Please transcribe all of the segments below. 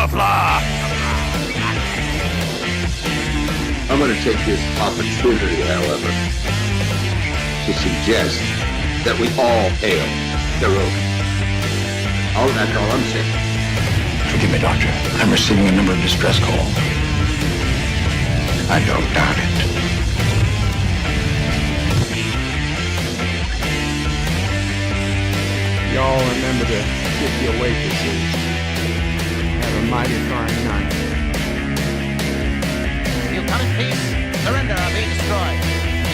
Qapla! I'm going to take this opportunity, however, to suggest that we all hail Hiroki. Oh, that's all I'm saying. Forgive me, Doctor. I'm receiving a number of distress calls. I don't doubt it. Y'all remember to tip your waitresses. Have a mighty fine night. You come in peace, surrender or be destroyed.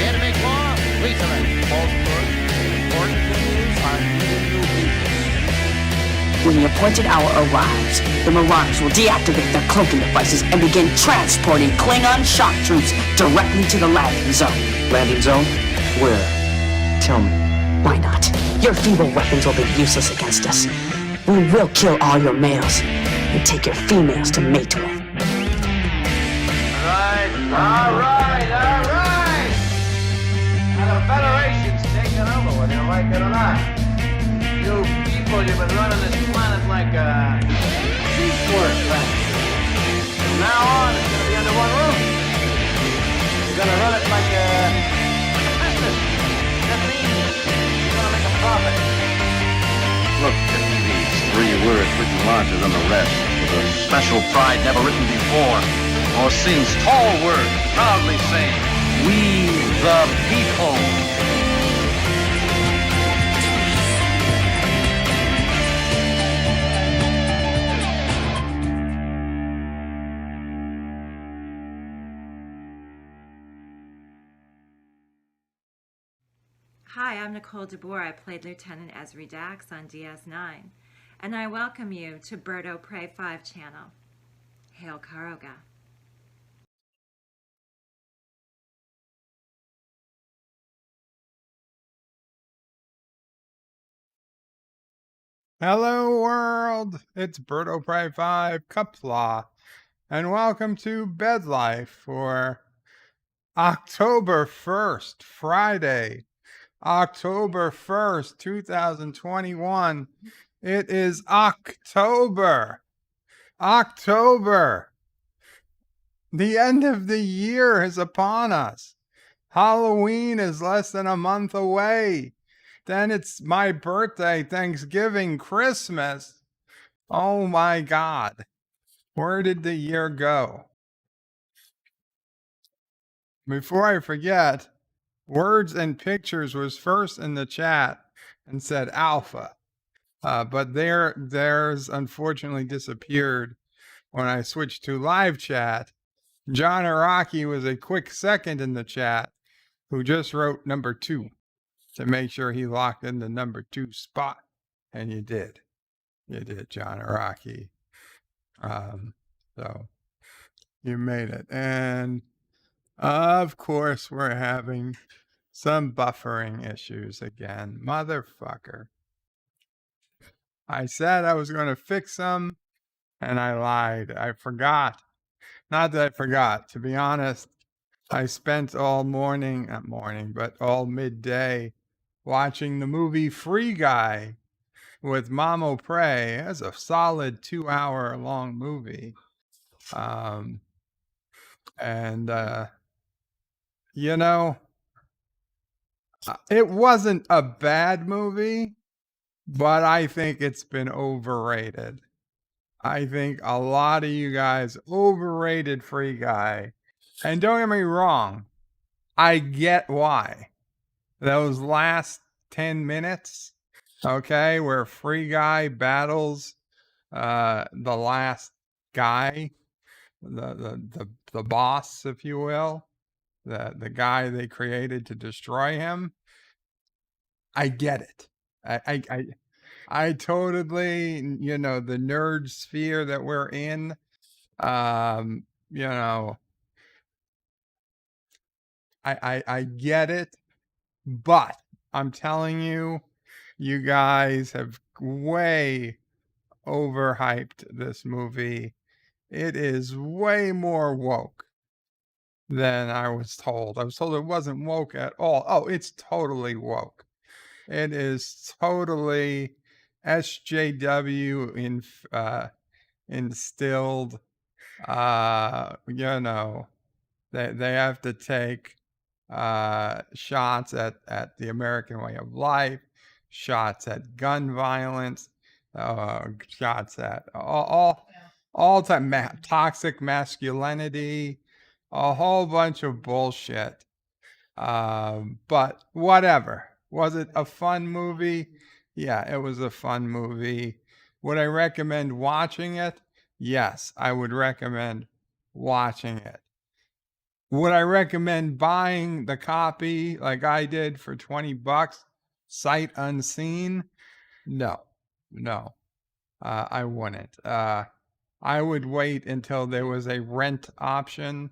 Here to make war, we surrender. Important things are new people. When the appointed hour arrives, the Marauders will deactivate their cloaking devices and begin transporting Klingon shock troops directly to the landing zone. Landing zone? Where? Tell me. Why not? Your feeble weapons will be useless against us. We will kill all your males and take your females to mate with. All right. Now the Federation's taking over, whether you like it or not. You people, you've been running this planet like a seaport planet. From now on, it's going to be under one roof. You're going to run it like a business. That means you're going to make a profit. Look at these 3 words written larger than the rest, with a special pride never written before or since. Tall words, proudly saying, "We the people." Hi, I'm Nicole DeBoer. I played Lieutenant Esri Dax on DS9, and I welcome you to Birdo Prey 5 channel. Hail Karoga. Hello world, it's Birdo Prey 5 Qapla, and welcome to BedLife for October 1st, Friday, October 1st, 2021. It is October. The end of the year is upon us. Halloween is less than a month away. Then it's my birthday, Thanksgiving, Christmas. Oh my God. Where did the year go? Before I forget, Words and Pictures was first in the chat and said alpha. But theirs unfortunately disappeared when I switched to live chat. John Araki was a quick second in the chat who just wrote number 2 to make sure he locked in the number 2 spot. And you did. You did, John Araki. So you made it. And of course, we're having some buffering issues again. Motherfucker. I said I was going to fix them, and I lied. I forgot. Not that I forgot. To be honest, I spent all all midday watching the movie Free Guy with Mamo Prey. It's a solid 2-hour long movie. It wasn't a bad movie, but I think it's been overrated. I think a lot of you guys overrated Free Guy. And don't get me wrong, I get why. Those last 10 minutes, okay, where Free Guy battles the last guy, the boss, if you will, the guy they created to destroy him. I get it. I totally, the nerd sphere that we're in, I get it, but I'm telling you, you guys have way overhyped this movie. It is way more woke than I was told. I was told it wasn't woke at all. Oh, it's totally woke. It is totally SJW instilled, you know, they have to take shots at the American way of life, shots at gun violence, shots at all time toxic masculinity, a whole bunch of bullshit. But whatever. Was it a fun movie? Yeah, it was a fun movie. Would I recommend watching it? Yes, I would recommend watching it. Would I recommend buying the copy like I did for $20, sight unseen? No, no, I wouldn't. I would wait until there was a rent option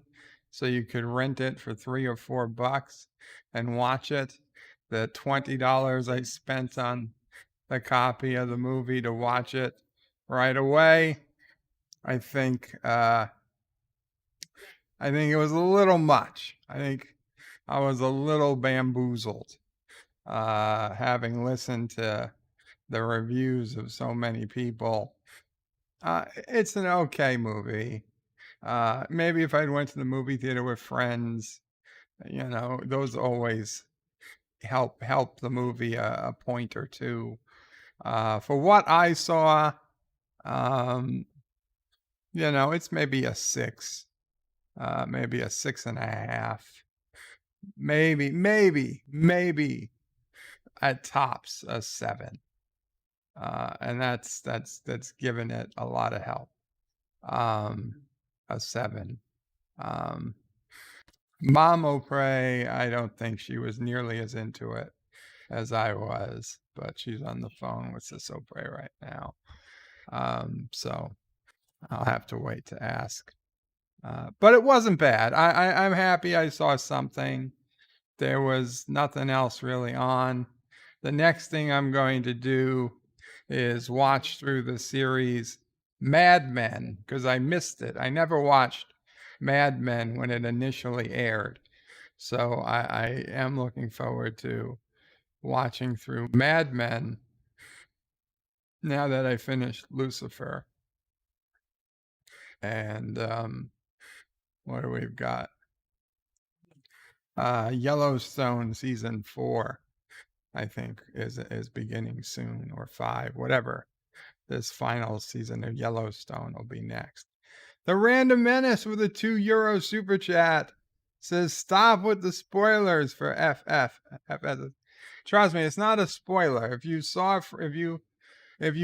so you could rent it for $3 or $4 and watch it. The $20 I spent on the copy of the movie to watch it right away, I think it was a little much. I think I was a little bamboozled, having listened to the reviews of so many people. It's an okay movie. Maybe if I'd went to the movie theater with friends, those always help the movie a point or two. For what I saw, it's maybe a 6. Maybe a 6.5, maybe at tops a 7, and that's given it a lot of help. A 7. Mom Pray, I don't think she was nearly as into it as I was, but she's on the phone with Sisso Pray right now, so I'll have to wait to ask. But it wasn't bad. I'm happy I saw something. There was nothing else really on. The next thing I'm going to do is watch through the series Mad Men, because I missed it. I never watched Mad Men when it initially aired. So I am looking forward to watching through Mad Men now that I finished Lucifer. And what do we've got? Yellowstone season 4, I think, is beginning soon, or 5, whatever. This final season of Yellowstone will be next. The Random Menace with a €2 super chat says, "Stop with the spoilers for FF." Trust me, it's not a spoiler. If you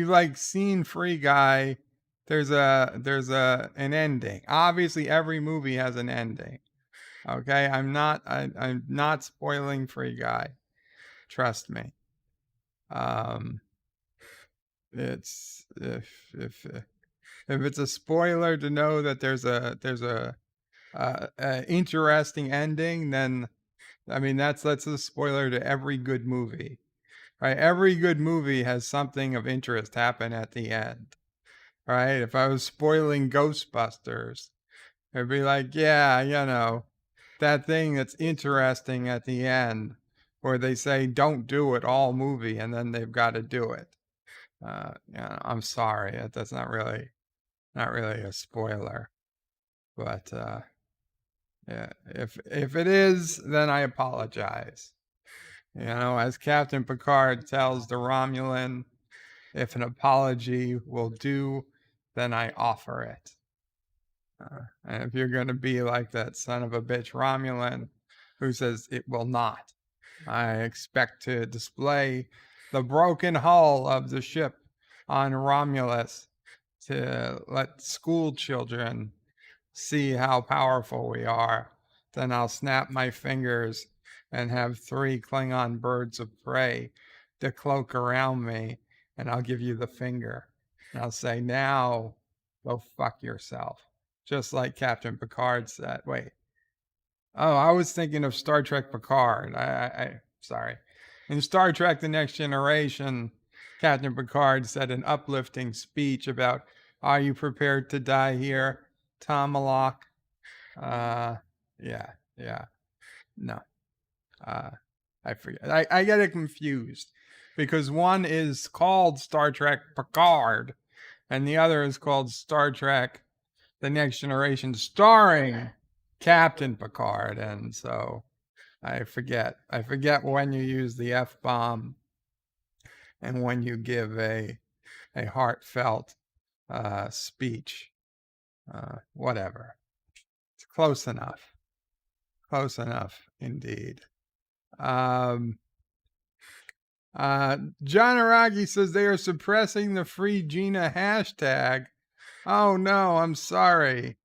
like seen Free Guy, there's an ending. Obviously, every movie has an ending. Okay, I'm not spoiling Free Guy. Trust me. It's if it's a spoiler to know that there's a interesting ending, then I mean that's a spoiler to every good movie, right? Every good movie has something of interest happen at the end, right? If I was spoiling Ghostbusters, it'd be like, yeah, that thing that's interesting at the end, where they say don't do it all movie, and then they've got to do it. I'm sorry, that's not really a spoiler, but yeah, if it is, then I apologize. As Captain Picard tells the Romulan, if an apology will do, then I offer it. And if you're going to be like that son of a bitch Romulan who says it will not, I expect to display the broken hull of the ship on Romulus to let school children see how powerful we are. Then I'll snap my fingers and have 3 Klingon birds of prey to cloak around me, and I'll give you the finger. And I'll say, now go fuck yourself. Just like Captain Picard said. Wait. Oh, I was thinking of Star Trek Picard. Sorry. In Star Trek The Next Generation, Captain Picard said an uplifting speech about, are you prepared to die here, Tomalak? Yeah. No. I forget. I get it confused because one is called Star Trek Picard and the other is called Star Trek The Next Generation, starring Captain Picard. And so I forget when you use the F-bomb and when you give a heartfelt speech. Whatever. It's close enough. Close enough, indeed. John Aragi says they are suppressing the Free Gina hashtag. Oh no, I'm sorry.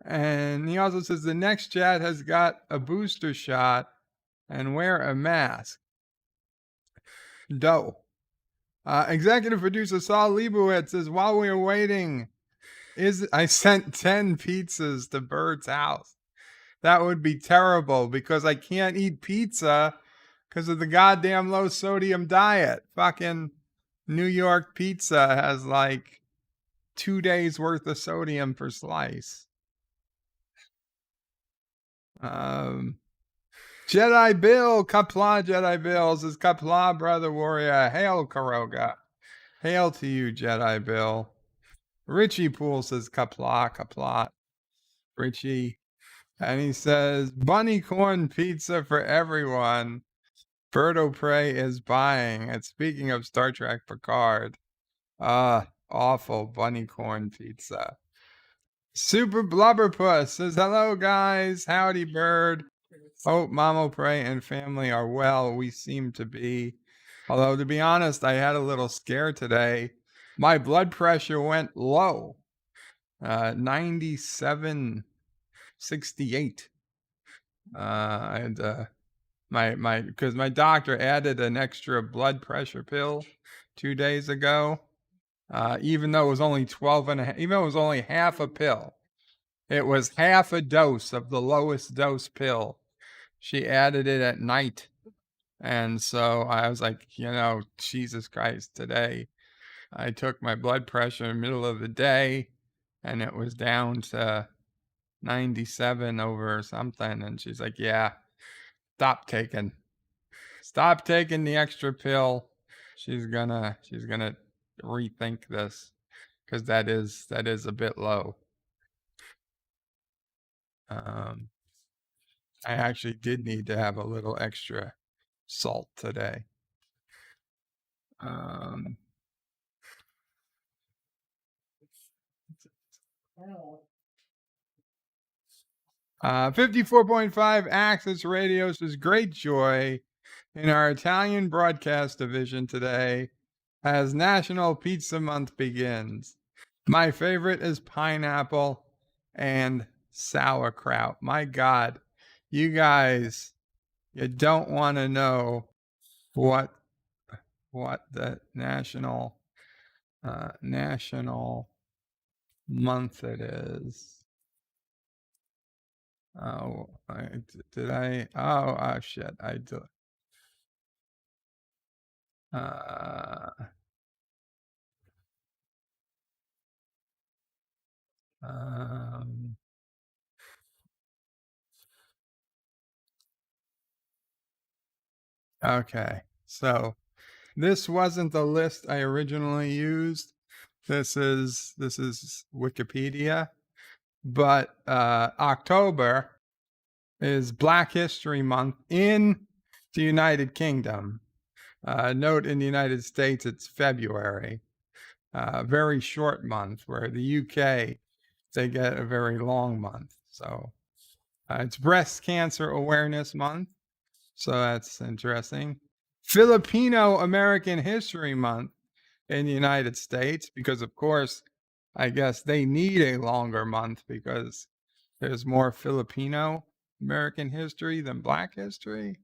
And he also says the next chat has got a booster shot and wear a mask. Doe. Executive producer Saul Leibowitz says, while we are waiting, I sent 10 pizzas to Bird's house. That would be terrible because I can't eat pizza because of the goddamn low sodium diet. Fucking New York pizza has like 2 days worth of sodium per slice. Jedi Bill, Qapla Jedi Bill says, Qapla, brother warrior, hail Karoga. Hail to you, Jedi Bill. Richie Poole says, Qapla. Richie. And he says, bunny corn pizza for everyone. Birdo Prey is buying. And speaking of Star Trek Picard, awful bunny corn pizza. Super Blubberpuss says, hello, guys. Howdy, Bird. Hope Mamo Prey and family are well. We seem to be. Although, to be honest, I had a little scare today. My blood pressure went low. 97.68. And because my doctor added an extra blood pressure pill 2 days ago, even though it was only 12 and a half, even though it was only half a pill, it was half a dose of the lowest dose pill. She added it at night. And so I was like, Jesus Christ, today I took my blood pressure in the middle of the day and it was down to 97 over something. And she's like, yeah, stop taking the extra pill. She's gonna rethink this because that is a bit low. I actually did need to have a little extra salt today. 54.5 Access Radio says, great joy in our Italian broadcast division today as National Pizza Month begins. My favorite is pineapple and sauerkraut. My God, you guys, you don't want to know what the national month it is. Oh, shit, I do. Okay, so this wasn't the list I originally used. This is Wikipedia, but October is Black History Month in the United Kingdom. Note in the United States it's February. Very short month, where the UK, they get a very long month. So it's Breast Cancer Awareness Month. So that's interesting. Filipino American History Month in the United States, because of course, I guess they need a longer month because there's more Filipino American history than Black history.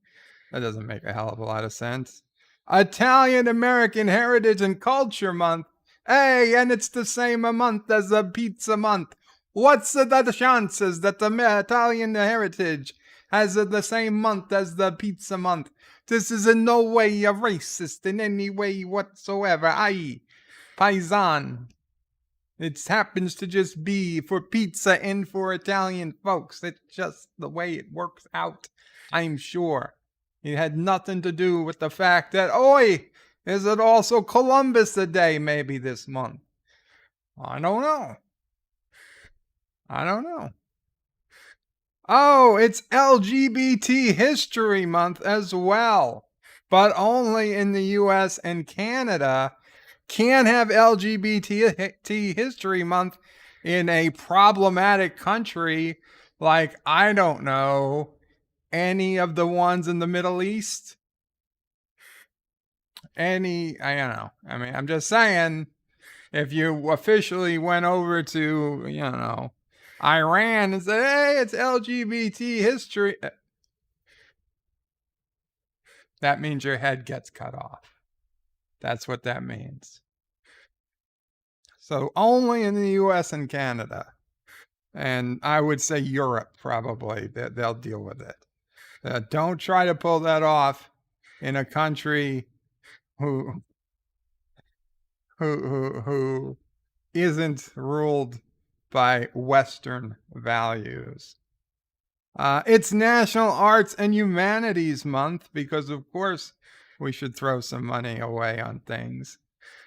That doesn't make a hell of a lot of sense. Italian American Heritage and Culture Month. Hey, and it's the same month as the Pizza Month. What's the chances that the Italian heritage has the same month as the Pizza Month? This is in no way a racist in any way whatsoever. Aye, paisan. It happens to just be for pizza and for Italian folks. It's just the way it works out, I'm sure. It had nothing to do with the fact that, is it also Columbus Day maybe this month? I don't know. I don't know. Oh, it's LGBT History Month as well, but only in the US and Canada. Can't have LGBT History Month in a problematic country like, I don't know, any of the ones in the Middle East. I don't know. I mean, I'm just saying, if you officially went over to, Iran and said, hey, it's LGBT history, that means your head gets cut off. That's what that means. So only in the US and Canada. And I would say Europe, probably, they'll deal with it. Don't try to pull that off in a country who isn't ruled by Western values. It's National Arts and Humanities Month because, of course, we should throw some money away on things.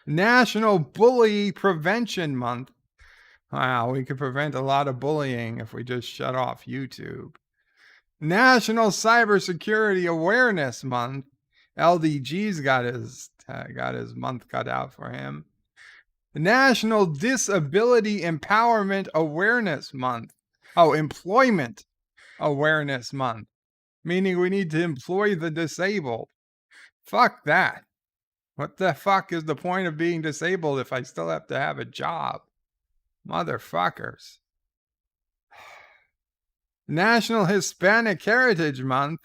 National Bully Prevention Month. Wow, we could prevent a lot of bullying if we just shut off YouTube. National Cybersecurity Awareness Month. LDG's got his month cut out for him. National Disability Empowerment Awareness Month. Oh, Employment Awareness Month, meaning we need to employ the disabled. Fuck that. What the fuck is the point of being disabled if I still have to have a job? Motherfuckers. National Hispanic Heritage Month,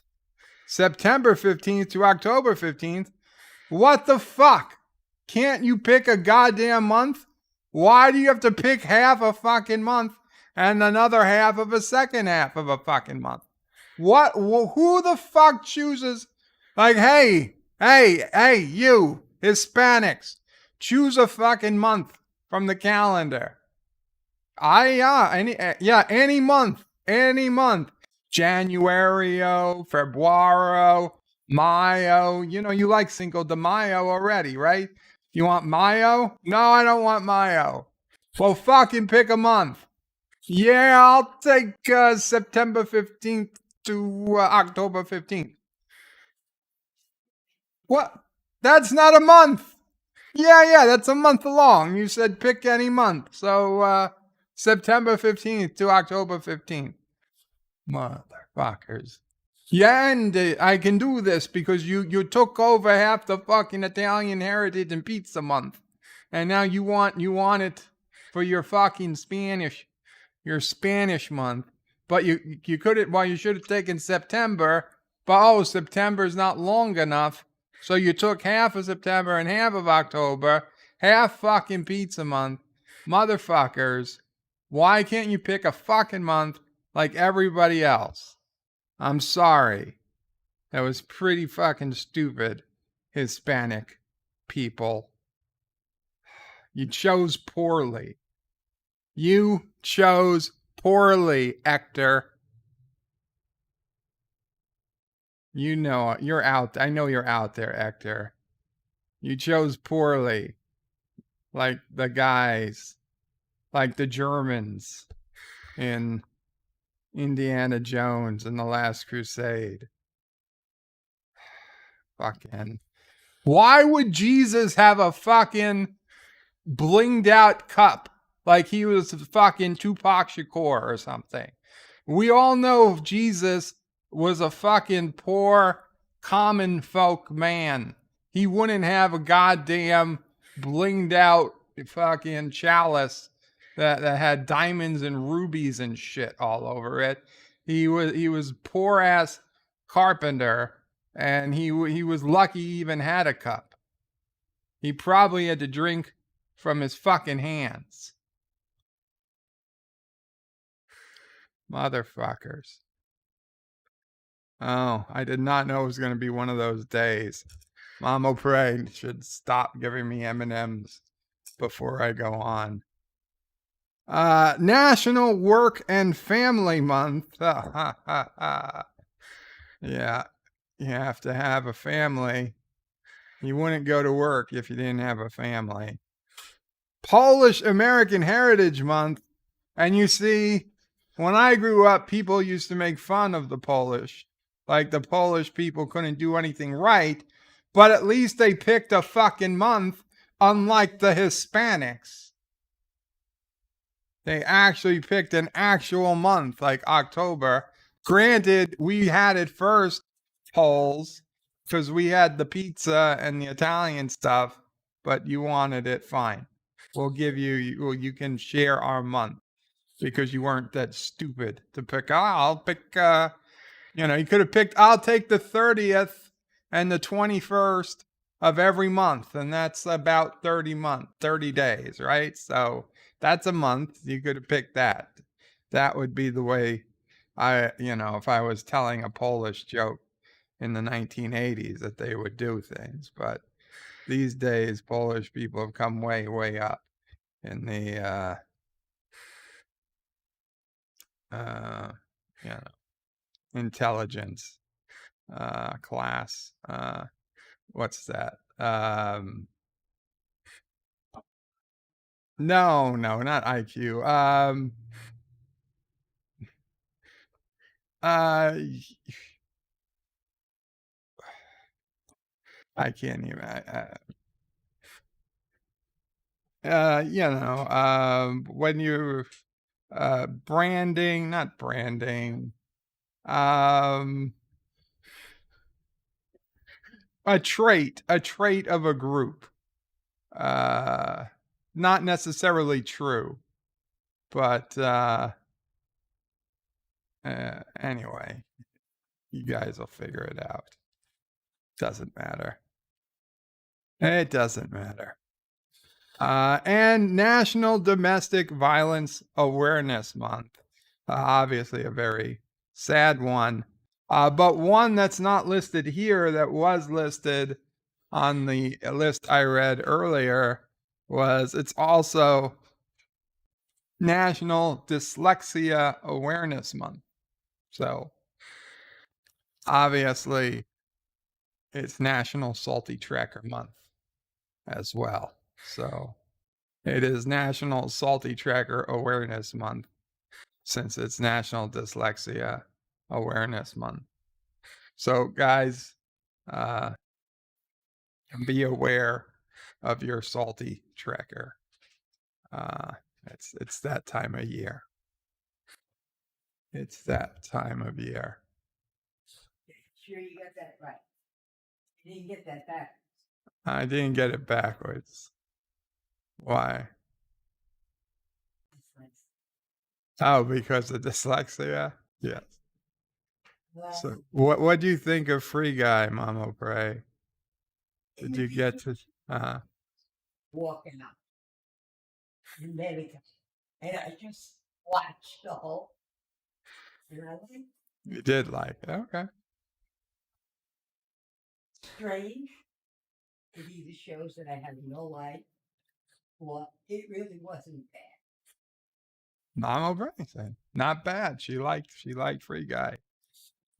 September 15th to October 15th. What the fuck? Can't you pick a goddamn month? Why do you have to pick half a fucking month and another half of a second half of a fucking month? What? Who the fuck chooses? Like, hey, you Hispanics, choose a fucking month from the calendar. Any month. January, February, Mayo. You like Cinco de Mayo already, right? You want Mayo? No, I don't want Mayo. Well, fucking pick a month. Yeah, I'll take September 15th to October 15th. What? That's not a month. Yeah, that's a month long. You said pick any month. So, September 15th to October 15th. Motherfuckers. Yeah, and I can do this because you took over half the fucking Italian Heritage and Pizza Month. And now you want it for your fucking your Spanish month. But you should have taken September. But September's not long enough. So you took half of September and half of October, half fucking Pizza Month. Motherfuckers. Why can't you pick a fucking month like everybody else? I'm sorry. That was pretty fucking stupid, Hispanic people. You chose poorly. You chose poorly, Hector. You know, you're out. I know you're out there, Hector. You chose poorly. Like the guys. Like the Germans in Indiana Jones and the Last Crusade. Fucking. Why would Jesus have a fucking blinged out cup like he was fucking Tupac Shakur or something? We all know Jesus was a fucking poor common folk man. He wouldn't have a goddamn blinged out fucking chalice that had diamonds and rubies and shit all over it. He was poor ass carpenter, and he was lucky he even had a cup. He probably had to drink from his fucking hands. Motherfuckers. Oh, I did not know it was going to be one of those days. Mama Pray should stop giving me M&Ms before I go on. National Work and Family Month. Yeah, you have to have a family. You wouldn't go to work if you didn't have a family. Polish American Heritage Month. And you see, when I grew up, people used to make fun of the Polish. Like the Polish people couldn't do anything right, but at least they picked a fucking month, unlike the Hispanics. They actually picked an actual month, like October. Granted, we had it first, Poles, because we had the pizza and the Italian stuff, but you wanted it, fine. We'll give you can share our month because you weren't that stupid to pick. I'll pick, you could have picked, I'll take the 30th and the 21st of every month, and that's about 30 days, right? So that's a month. You could have picked that. That would be the way if I was telling a Polish joke in the 1980s that they would do things. But these days, Polish people have come way, way up in the, intelligence class. What's that? No, not IQ. I can't even. When you're branding, not branding. A trait of a group. Not necessarily true, but anyway, you guys will figure it out. Doesn't matter. It doesn't matter. And National Domestic Violence Awareness Month. Obviously a very sad one. But one that's not listed here that was listed on the list I read earlier it's also National Dyslexia Awareness Month. So obviously it's National Salty Tracker Month as well. So it is National Salty Tracker Awareness Month since it's National Dyslexia Awareness Month. So guys, be aware of your salty tracker. It's that time of year. It's that time of year. Sure you got that right. You didn't get that backwards. I didn't get it backwards. Why? Oh, because of dyslexia? Yes. So what do you think of Free Guy, Mama Pray? Did you get to walking up in America? And I just watched the whole and I like You did like it. Okay. strange. It either shows that I have no life or it really wasn't bad. Mama Pray said, not bad. She liked Free Guy.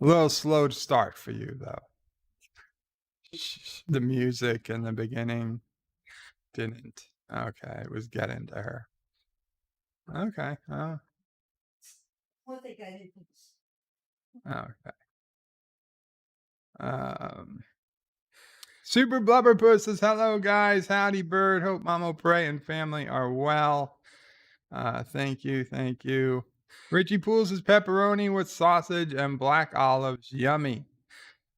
A little slow to start for you though. The music in the beginning didn't. Okay, it was getting to her. Okay. One thing I didn't. Okay. Super Blubberpuss says, hello guys, howdy bird. Hope Mama Pray and family are well. Thank you. Richie Pools says pepperoni with sausage and black olives, yummy.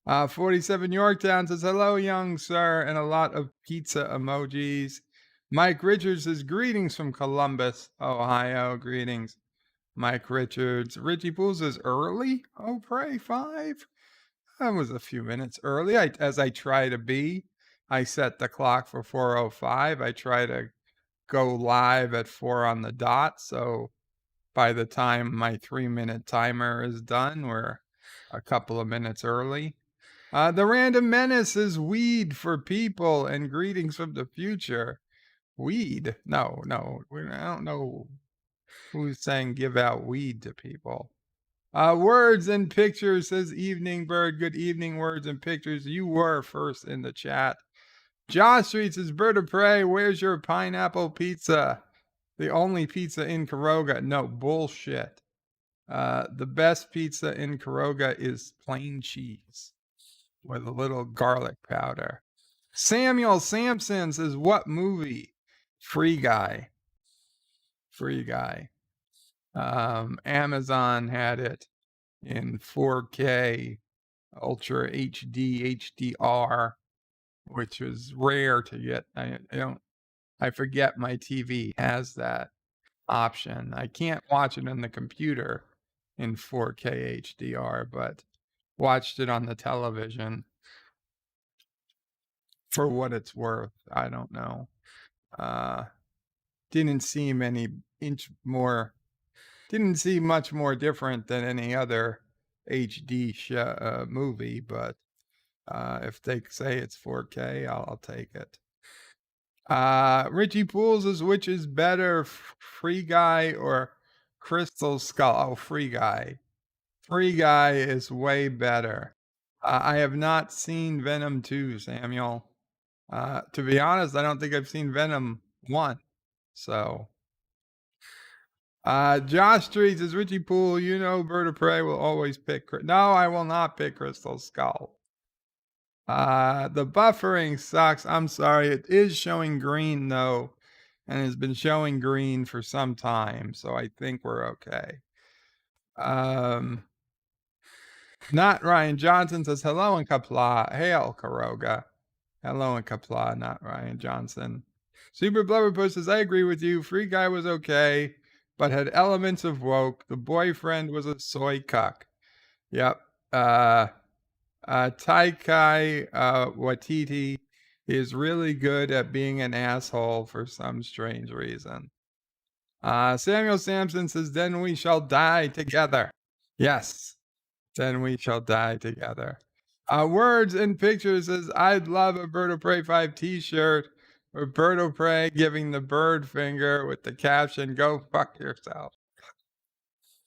47 Yorktown says, hello, young sir, and a lot of pizza emojis. Mike Richards says, greetings from Columbus, Ohio. Greetings, Mike Richards. Richie Pools says, early? Oh, pray, 5? I was a few minutes early, as I try to be. I set the clock for 4:05. I try to go live at 4 on the dot, so by the time my 3-minute timer is done, we're a couple of minutes early. The Random Menace is weed for people and greetings from the future. Weed? No. I don't know who's saying give out weed to people. Words and Pictures says evening bird. Good evening, Words and Pictures. You were first in the chat. Josh Street says, Bird of Prey, where's your pineapple pizza? The only pizza in Caroga. No, bullshit. The best pizza in Caroga is plain cheese with a little garlic powder. Samuel Sampson says, what movie? Free Guy. Free Guy. Amazon had it in 4K, Ultra HD, HDR, which was rare to get. I forget my TV has that option. I can't watch it on the computer in 4K HDR, but watched it on the television for what it's worth. I don't know. Didn't seem didn't seem much more different than any other HD movie, but if they say it's 4K, I'll take it. Richie Pools is, which is better, Free Guy or Crystal Skull? Oh, Free Guy. Free Guy is way better. I have not seen Venom 2, Samuel. To be honest, I don't think I've seen Venom 1. So, Josh Street says, Richie Poole, you know Bird of Prey will always pick. No, I will not pick Crystal Skull. The buffering sucks. I'm sorry. It is showing green, though, and has been showing green for some time, so I think we're okay. Not Ryan Johnson says, hello in Qapla. Hail, Caroga. Hello in Qapla, not Ryan Johnson. Super Blubberpuss says, I agree with you. Free Guy was okay, but had elements of woke. The boyfriend was a soy cuck. Yep. Taika Waititi is really good at being an asshole for some strange reason. Samuel Sampson says, then we shall die together. Yes, then we shall die together. Words and Pictures says, I'd love a Bird of Prey 5 t-shirt or Bird of Prey giving the bird finger with the caption, go fuck yourself.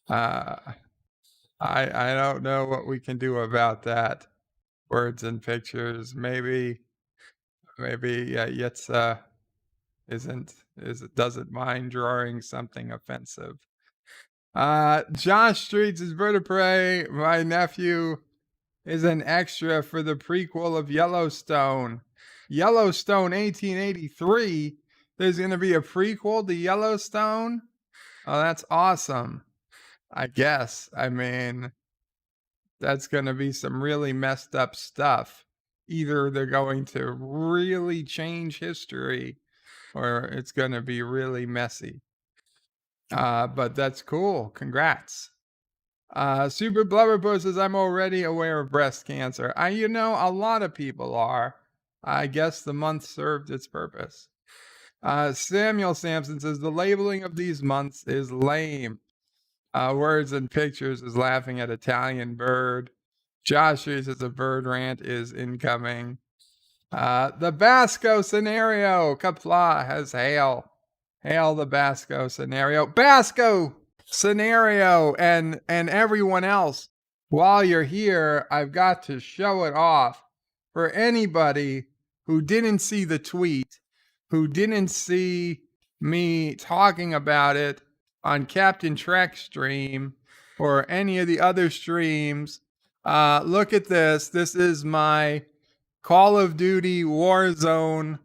I don't know what we can do about that. Words and Pictures. Maybe Yetza doesn't mind drawing something offensive. Josh Streets is Bird of Prey. My nephew is an extra for the prequel of Yellowstone. Yellowstone 1883. There's going to be a prequel to Yellowstone? Oh, that's awesome. I guess. I mean, that's going to be some really messed up stuff. Either they're going to really change history or it's going to be really messy. But that's cool. Congrats. Super Blubberpuss says, I'm already aware of breast cancer. A lot of people are. I guess the month served its purpose. Samuel Sampson says, the labeling of these months is lame. Words and Pictures is laughing at Italian bird. Josh says a bird rant is incoming. The Basco scenario. Qapla has hail. Hail the Basco scenario. Basco scenario and everyone else. While you're here, I've got to show it off for anybody who didn't see the tweet, who didn't see me talking about it on Captain Trek stream or any of the other streams. Look at this. This is my Call of Duty Warzone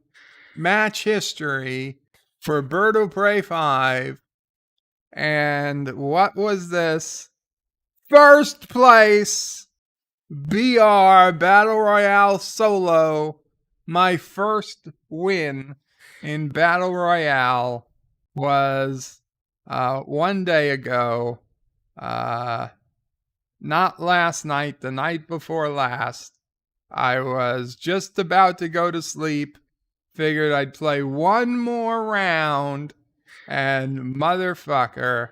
match history for Bird of Prey 5. And what was this? First place, BR Battle Royale Solo. My first win in Battle Royale was 1 day ago. Not last night, the night before last. I was just about to go to sleep. Figured I'd play one more round. And motherfucker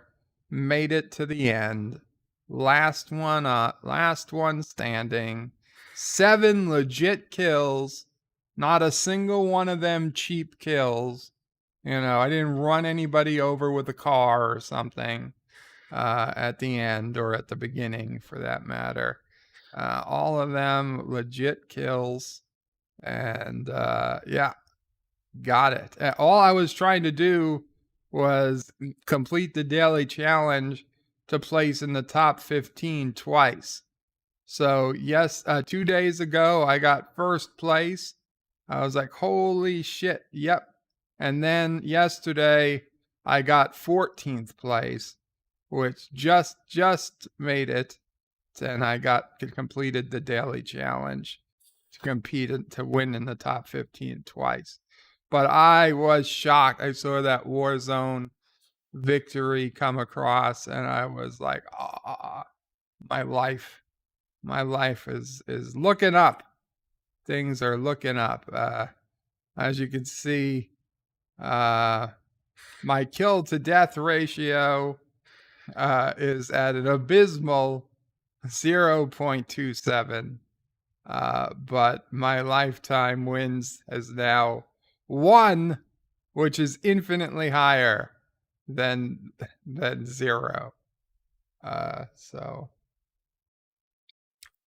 made it to the end. Last one up, last one standing. 7 legit kills. Not a single one of them cheap kills. I didn't run anybody over with a car or something at the end or at the beginning for that matter. All of them legit kills. And yeah, got it. All I was trying to do was complete the daily challenge to place in the top 15 twice. So, yes, 2 days ago, I got first place. I was like, holy shit, yep. And then yesterday, I got 14th place, which just made it. And I completed the daily challenge to compete to win in the top 15 twice. But I was shocked. I saw that Warzone victory come across, and I was like, ah, my life is looking up. Things are looking up. As you can see, my kill to death ratio is at an abysmal 0.27. But my lifetime wins is now 1, which is infinitely higher than 0. So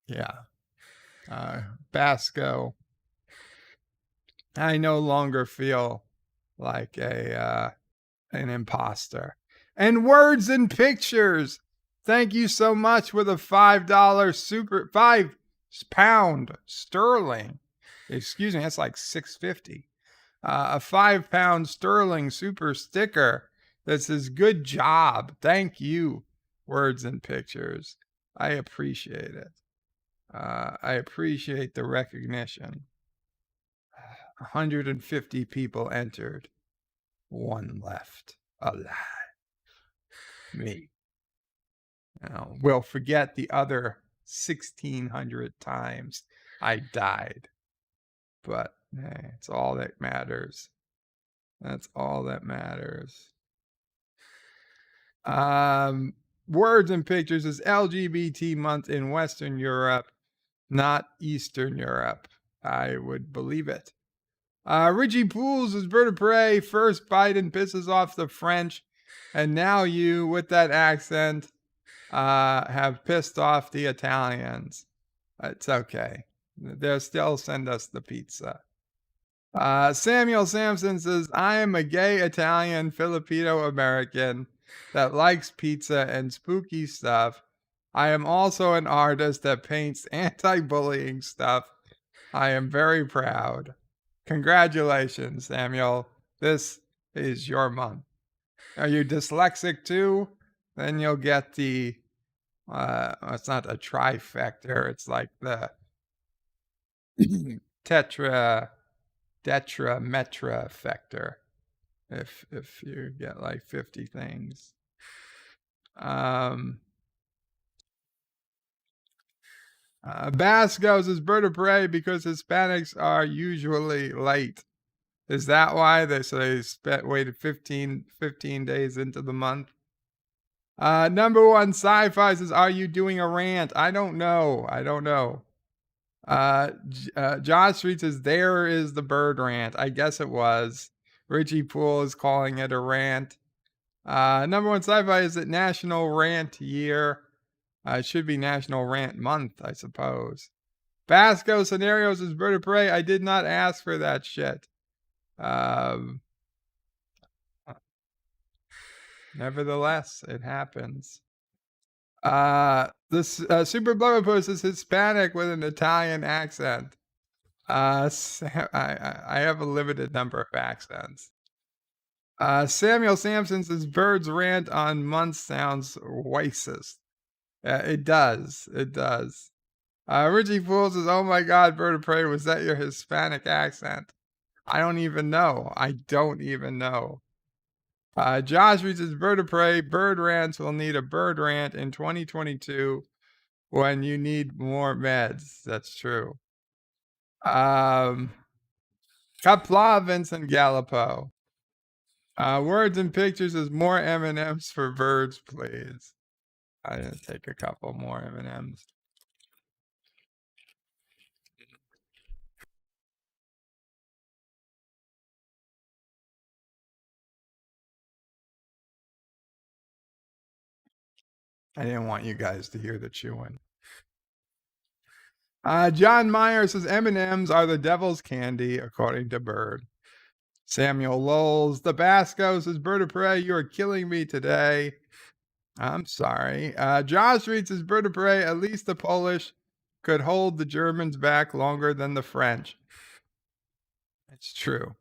yeah. Basco, I no longer feel like an imposter. And Words and Pictures, thank you so much for the $5 super £5 sterling. Excuse me, that's like $6.50. A £5 sterling super sticker that says "Good job, thank you, Words and Pictures." I appreciate it. I appreciate the recognition. 150 people entered, 1 left alive. Me. We'll forget the other 1,600 times I died. But hey, it's all that matters. That's all that matters. Words and Pictures is LGBT month in Western Europe, not Eastern Europe. I would believe it. Richie Pools is bird of prey. First Biden pisses off the French, and now you, with that accent, have pissed off the Italians. It's okay. They'll still send us the pizza. Samuel Sampson says, I am a gay Italian Filipino American that likes pizza and spooky stuff. I am also an artist that paints anti-bullying stuff. I am very proud. Congratulations, Samuel. This is your month. Are you dyslexic too? Then you'll get the, it's not a trifecta, it's like the tetrametrafector. If you get like 50 things. Bass goes as bird of prey because Hispanics are usually late. Is that why they waited 15 days into the month? Number 1 sci-fi says, are you doing a rant? I don't know. Josh Street says, there is the bird rant. I guess it was. Richie Poole is calling it a rant. Number 1 sci-fi is it National Rant Year. It should be National Rant Month, I suppose. Basco Scenarios is bird of prey. I did not ask for that shit. Nevertheless, it happens. This Super Blubber Post is Hispanic with an Italian accent. I have a limited number of accents. Samuel Sampson says birds rant on months sounds racist. It does. Richie Fool says, oh my God, bird of prey, was that your Hispanic accent? I don't even know. Josh reads his bird of prey. Bird rants will need a bird rant in 2022 when you need more meds. That's true. Qapla, Vincent Gallipo. Words and Pictures is more M&Ms for birds, please. I'm going to take a couple more M&Ms. I didn't want you guys to hear the chewing. John Meyer says M&M's are the devil's candy, according to Bird. Samuel Lowles, the Basco says, Bird of Prey, you are killing me today. I'm sorry. Josh Reed says, Bird of Prey, at least the Polish could hold the Germans back longer than the French. It's true.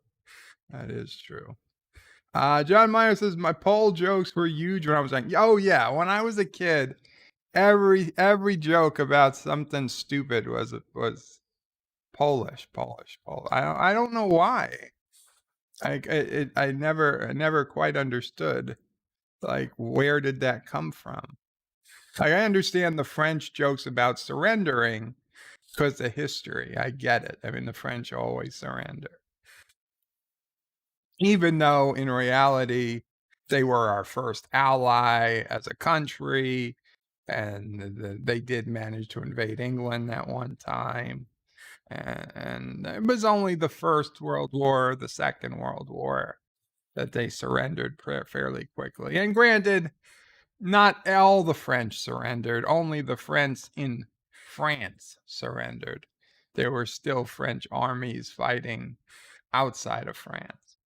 That is true. John Meyer says, my Pole jokes were huge when I was young. Oh, yeah. When I was a kid, every joke about something stupid was Polish. I don't know why. I never quite understood, like, where did that come from? Like, I understand the French jokes about surrendering because of history. I get it. I mean, the French always surrender, even though in reality they were our first ally as a country, and they did manage to invade England at one time. And it was only the First World War, the Second World War, that they surrendered fairly quickly. And granted, not all the French surrendered, only the French in France surrendered. There were still French armies fighting outside of France.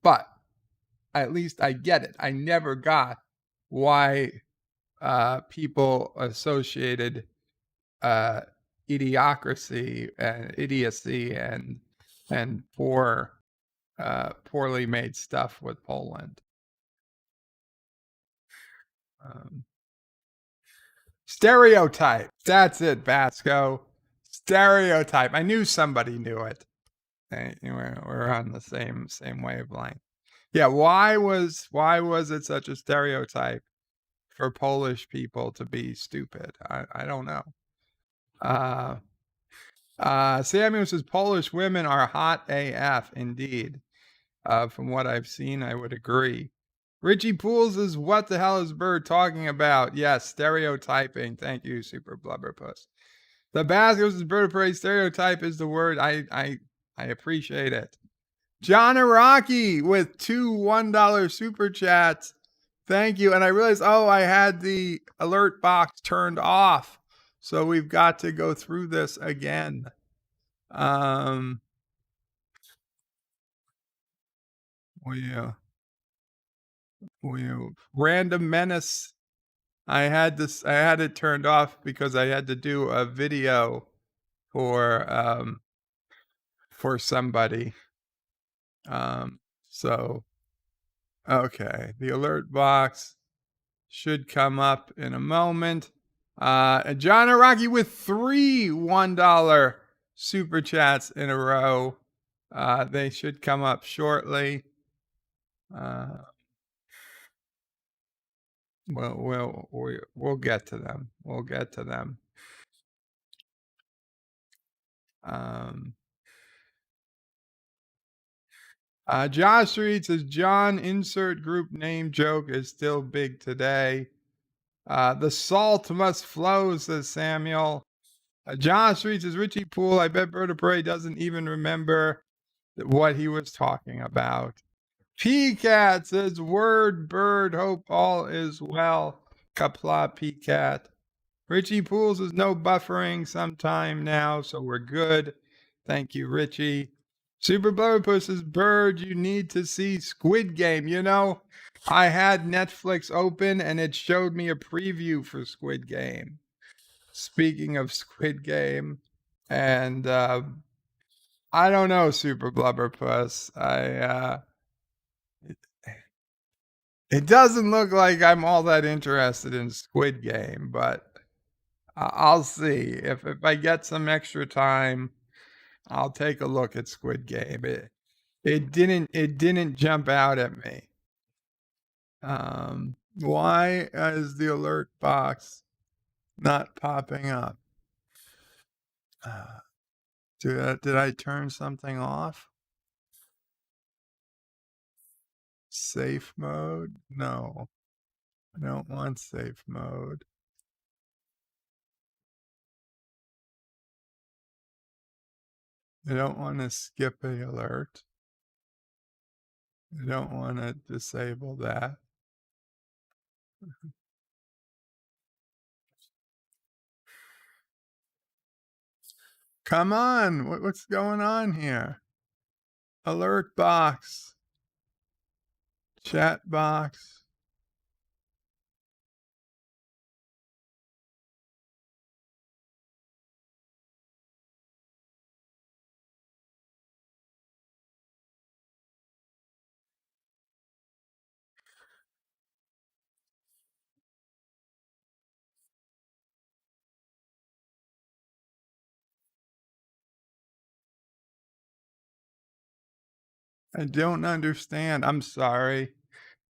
But at least I get it. I never got why people associated idiocy and poorly made stuff with Poland. Stereotype. That's it, Basco. Stereotype. I knew somebody knew it. We're on the same wavelength. Yeah. Why was it such a stereotype for Polish people to be stupid? I don't know. Samuel says Polish women are hot AF indeed. From what I've seen, I would agree. Richie Pools is what the hell is Bird talking about? Yes, stereotyping. Thank you, Super Blubberpuss. The Bascos is Bird of Prey. Stereotype is the word. I appreciate it. John Araki with two $1 super chats. Thank you. And I realized, I had the alert box turned off. So we've got to go through this again. Random Menace. I had it turned off because I had to do a video for somebody. So okay, the alert box should come up in a moment. John Araki with 3 $1 super chats in a row. They should come up shortly. We'll get to them. We'll get to them. Josh Reed says, John, insert group name joke is still big today. The salt must flow, says Samuel. Josh Reed says, Richie Poole, I bet Bird of Prey doesn't even remember what he was talking about. P-Cat says, word, Bird, hope all is well. Qapla, P-Cat. Richie Poole says, no buffering sometime now, so we're good. Thank you, Richie. Super Blubberpuss says, Bird, you need to see Squid Game. You know, I had Netflix open and it showed me a preview for Squid Game. Speaking of Squid Game, and I don't know, Super Blubberpuss. It doesn't look like I'm all that interested in Squid Game, but I'll see. If I get some extra time, I'll take a look at Squid Game. It didn't jump out at me. Why is the alert box not popping up? Did I turn something off? Safe mode? No, I don't want safe mode. I don't want to skip the alert. I don't want to disable that. Come on. What's going on here? Alert box. Chat box. I don't understand. I'm sorry.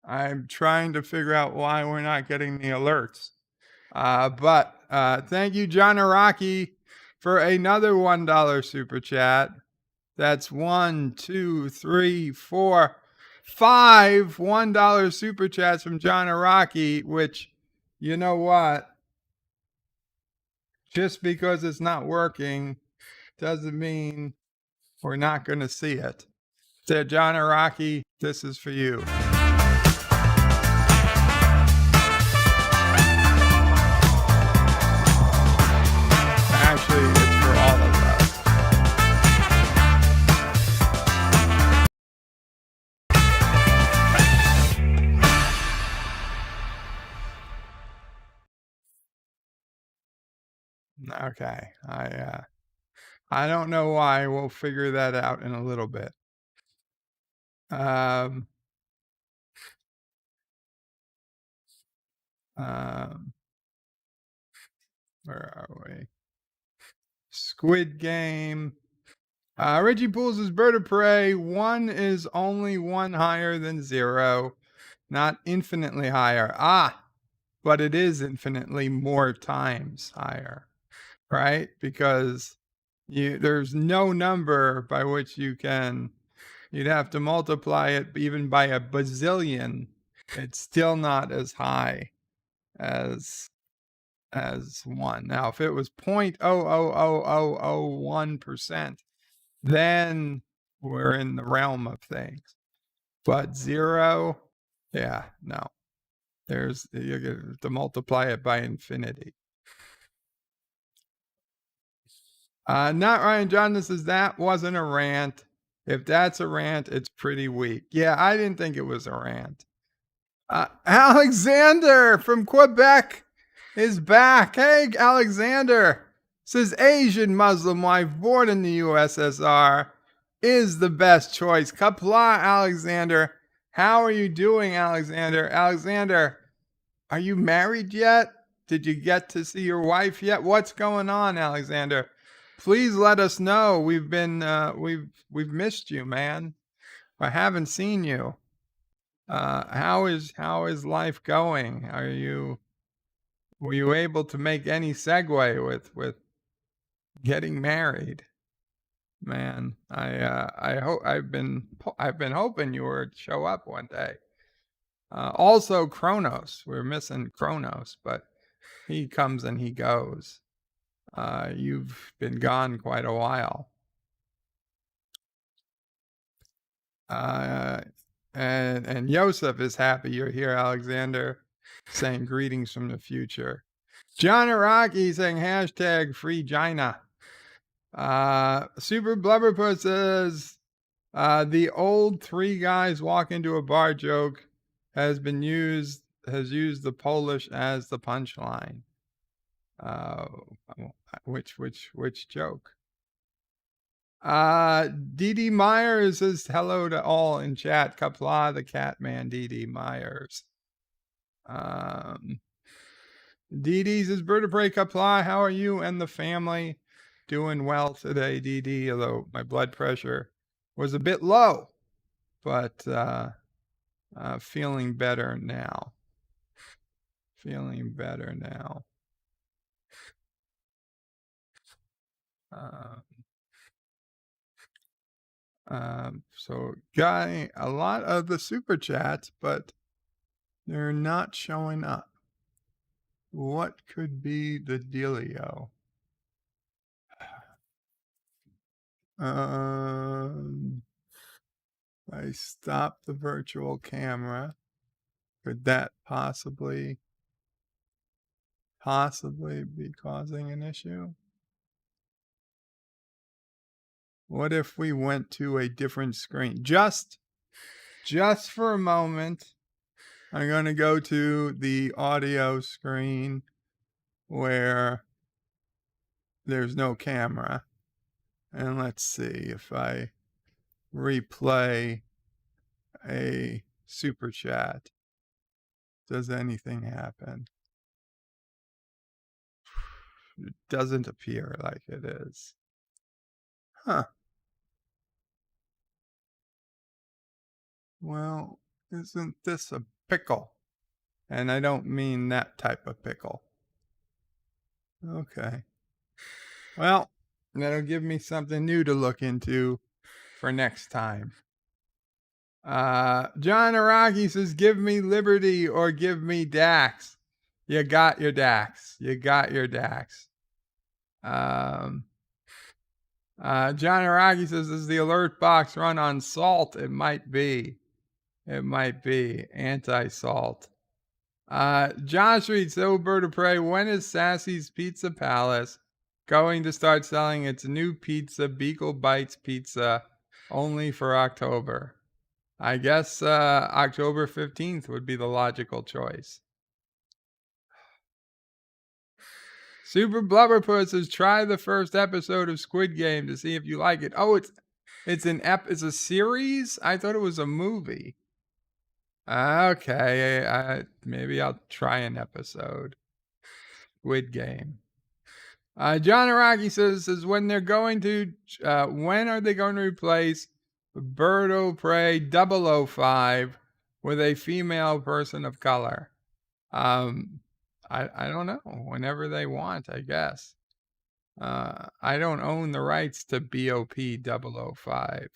I'm trying to figure out why we're not getting the alerts. But thank you, John Araki, for another $1 super chat. That's 1, 2, 3, 4, 5 $1 super chats from John Araki, which, you know what? Just because it's not working doesn't mean we're not going to see it. So, John Araki, this is for you. Actually, it's for all of us. Okay. I don't know why. We'll figure that out in a little bit. Um, where are we? Squid Game. Reggie Pools is Bird of Prey. 1 is only 1 higher than 0, not infinitely higher. But it is infinitely more times higher, right? Because there's no number by which you'd have to multiply it even by a bazillion. It's still not as high as 1. Now, if it was 0.00001%, then we're in the realm of things. But 0, yeah, no. You're going to multiply it by infinity. Not Ryan John, this is that wasn't a rant. If that's a rant, it's pretty weak. Yeah, I didn't think it was a rant. Alexander from Quebec is back. Hey, Alexander. Says Asian Muslim wife born in the USSR is the best choice. Qapla, Alexander. How are you doing, Alexander? Alexander, are you married yet? Did you get to see your wife yet? What's going on, Alexander? Please let us know. We've missed you, man. I haven't seen you. How is life going? Were you able to make any segue with getting married? Man, I hope I've been hoping you would show up one day. Also, Kronos. We're missing Kronos, but he comes and he goes. You've been gone quite a while. And Yosef is happy you're here, Alexander, saying greetings from the future. John Araki saying hashtag free China. Super Blubberpuss says the old 3 guys walk into a bar joke has used the Polish as the punchline. Which joke? Dee Myers says hello to all in chat. Qapla the Catman, Dee Myers. Dee says Bird of Prey, Qapla, how are you and the family? Doing well today, Dee, although my blood pressure was a bit low, but feeling better now. So Guy, a lot of the super chats, but they're not showing up. What could be the dealio? I stopped the virtual camera. Could that possibly be causing an issue? What if we went to a different screen? Just for a moment, I'm going to go to the audio screen where there's no camera. And let's see if I replay a super chat. Does anything happen? It doesn't appear like it is. Huh. Well, isn't this a pickle? And I don't mean that type of pickle. Okay. Well, that'll give me something new to look into for next time. John Araki says, give me Liberty or give me Dax. You got your Dax. You got your Dax. John Araki says, is the alert box run on salt? It might be. It might be. Anti-salt. Josh reads, so Bird of Prey, when is Sassy's Pizza Palace going to start selling its new pizza, Beagle Bites Pizza, only for October? I guess October 15th would be the logical choice. Super Blubberpuss says, try the first episode of Squid Game to see if you like it. Oh, it's a series? I thought it was a movie. Okay, maybe I'll try an episode. Squid Game. John Araki says when they're going to, when are they going to replace Bird of Prey 005 with a female person of color? I don't know. Whenever they want, I guess. I don't own the rights to BOP 005.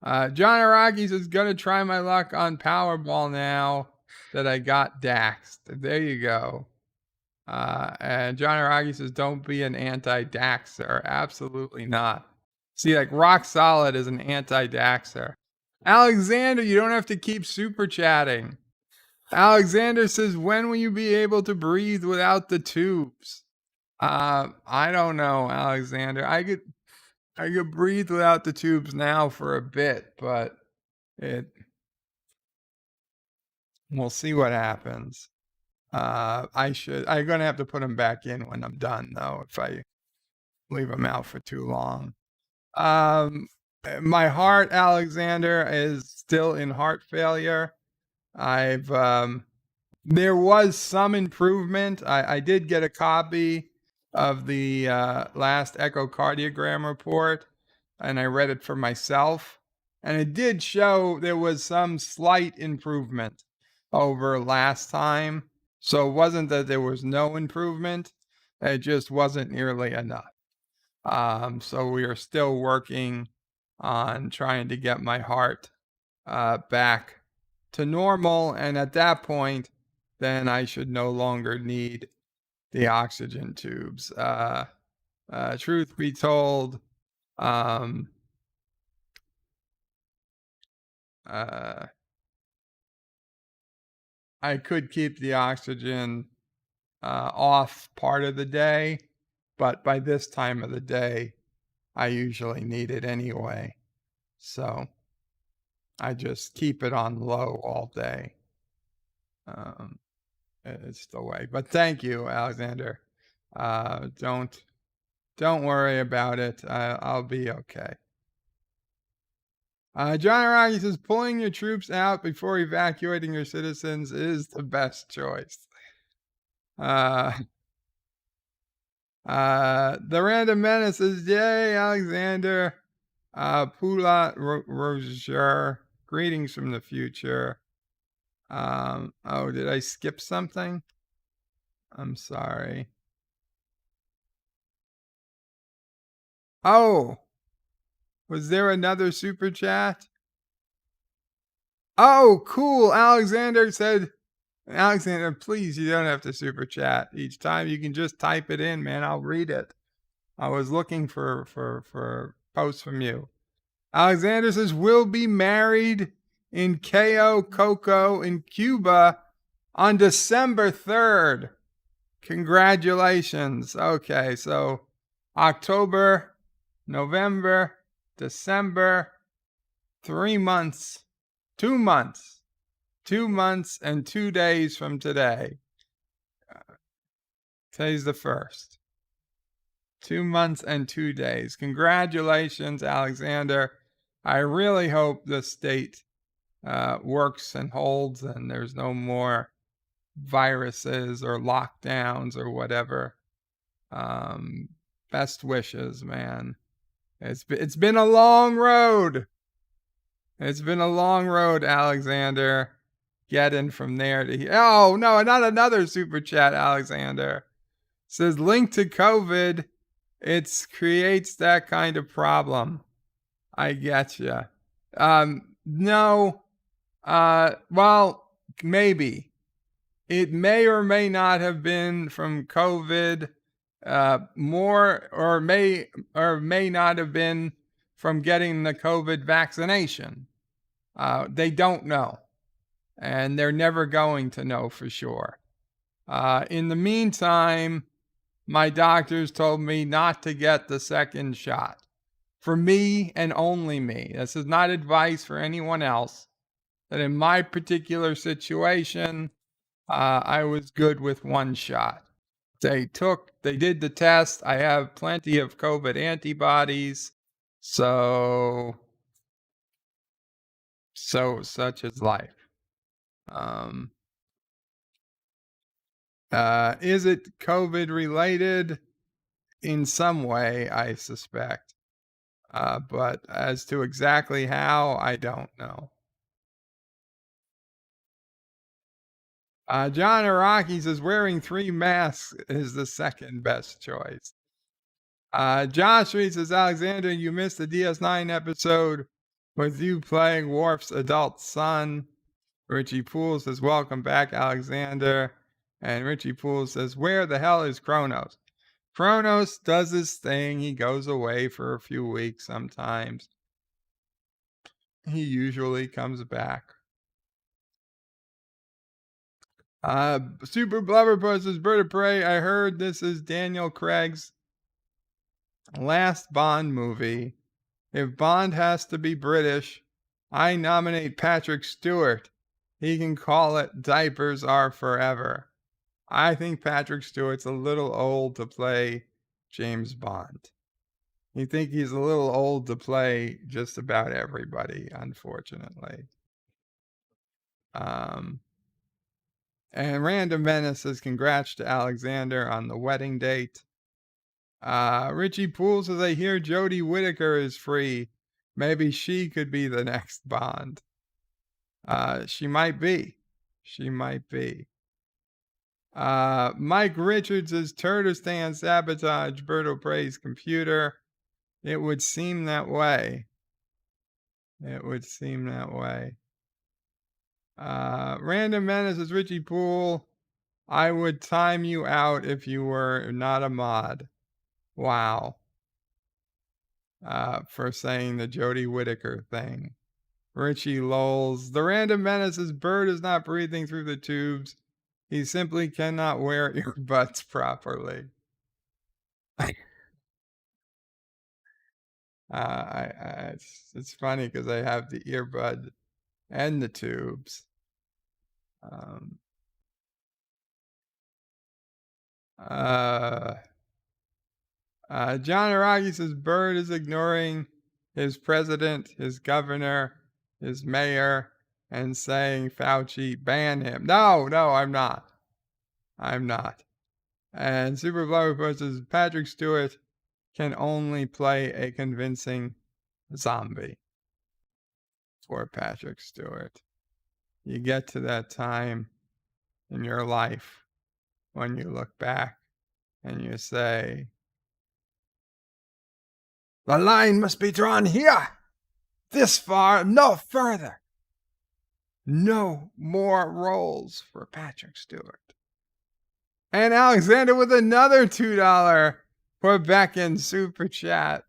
John Araki says, gonna try my luck on Powerball now that I got Daxed. There you go. And John Araki says, don't be an anti-Daxer. Absolutely not. See, like Rock Solid is an anti-Daxer. Alexander, you don't have to keep super chatting. Alexander says, when will you be able to breathe without the tubes? I don't know, Alexander. I could breathe without the tubes now for a bit, but we'll see what happens. I'm going to have to put them back in when I'm done, though, if I leave them out for too long. My heart, Alexander, is still in heart failure. There was some improvement. I did get a copy of the last echocardiogram report, and I read it for myself. And it did show there was some slight improvement over last time. So it wasn't that there was no improvement. It just wasn't nearly enough. So we are still working on trying to get my heart back to normal. And at that point, then I should no longer need the oxygen tubes. Truth be told, I could keep the oxygen off part of the day, but by this time of the day, I usually need it anyway. So I just keep it on low all day. It's the way. But thank you, Alexander. Don't worry about it. I'll be okay. John Araki says, pulling your troops out before evacuating your citizens is the best choice. The Random Menace says, yay, Alexander. Poulat Roger, greetings from the future. Oh, did I skip something? I'm sorry. Oh, was there another super chat? Oh, cool. Alexander said, Alexander, please, you don't have to super chat each time. You can just type it in, man. I'll read it. I was looking for posts from you. Alexander says, we'll be married in Cayo Coco in Cuba on December 3rd. Congratulations. Okay, so October, November, December, 3 months, 2 months, 2 months and 2 days from today. Today's the 1st. 2 months and 2 days. Congratulations, Alexander. I really hope the state works and holds and there's no more viruses or lockdowns or whatever. Best wishes, man. It's been a long road. It's been a long road, Alexander. Getting from there to here. Oh, no, not another super chat, Alexander. Says, linked to COVID, it creates that kind of problem. I get you. No. Well, maybe. It may or may not have been from COVID. More or may not have been from getting the COVID vaccination. They don't know. And they're never going to know for sure. In the meantime, my doctors told me not to get the second shot. For me and only me. This is not advice for anyone else. That in my particular situation, I was good with one shot. They did the test. I have plenty of COVID antibodies. So such is life. Is it COVID related? In some way, I suspect. But as to exactly how, I don't know. John Araki says wearing 3 masks is the second best choice. Josh Reed says, Alexander, you missed the DS9 episode with you playing Worf's adult son. Richie Poole says, welcome back, Alexander. And Richie Poole says, where the hell is Kronos? Kronos does his thing. He goes away for a few weeks sometimes. He usually comes back. Super Blubberpuss says, Bird of Prey, I heard this is Daniel Craig's last Bond movie. If Bond has to be British, I nominate Patrick Stewart. He can call it Diapers Are Forever. I think Patrick Stewart's a little old to play James Bond. You think he's a little old to play just about everybody, unfortunately. And Random Menace says, congrats to Alexander on the wedding date. Richie Poole says, I hear Jodie Whittaker is free. Maybe she could be the next Bond. She might be. She might be. Mike Richards says, Turdistan sabotage Berto Prey's computer. It would seem that way. It would seem that way. Random Menace says, Richie Poole, I would time you out if you were not a mod. Wow. For saying the Jodie Whittaker thing. Richie lolls. The Random Menace's bird is not breathing through the tubes. He simply cannot wear earbuds properly. It's funny because I have the earbud and the tubes. John Araki says Bird is ignoring his president, his governor, his mayor, and saying Fauci ban him. No, I'm not. I'm not. And Super Blower says Patrick Stewart can only play a convincing zombie. For Patrick Stewart. You get to that time in your life when you look back and you say, the line must be drawn here. This far, no further. No more roles for Patrick Stewart. And Alexander with another $2 Quebecan super chat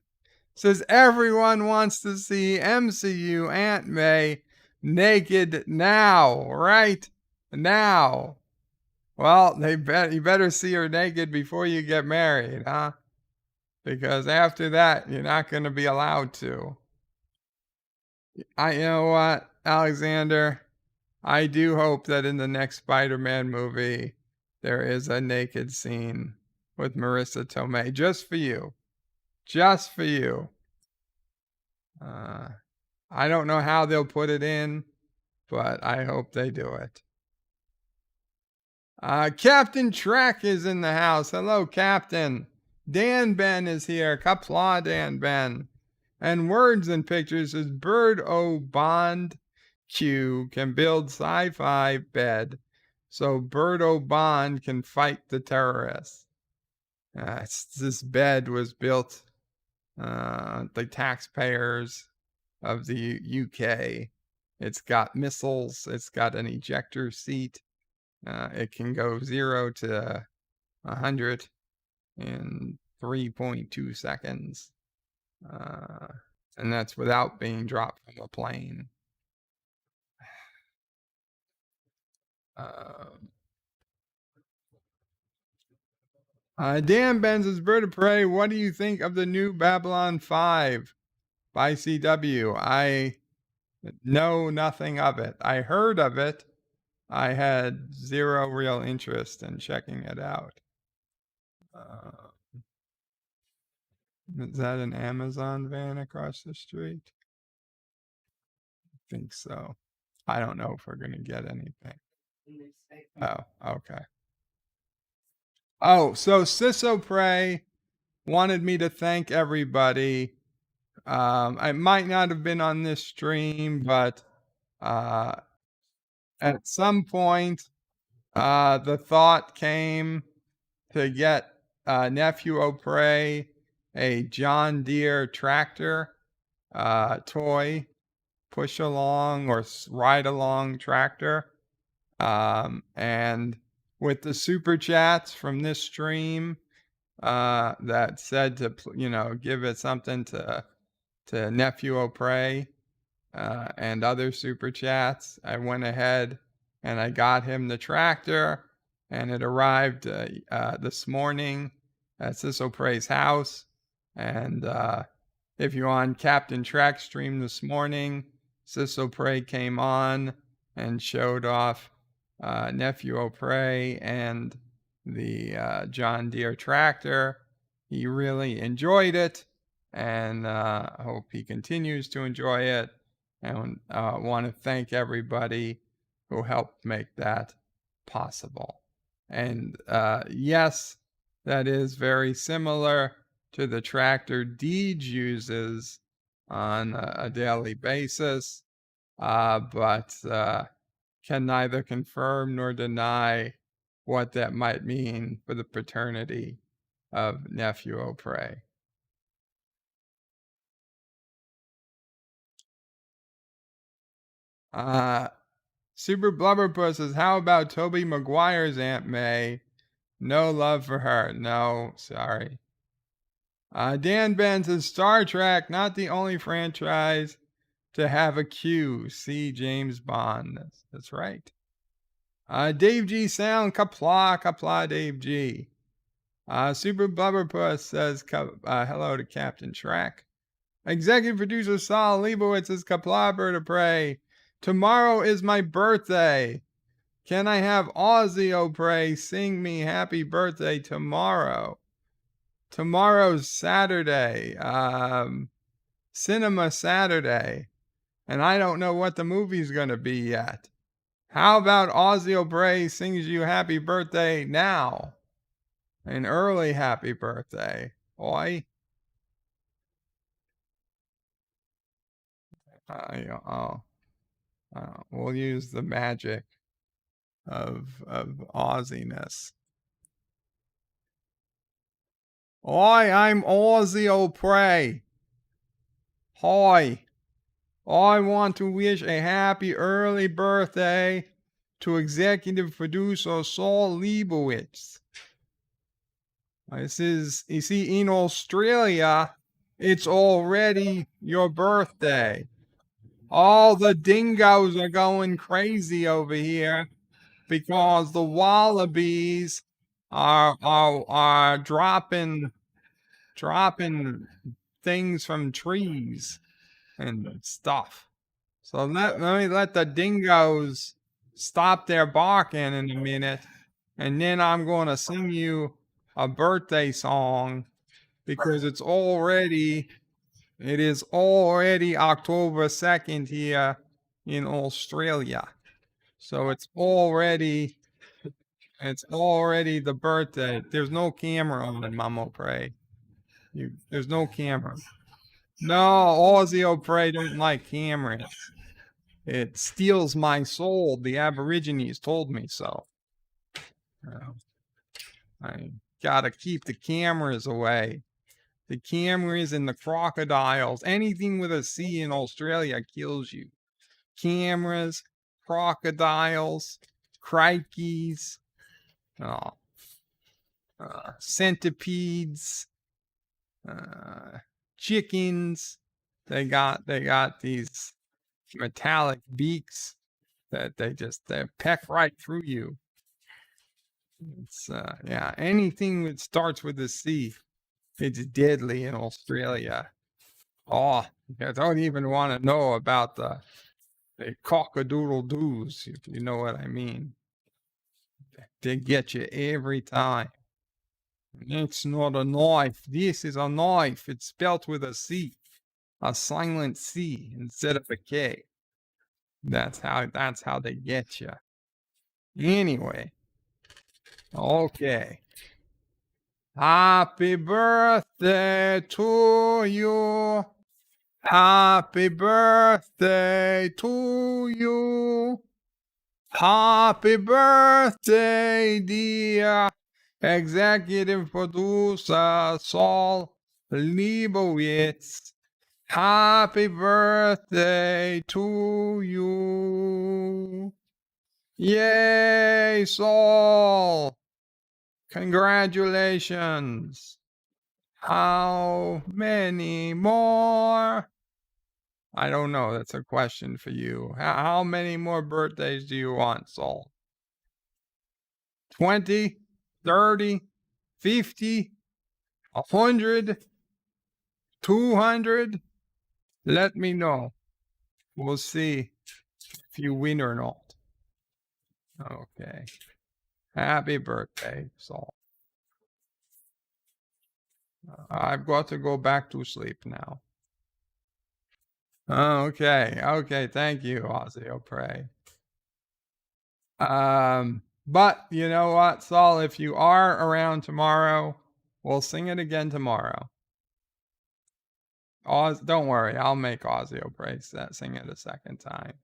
says everyone wants to see MCU Aunt May naked now, right? Now. Well, you better see her naked before you get married, huh? Because after that, you're not going to be allowed to. You know what, Alexander? I do hope that in the next Spider-Man movie, there is a naked scene with Marissa Tomei, just for you. Just for you. I don't know how they'll put it in, but I hope they do it. Captain Trek is in the house. Hello, Captain. Dan Ben is here. Qapla Dan Ben. And Words and Pictures is Bird O Bond Q can build sci-fi bed so Bird O Bond can fight the terrorists. This bed was built the taxpayers of the UK. It's got missiles. It's got an ejector seat. It can go 0 to 100 in 3.2 seconds. And that's without being dropped from a plane. Dan Benz's Bird of Prey, what do you think of the new Babylon 5 by CW? I know nothing of it. I heard of it. I had zero real interest in checking it out. Is that an Amazon van across the street? I think so. I don't know if we're going to get anything. Oh, okay. Oh, so Sisso Prey wanted me to thank everybody. I might not have been on this stream, but at some point, the thought came to get Nephew O'Prey a John Deere tractor toy, push along or ride along tractor. And with the super chats from this stream that said to, give it something to Nephew O'Prey and other super chats, I went ahead and I got him the tractor, and it arrived this morning at Sis O'Prey's house. And if you're on Captain Trek stream this morning, Sis O'Prey came on and showed off Nephew O'Prey and the John Deere tractor. He really enjoyed it, and I hope he continues to enjoy it. And want to thank everybody who helped make that possible. And yes, that is very similar to the tractor Deej uses on a daily basis, but can neither confirm nor deny what that might mean for the paternity of Nephew O'Prey. Super Blubberpuss says, how about Tobey Maguire's Aunt May? No love for her. No, sorry. Dan Ben says, Star Trek, not the only franchise to have a Q. See James Bond. That's right. Dave G Sound, Qapla, Dave G. Super Blubberpuss says, hello to Captain Trek. Executive producer Saul Leibowitz says, Qapla, Bird of Prey. Tomorrow is my birthday. Can I have Ozzy O'Prey sing me happy birthday tomorrow? Tomorrow's Saturday, Cinema Saturday, and I don't know what the movie's going to be yet. How about Ozzy O'Prey sings you happy birthday now? An early happy birthday. Oi. We'll use the magic of Ozziness. Hi, I'm Ozzy O'Prey. Hi. I want to wish a happy early birthday to executive producer Saul Leibowitz. This is, you see, in Australia, it's already your birthday. All the dingoes are going crazy over here because the wallabies are dropping things from trees and stuff. So let me let the dingoes stop their barking in a minute, and then I'm going to sing you a birthday song because it is already October 2nd here in Australia. So it's already the birthday. There's no camera on it, Mama Pray. There's no camera. No, Aussie O'Prey don't like cameras. It steals my soul. The Aborigines told me so. I gotta keep the cameras away. The cameras and the crocodiles. Anything with a C in Australia kills you. Cameras, crocodiles, crikeys, oh, centipedes, chickens. They got these metallic beaks that they peck right through you. It's yeah, anything that starts with a C, it's deadly in Australia. Oh, I don't even want to know about the cockadoodle-doos, if you know what I mean. They get you every time. It's not a knife. This is a knife. It's spelt with a C, a silent C instead of a K. That's how they get you. Anyway, okay. Happy birthday to you. Happy birthday to you. Happy birthday, dear executive producer Saul Leibowitz. Happy birthday to you. Yay, Saul. Congratulations. How many more? I don't know. That's a question for you. How many more birthdays do you want, Saul? 20, 30, 50, 100, 200? Let me know. We'll see if you win or not. Okay. Happy birthday, Saul. I've got to go back to sleep now. Okay. Okay. Thank you, Ozzy O'Prey. But you know what, Saul? If you are around tomorrow, we'll sing it again tomorrow. Don't worry. I'll make Ozzy O'Prey sing it a second time.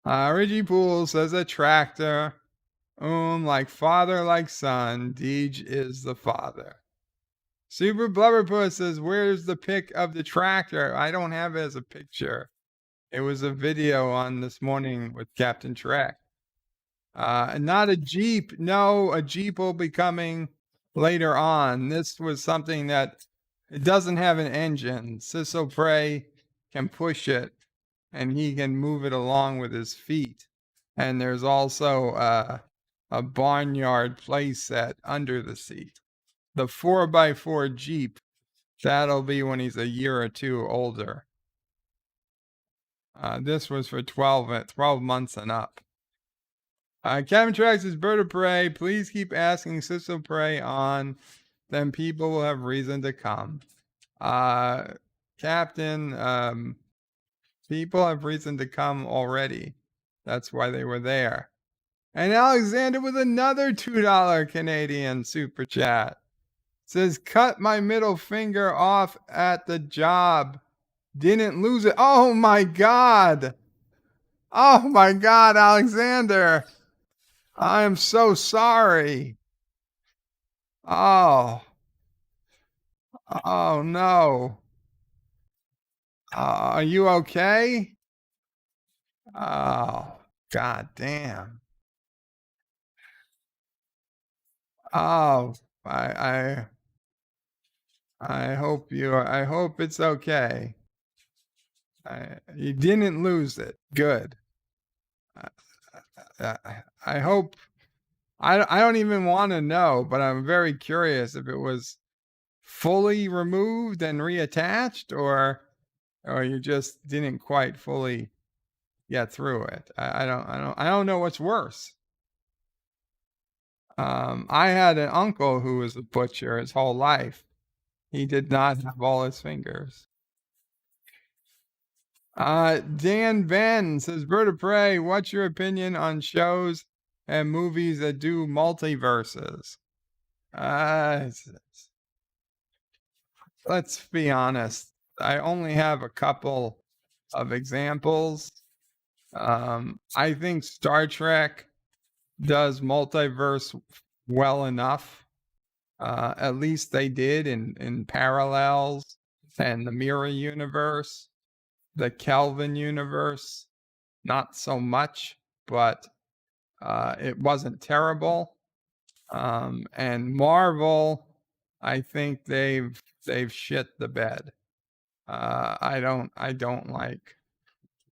Reggie Poole says a tractor. Like father, like son. Deej is the father. Super Blubberpuss says, where's the pic of the tractor? I don't have it as a picture. It was a video on This Morning with Captain Trek. Not a Jeep. No, a Jeep will be coming later on. This was something that it doesn't have an engine. Sis O'Prey can push it and he can move it along with his feet. And there's also a barnyard play set under the seat. The 4x4 Jeep, that'll be when he's a year or two older. This was for 12 months and up. Kevin Trax says, Bird of Prey, please keep asking Sis Prey on, then people will have reason to come. Captain, people have reason to come already. That's why they were there. And Alexander with another $2 Canadian super chat. Says, cut my middle finger off at the job. Didn't lose it. Oh my God. Oh my God, Alexander. I am so sorry. Oh. Oh no. Are you okay? Oh, God damn. Oh, I hope I hope it's okay. You didn't lose it. Good. I hope. I don't even want to know, but I'm very curious if it was fully removed and reattached, or or you just didn't quite fully get through it. I don't know what's worse. I had an uncle who was a butcher his whole life. He did not have all his fingers. Dan Ben says, Bird of Prey, what's your opinion on shows and movies that do multiverses? Let's be honest. I only have a couple of examples. I think Star Trek does multiverse well enough. At least they did in Parallels and the Mirror Universe, the Kelvin universe, not so much, but it wasn't terrible. And Marvel, I think they've shit the bed. I don't like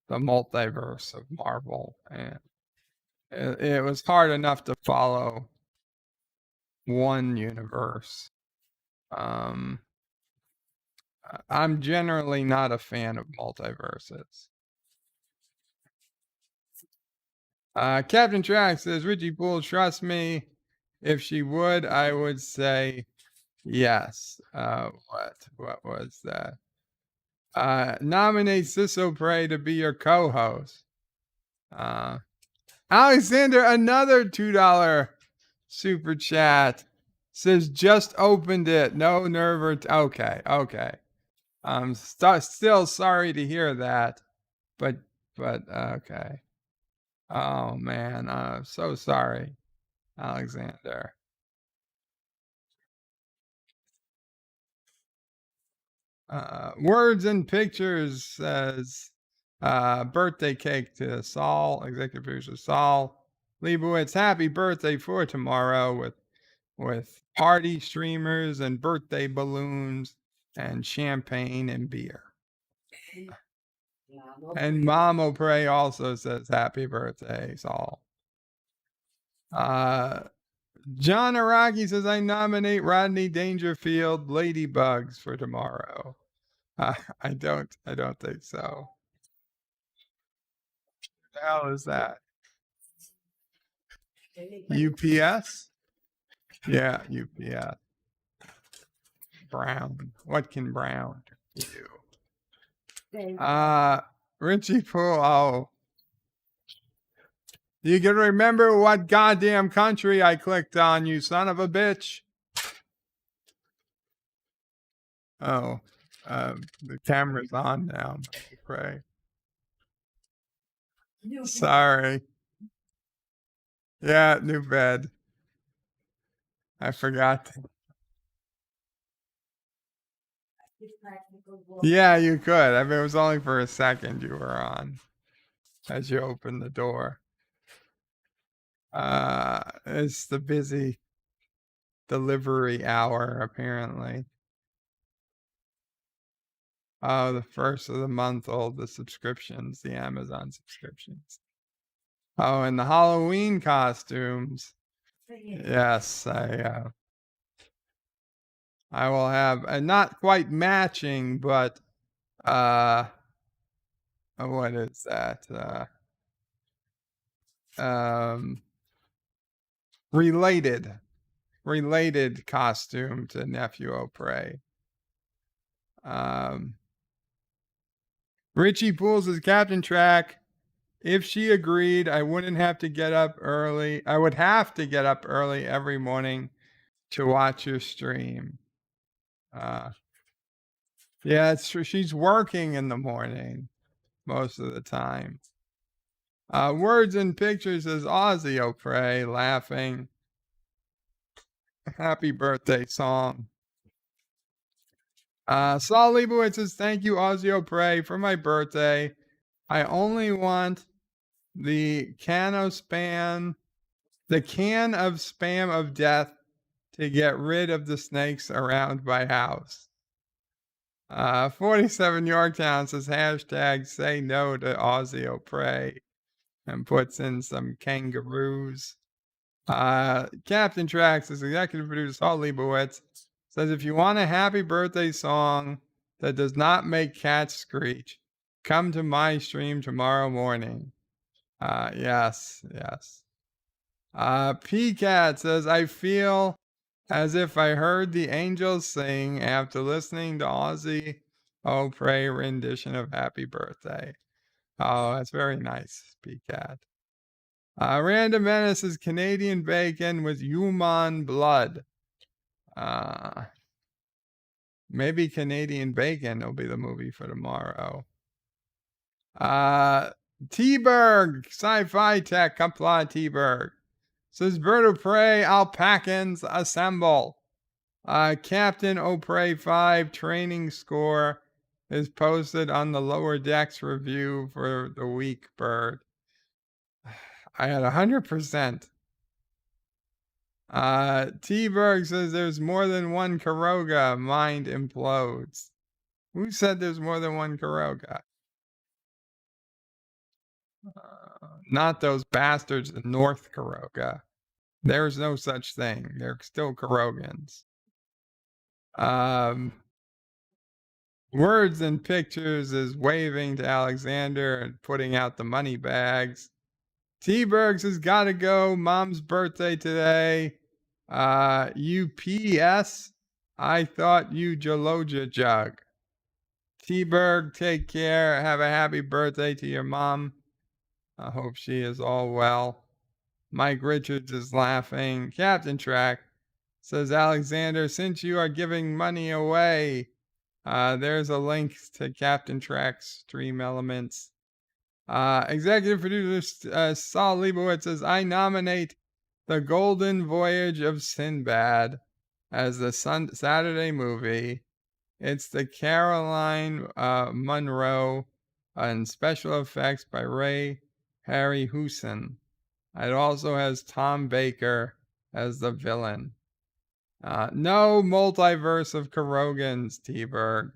the multiverse of Marvel, and it was hard enough to follow one universe. I'm generally not a fan of multiverses. Captain Track says, Richie Poole, trust me. If she would, I would say yes. What was that? Nominate Ciso Prey to be your co-host. Alexander, another $2 super chat, says just opened it. No nerve or okay. I'm still sorry to hear that, but okay. Oh man, I'm so sorry, Alexander. Words and Pictures says birthday cake to Saul, executive producer Saul Leibowitz. Happy birthday for tomorrow with party streamers and birthday balloons and champagne and beer. And Mom O'Prey also says happy birthday, Saul. John Araki says I nominate Rodney Dangerfield Ladybugs for tomorrow. I don't think so. What the hell is that? UPS? Yeah, UPS. Brown. What can Brown do? Richie Poole. Oh. You can remember what goddamn country I clicked on, you son of a bitch. Oh, the camera's on now. Pray. Sorry. Yeah, new bed. I forgot. Yeah, you could. I mean, it was only for a second you were on as you opened the door. It's the busy delivery hour, apparently. Oh, the first of the month, all the subscriptions, the Amazon subscriptions. Oh, and the Halloween costumes. Yes, I will have not quite matching, but what is that? Related costume to Nephew O'Prey. Richie Pools is Captain Track. If she agreed, I wouldn't have to get up early. I would have to get up early every morning to watch your stream. Yeah, it's true. She's working in the morning most of the time. Words and Pictures is Ozzy O'Prey laughing. Happy birthday song. Saul Leibowitz says, thank you, Ozzy O'Prey, for my birthday. I only want the can of spam of death to get rid of the snakes around my house. 47 Yorktown says hashtag say no to Ozzy O'Prey and puts in some kangaroos. Captain Trax is executive producer Saul Leibowitz says if you want a happy birthday song that does not make cats screech, come to my stream tomorrow morning. Yes. PCat says, I feel as if I heard the angels sing after listening to Ozzy Pray rendition of Happy Birthday. Oh, that's very nice, PCat. Random Menace is Canadian bacon with human blood. Maybe Canadian Bacon will be the movie for tomorrow. T-Berg, Sci-Fi Tech, Qapla T-Berg. Says Bird of Prey, Alpacans assemble. Captain O'Prey 5 training score is posted on the Lower Decks review for the week, Bird. I had 100%. T-Berg says there's more than one Karoga. Mind implodes. Who said there's more than one Karoga? Not those bastards in North Karoga. There's no such thing. They're still Karogans. Words and Pictures is waving to Alexander and putting out the money bags. T-Bergs has got to go. Mom's birthday today. UPS. I thought you Jaloja jug. T-Berg, take care. Have a happy birthday to your mom. I hope she is all well. Mike Richards is laughing. Captain Track says, Alexander, since you are giving money away, there's a link to Captain Track's Stream Elements. Executive producer Saul Leibowitz says, I nominate The Golden Voyage of Sinbad as the Saturday movie. It's the Caroline Munro and special effects by Ray Harryhausen. It also has Tom Baker as the villain. No multiverse of Karogans, T-Berg.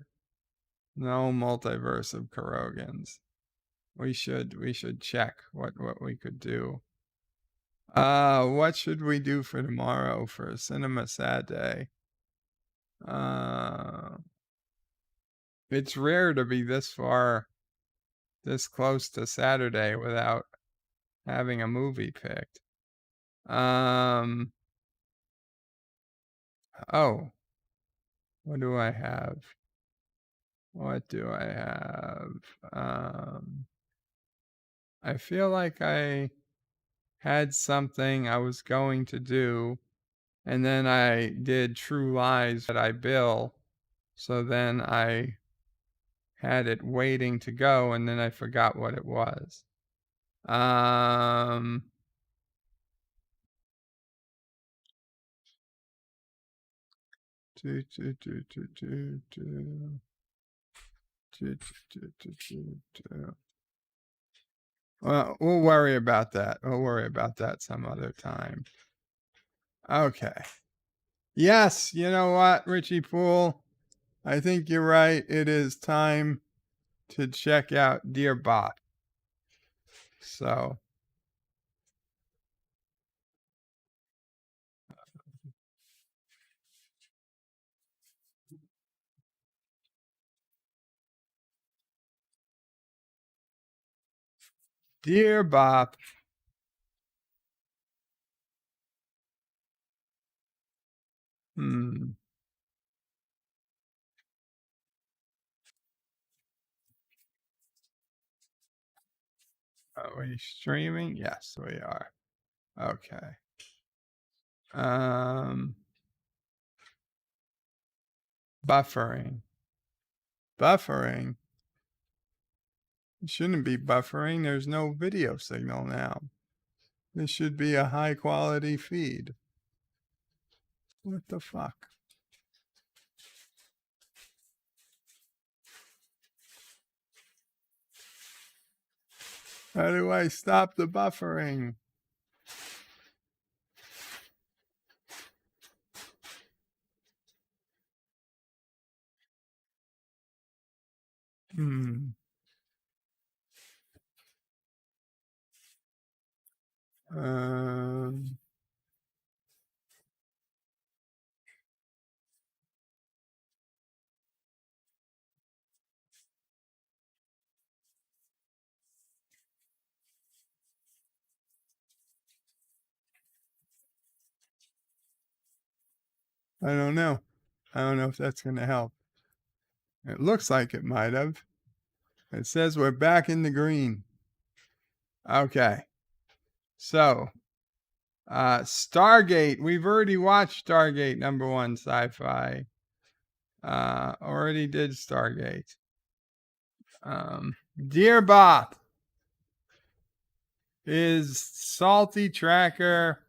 No multiverse of Karogans. We should check what we could do. What should we do for tomorrow for a Cinema Sad Day? It's rare to be this close to Saturday without having a movie picked. Oh, what do I have? I feel like I had something I was going to do, and then I did True Lies that I bill, so then I had it waiting to go, and then I forgot what it was. Well, we'll worry about that. We'll worry about that some other time. Okay. Yes, you know what, Richie Poole? I think you're right. It is time to check out Dear Bop. So, Dear Bop. Are we streaming? Yes, we are. Okay. Buffering. Buffering? It shouldn't be buffering. There's no video signal now. This should be a high quality feed. What the fuck? How do I stop the buffering? I don't know. I don't know if that's going to help. It looks like it might have. It says we're back in the green. Okay. So, Stargate. We've already watched Stargate #1 sci-fi. Already did Stargate. Dear Bop. Is Salty Tracker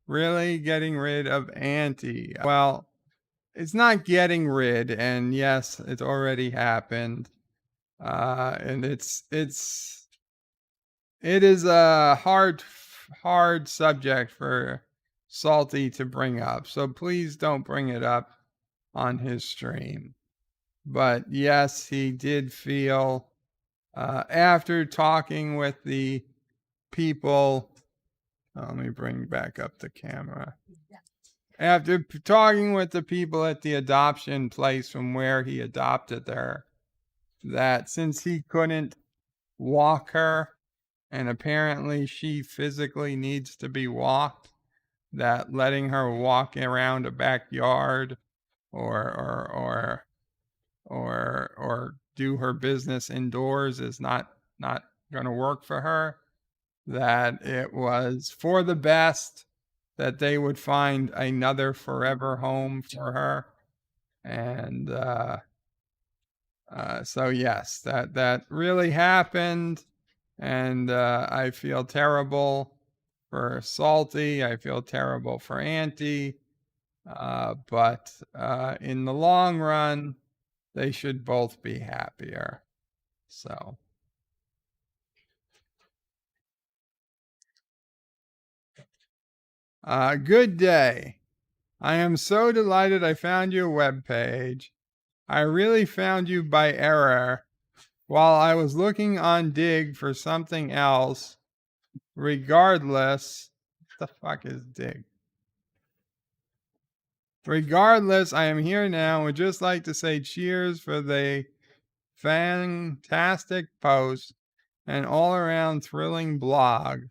really getting rid of Auntie? Well, it's not getting rid, and yes, it's already happened. And it is a hard subject for Salty to bring up. So please don't bring it up on his stream. But yes, he did feel after talking with the people. Let me bring back up the camera. After talking with the people at the adoption place from where he adopted her, that since he couldn't walk her, and apparently she physically needs to be walked, that letting her walk around a backyard or do her business indoors is not going to work for her. That it was for the best that they would find another forever home for her. And so yes, that really happened. And I feel terrible for Salty. I feel terrible for Auntie. But in the long run, they should both be happier. So. Good day. I am so delighted I found your webpage. I really found you by error while I was looking on Dig for something else. Regardless, what the fuck is Dig? Regardless, I am here now and would just like to say cheers for the fantastic post and all around thrilling blog.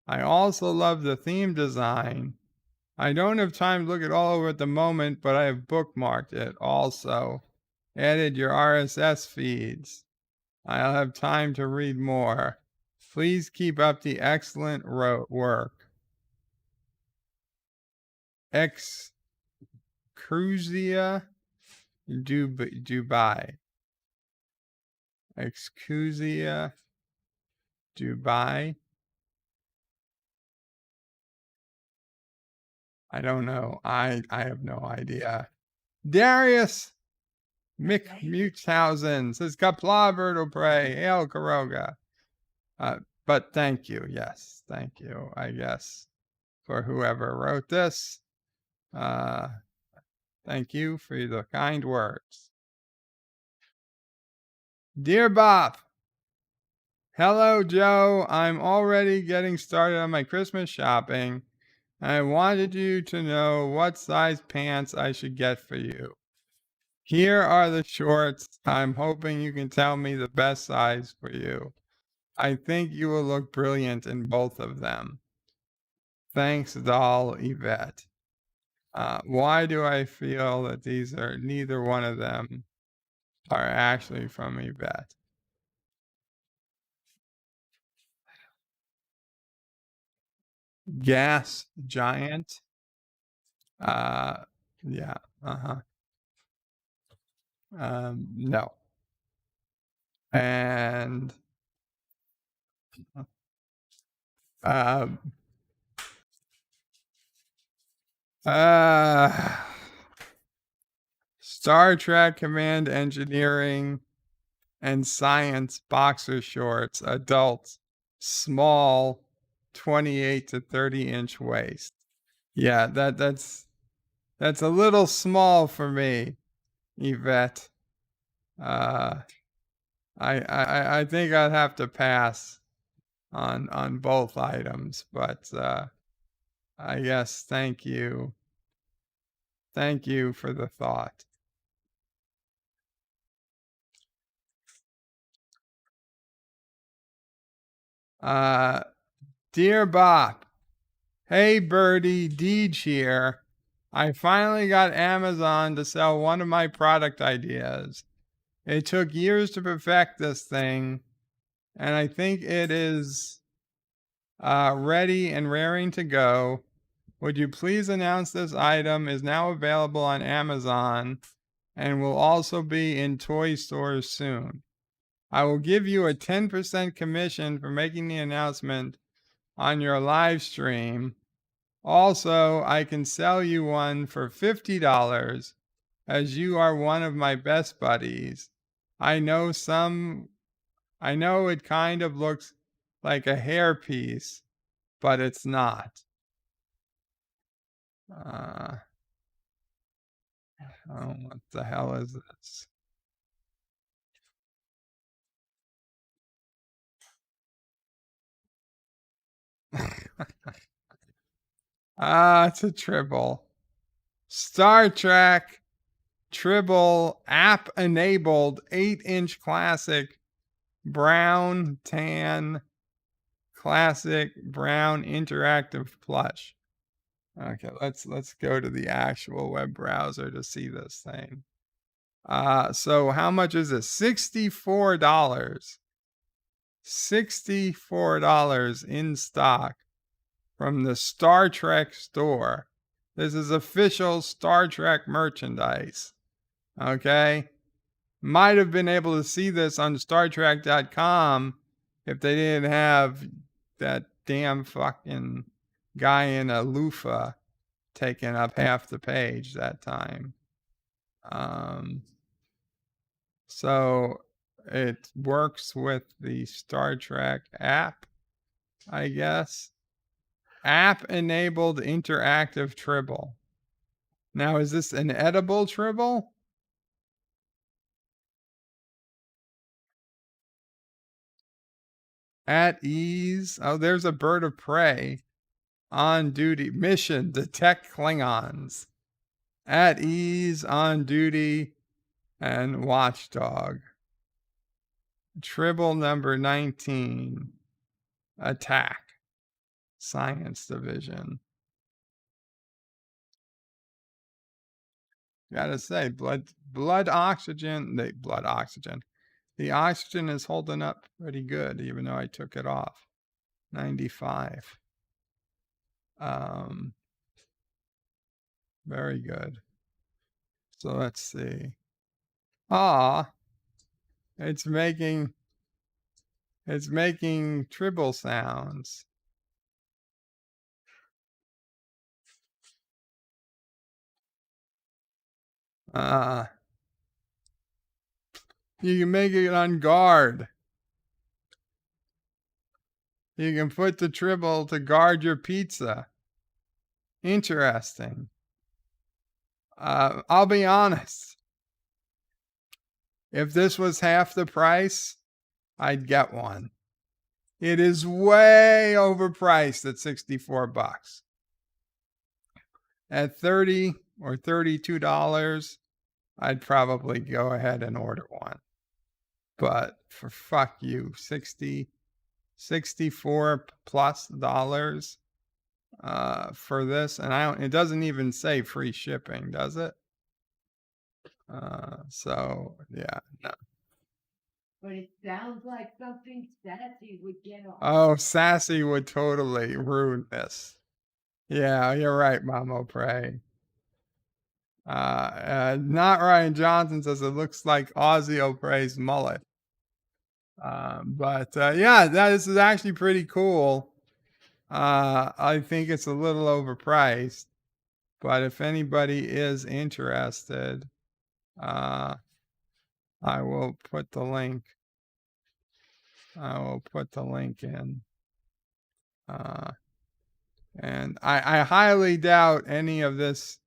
I also love the theme design. I don't have time to look it all over at the moment, but I have bookmarked it also. Added your RSS feeds. I'll have time to read more. Please keep up the excellent work. Excrucia Dubai. Excrucia Dubai. I don't know. I have no idea. Darius Muchhausen says Qapla Birdo Pray, Hail Karoga. But thank you, yes, thank you, I guess, for whoever wrote this. Thank you for the kind words. Dear Bop, hello Joe, I'm already getting started on my Christmas shopping. I wanted you to know what size pants I should get for you. Here are the shorts. I'm hoping you can tell me the best size for you. I think you will look brilliant in both of them. Thanks, doll Yvette. Why do I feel that these are neither one of them are actually from Yvette? Gas giant. Yeah. No. And Star Trek Command Engineering and Science boxer shorts, adults, small, 28 to 30-inch waist. Yeah, that's a little small for me, Yvette. I think I'd have to pass on both items, but I guess thank you. Thank you for the thought. Dear Bop, hey Birdie, Deej here. I finally got Amazon to sell one of my product ideas. It took years to perfect this thing, and I think it is ready and raring to go. Would you please announce this item is now available on Amazon and will also be in toy stores soon? I will give you a 10% commission for making the announcement on your live stream. Also, I can sell you one for $50 as you are one of my best buddies. I know it kind of looks like a hairpiece, but it's not. Oh, what the hell is this? It's a Tribble. Star Trek Tribble app enabled 8-inch classic brown tan classic brown interactive plush. Okay, let's go to the actual web browser to see this thing. So how much is this? $64. $64 in stock from the Star Trek store. This is official Star Trek merchandise. Okay? Might have been able to see this on StarTrek.com if they didn't have that damn fucking guy in a loofah taking up half the page that time. So it works with the Star Trek app, I guess. App-enabled interactive Tribble. Now, is this an edible Tribble? At ease. Oh, there's a bird of prey. On duty. Mission, detect Klingons. At ease, on duty, and watchdog. Tribble number 19. Attack. Science division. Gotta say, blood oxygen. The oxygen is holding up pretty good, even though I took it off. 95. Very good. So let's see. It's making Tribble sounds. You can make it on guard. You can put the Tribble to guard your pizza. Interesting. I'll be honest. If this was half the price, I'd get one. It is way overpriced at $64. At $30 or $32, I'd probably go ahead and order one. But for fuck you, $64 plus dollars for this, and it doesn't even say free shipping, does it? So yeah, no. But it sounds like something Sassy would get on. Oh, Sassy would totally ruin this. Yeah, you're right, Mamo Prey. Not Ryan Johnson says it looks like Ozzy O'Prey's mullet. But yeah, this is actually pretty cool. I think it's a little overpriced, but if anybody is interested, I will put the link. In. And I highly doubt any of this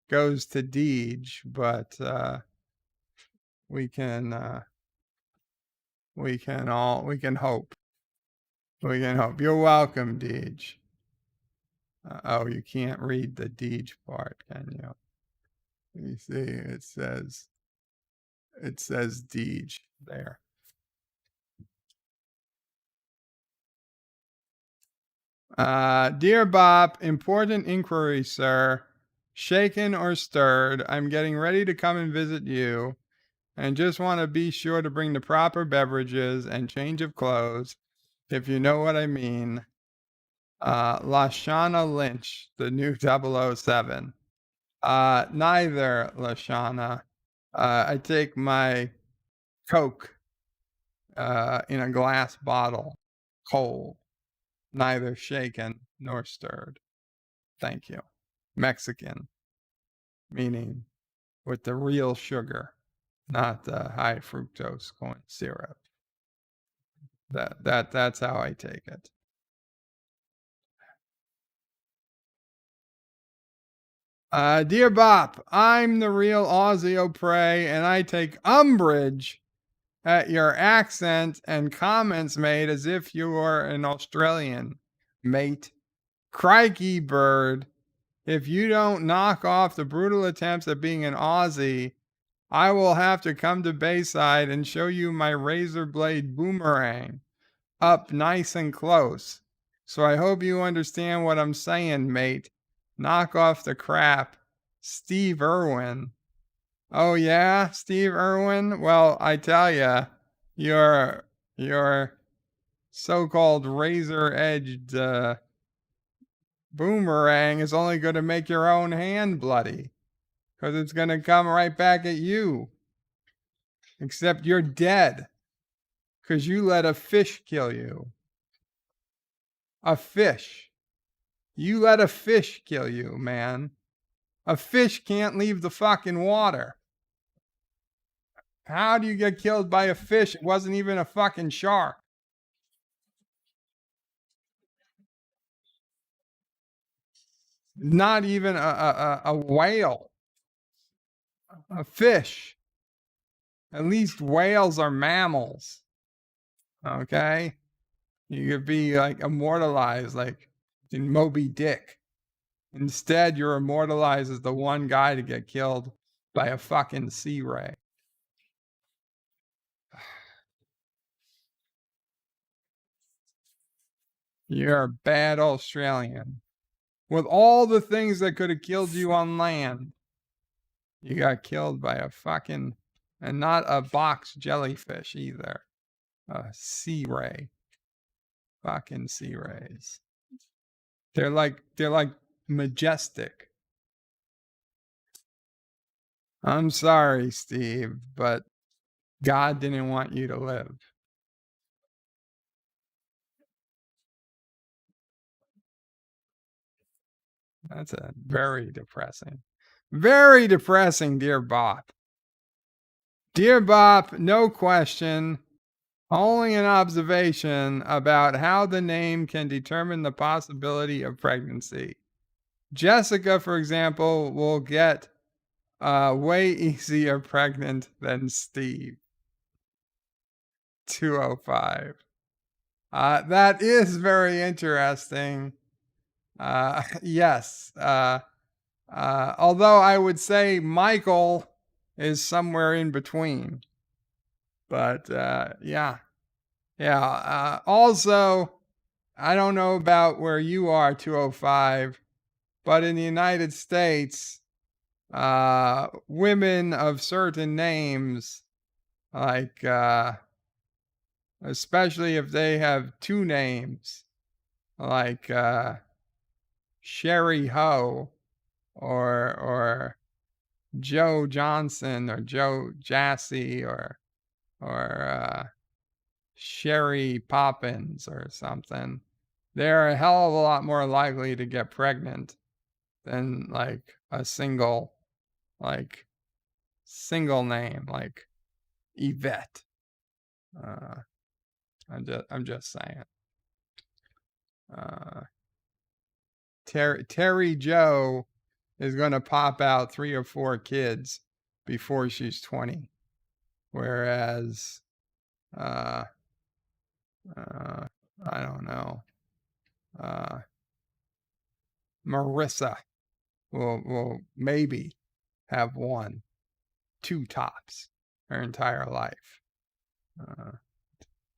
goes to Deej, but we can hope. We can hope. You're welcome, Deej. Oh, you can't read the Deej part, can you? You see, it says Deej there. Dear Bop, important inquiry, sir. shaken or stirred. I'm getting ready to come and visit you and just want to be sure to bring the proper beverages and change of clothes, if you know what I mean. Lashana Lynch, the new 007. Neither, Lashana. I take my Coke in a glass bottle, cold, neither shaken nor stirred. Thank you. Mexican, meaning with the real sugar, not the high fructose corn syrup. That's how I take it. Dear Bop, I'm the real Aussie O'Prey, and I take umbrage at your accent and comments made as if you were an Australian, mate. Crikey, bird. If you don't knock off the brutal attempts at being an Aussie, I will have to come to Bayside and show you my razor blade boomerang up nice and close. So I hope you understand what I'm saying, mate. Knock off the crap. Steve Irwin. Oh yeah, Steve Irwin? Well, I tell ya, your so-called razor-edged boomerang is only going to make your own hand bloody, because it's going to come right back at you. Except you're dead, because you let a fish kill you. A fish. You let a fish kill you, man. A fish can't leave the fucking water. How do you get killed by a fish? It wasn't even a fucking shark. Not even a whale. A fish. At least whales are mammals. Okay? You could be like immortalized like in Moby Dick. Instead, you're immortalized as the one guy to get killed by a fucking sea ray. You're a bad Australian. With all the things that could have killed you on land, you got killed by a fucking, and not a box jellyfish either. A sea ray. Fucking sea rays. They're like majestic. I'm sorry, Steve, but God didn't want you to live. That's a very depressing, Dear Bop. Dear Bop, no question, only an observation about how the name can determine the possibility of pregnancy. Jessica, for example, will get way easier pregnant than Steve. 205. That is very interesting. Yes. Although I would say Michael is somewhere in between. But yeah. Also, I don't know about where you are, 205, but in the United States, women of certain names, like especially if they have two names, like Sherry Ho or Joe Johnson or Joe Jassy or Sherry Poppins or something, they're a hell of a lot more likely to get pregnant than like a single name like Yvette. I'm just saying. Terry Joe is going to pop out 3 or 4 kids before she's 20, whereas I don't know, Marissa will maybe have 1, 2 tops her entire life.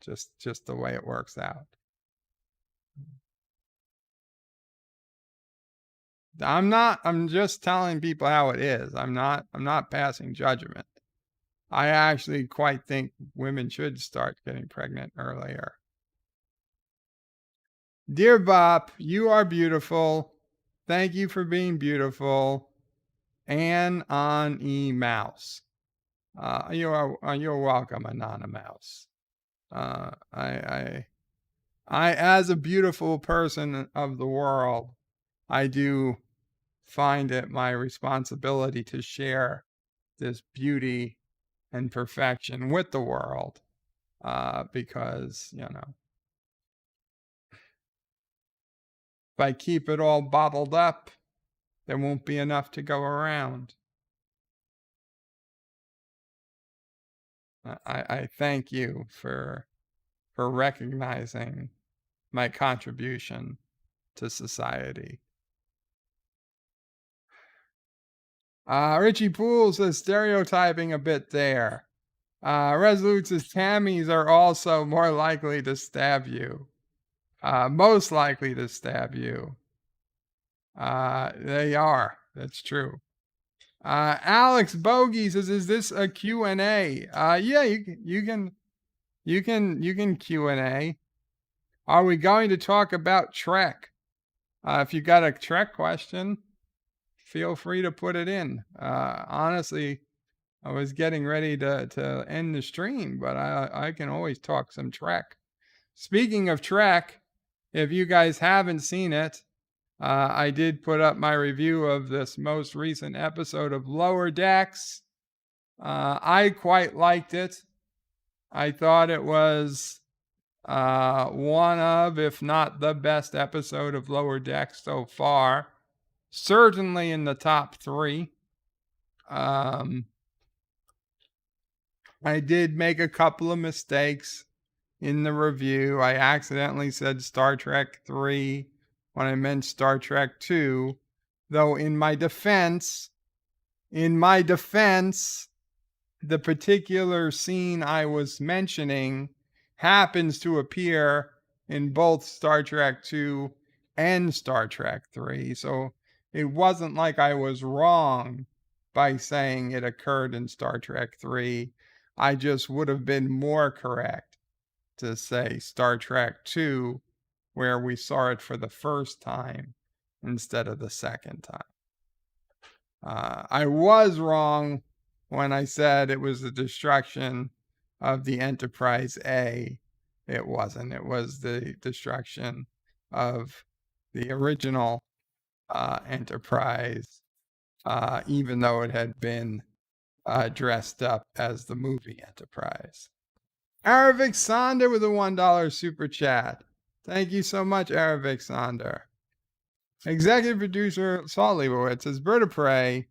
Just the way it works out. I'm just telling people how it is. I'm not passing judgment. I actually quite think women should start getting pregnant earlier. Dear Bop, you are beautiful. Thank you for being beautiful. Anne on Mouse. You're welcome, Anonymous. I as a beautiful person of the world, I do find it my responsibility to share this beauty and perfection with the world, because if I keep it all bottled up, there won't be enough to go around. I thank you for recognizing my contribution to society. Richie Poole says stereotyping a bit there. Resolute says Tammys are also more likely to stab you. Most likely to stab you. They are. That's true. Alex Bogey says, "Is this a Q&A?" Yeah, you can Q&A. Are we going to talk about Trek? If you got a Trek question, feel free to put it in. Honestly, I was getting ready to end the stream, but I can always talk some Trek. Speaking of Trek, if you guys haven't seen it, I did put up my review of this most recent episode of Lower Decks. I quite liked it. I thought it was one of, if not the best episode of Lower Decks so far. Certainly in the top 3. I did make a couple of mistakes in the review. I accidentally said Star Trek 3 when I meant Star Trek 2, though in my defense, the particular scene I was mentioning happens to appear in both Star Trek 2 and Star Trek 3. So it wasn't like I was wrong by saying it occurred in Star Trek 3. I just would have been more correct to say Star Trek 2, where we saw it for the first time instead of the second time. I was wrong when I said it was the destruction of the Enterprise A. It wasn't. It was the destruction of the original Enterprise, even though it had been dressed up as the movie Enterprise. Aravic Sonder with a $1 super chat. Thank you so much, Aravic Sonder. Executive producer Saul Leibowitz says, Bird of Prey,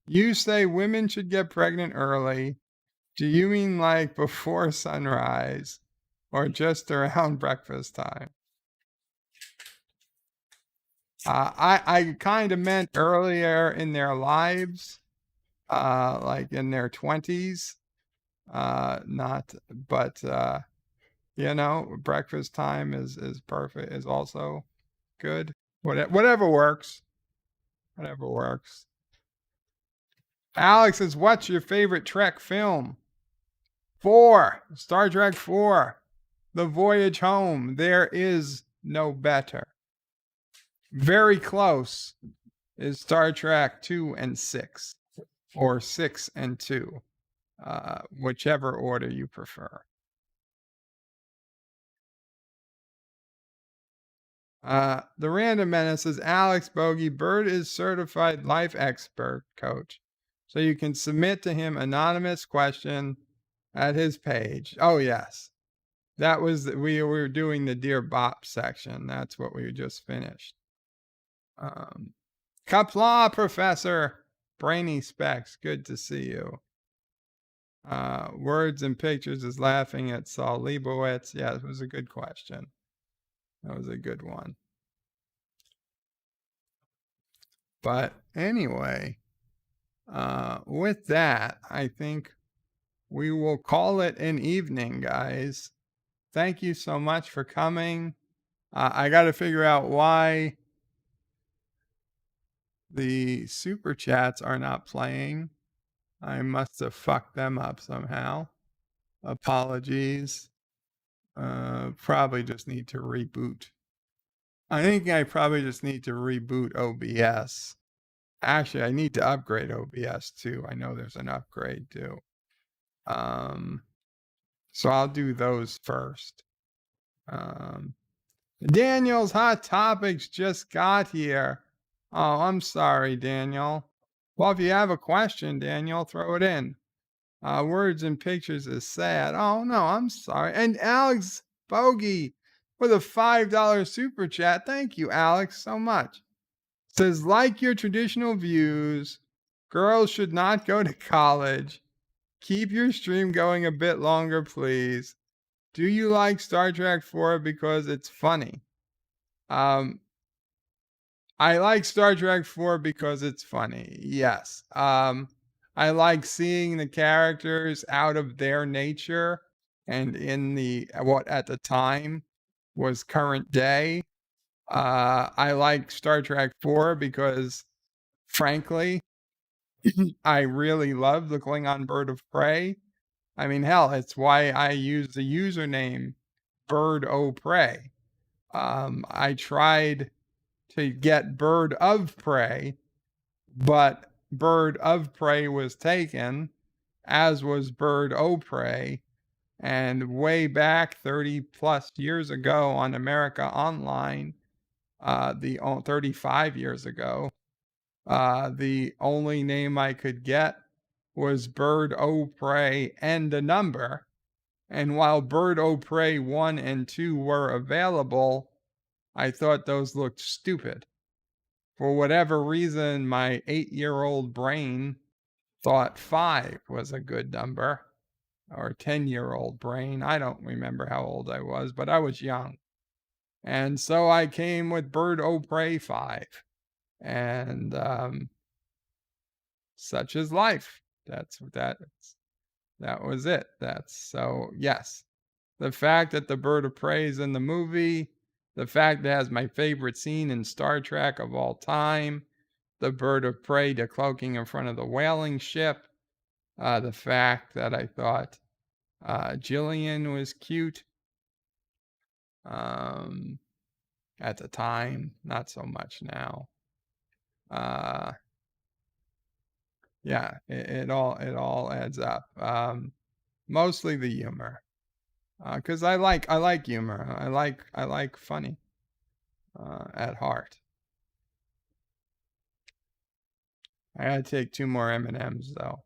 you say women should get pregnant early. Do you mean like before sunrise or just around breakfast time? I kind of meant earlier in their lives, like in their 20s. Breakfast time is perfect, is also good. Whatever works. Whatever works. Alex says, what's your favorite Trek film? 4. Star Trek 4. The Voyage Home. There is no better. Very close is Star Trek 2 and 6. Or 6 and 2. Whichever order you prefer. The Random Menace says, Alex Bogey, Bird is certified life expert coach. So you can submit to him anonymous question at his page. Oh, yes. That was, we were doing the Dear Bop section. That's what we just finished. Qapla, Professor. Brainy Specs, good to see you. Words and Pictures is laughing at Saul Leibowitz. Yeah, it was a good question. That was a good one. But anyway, with that, I think we will call it an evening, guys. Thank you so much for coming. I got to figure out why The super chats are not playing. I must have fucked them up somehow. Apologies. Probably just need to reboot. I think I probably just need to reboot OBS. Actually, I need to upgrade OBS too. I know there's an upgrade too. So I'll do those first. Daniel's Hot Topics just got here. Oh, I'm sorry, Daniel. Well, if you have a question, Daniel, throw it in. Words and pictures is sad. Oh, no, I'm sorry. And Alex Bogey with a $5 super chat. Thank you, Alex, so much. Says, like your traditional views, girls should not go to college. Keep your stream going a bit longer, please. Do you like Star Trek 4 because it's funny? I like Star Trek 4 because it's funny. Yes. I like seeing the characters out of their nature and in the what at the time was current day. I like Star Trek 4 because, frankly, I really love the Klingon bird of prey. I mean, hell, it's why I use the username Bird O Prey. I tried to get Bird of Prey, but Bird of Prey was taken, as was Bird O Prey. And way back 30 plus years ago on America Online, 35 years ago, the only name I could get was Bird O Prey and a number. And while Bird O Prey 1 and 2 were available, I thought those looked stupid. For whatever reason, my 8-year-old brain thought 5 was a good number, or 10-year-old brain. I don't remember how old I was, but I was young. And so I came with Bird O Prey 5. And such is life. That was it. Yes. The fact that the bird of prey is in the movie, the fact that it has my favorite scene in Star Trek of all time, the bird of prey decloaking in front of the whaling ship, the fact that I thought Jillian was cute at the time, not so much now. Yeah, it all adds up. Mostly the humor, because I like humor. I like funny at heart. I gotta take 2 more M&Ms though.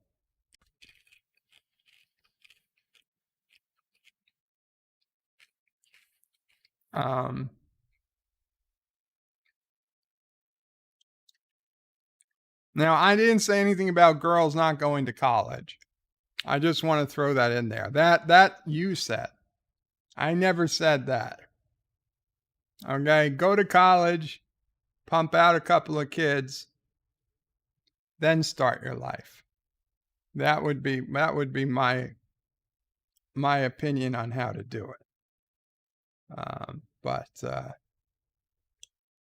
Now, I didn't say anything about girls not going to college. I just want to throw that in there. That you said. I never said that. Okay, go to college, pump out a couple of kids, then start your life. That would be my opinion on how to do it. But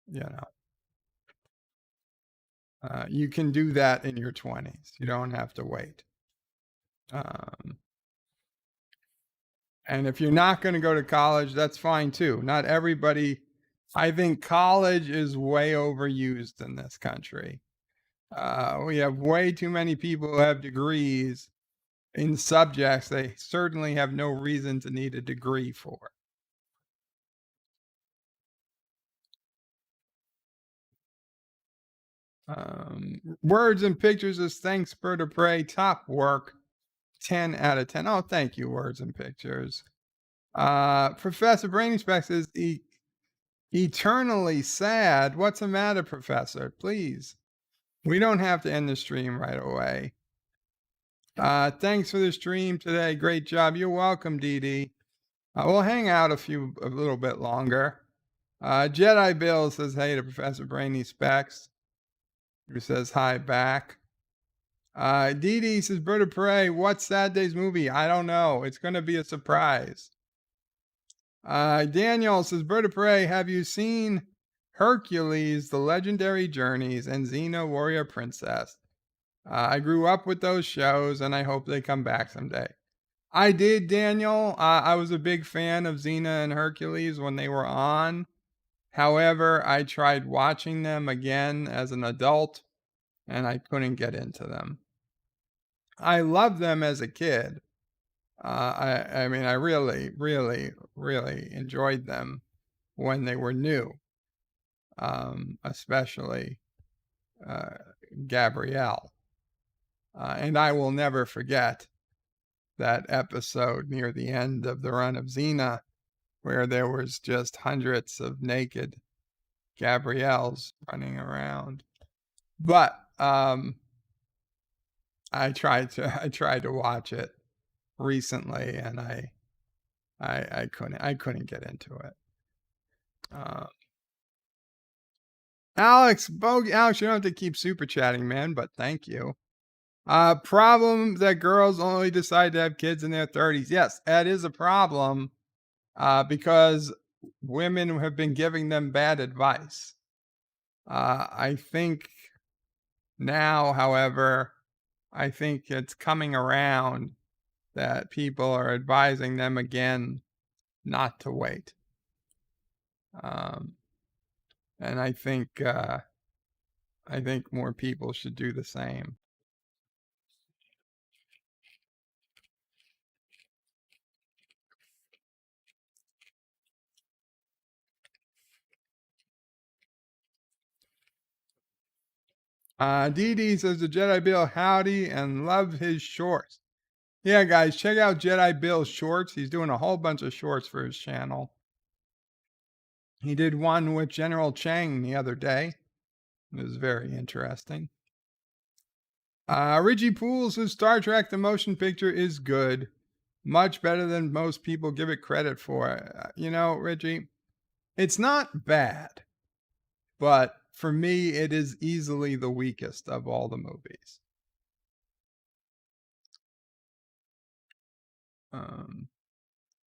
you know, you can do that in your 20s. You don't have to wait. And if you're not going to go to college, that's fine too. Not everybody. I think college is way overused in this country. We have way too many people who have degrees in subjects they certainly have no reason to need a degree for. Words and pictures is thanks, Bird of Prey. Top work. 10 out of 10. Oh, thank you, Words and Pictures. Professor Brainy Specs is eternally sad. What's the matter, Professor? Please. We don't have to end the stream right away. Thanks for the stream today. Great job. You're welcome, Dee Dee. We'll hang out a little bit longer. Jedi Bill says hey to Professor Brainy Specs, who says hi back. Dee Dee says, Bird of Prey, what's Saturday's movie? I don't know. It's going to be a surprise. Daniel says, Bird of Prey, have you seen Hercules, The Legendary Journeys, and Xena Warrior Princess. I grew up with those shows, and I hope they come back someday. I did, Daniel. I was a big fan of Xena and Hercules when they were on. However, I tried watching them again as an adult, and I couldn't get into them. I loved them as a kid. I mean, I really, really, really enjoyed them when they were new, especially Gabrielle. And I will never forget that episode near the end of the run of Xena, where there was just hundreds of naked Gabrielles running around. But I tried to watch it recently, and I couldn't get into it. Alex, you don't have to keep super chatting, man, but thank you. Problem that girls only decide to have kids in their 30s. Yes, that is a problem because women have been giving them bad advice. I think now, however, I think it's coming around that people are advising them again not to wait. And I think more people should do the same. Dee Dee says the Jedi Bill howdy and love his shorts. Yeah, guys, check out Jedi Bill's shorts. He's doing a whole bunch of shorts for his channel. He did one with General Chang the other day. It was very interesting. Richie Pools says Star Trek the motion picture is good. Much better than most people give it credit for. Richie, it's not bad. But for me, it is easily the weakest of all the movies.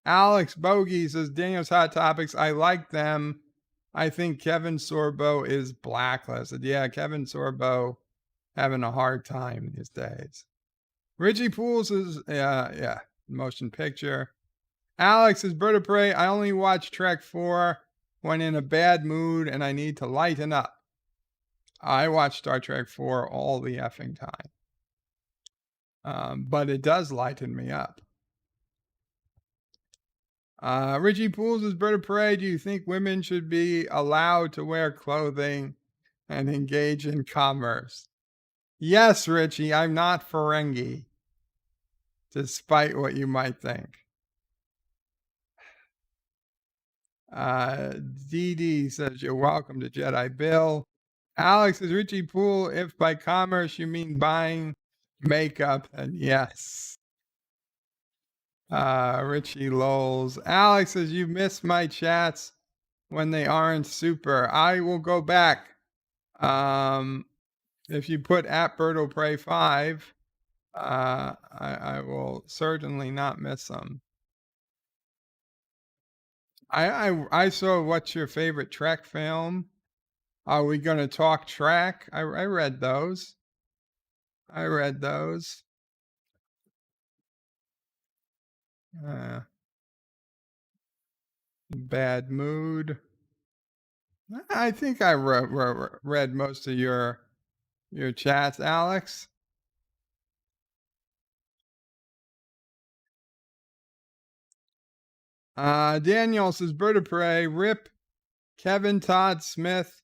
Alex Bogey says, Daniel's Hot Topics, I like them. I think Kevin Sorbo is blacklisted. Yeah, Kevin Sorbo having a hard time these days. Richie Pools is, motion picture. Alex is Bird of Prey. I only watch Trek 4 when in a bad mood and I need to lighten up. I watch Star Trek 4 all the effing time. But it does lighten me up. Richie Pools is Bird of Prey. Do you think women should be allowed to wear clothing and engage in commerce? Yes, Richie, I'm not Ferengi, despite what you might think. Dee Dee says, you're welcome to Jedi Bill. Alex is Richie Pool. If by commerce you mean buying makeup, and yes. Richie Lowles. Alex says, you miss my chats when they aren't super. I will go back. If you put at Birdo Prey 5, I will certainly not miss them. I saw What's Your Favorite Trek film? Are we going to talk Trek? I read those. Bad mood. I think I read most of your chats, Alex. Daniel says, Bird of Prey, rip Kevin Todd Smith,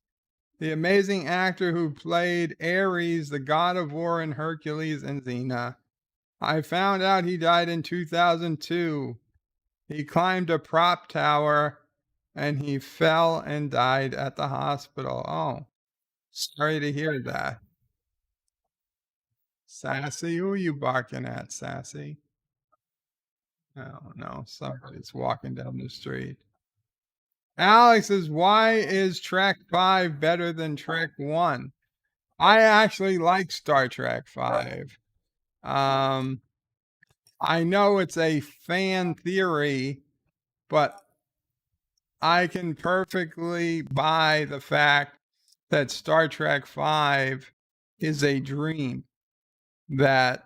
the amazing actor who played Ares, the god of war in Hercules and Xena. I found out he died in 2002. He climbed a prop tower and he fell and died at the hospital. Oh, sorry to hear that. Sassy, who are you barking at, Sassy? Oh, no, somebody's walking down the street. Alex says, why is Trek 5 better than Trek 1? I actually like Star Trek 5. I know it's a fan theory, but I can perfectly buy the fact that Star Trek V is a dream, that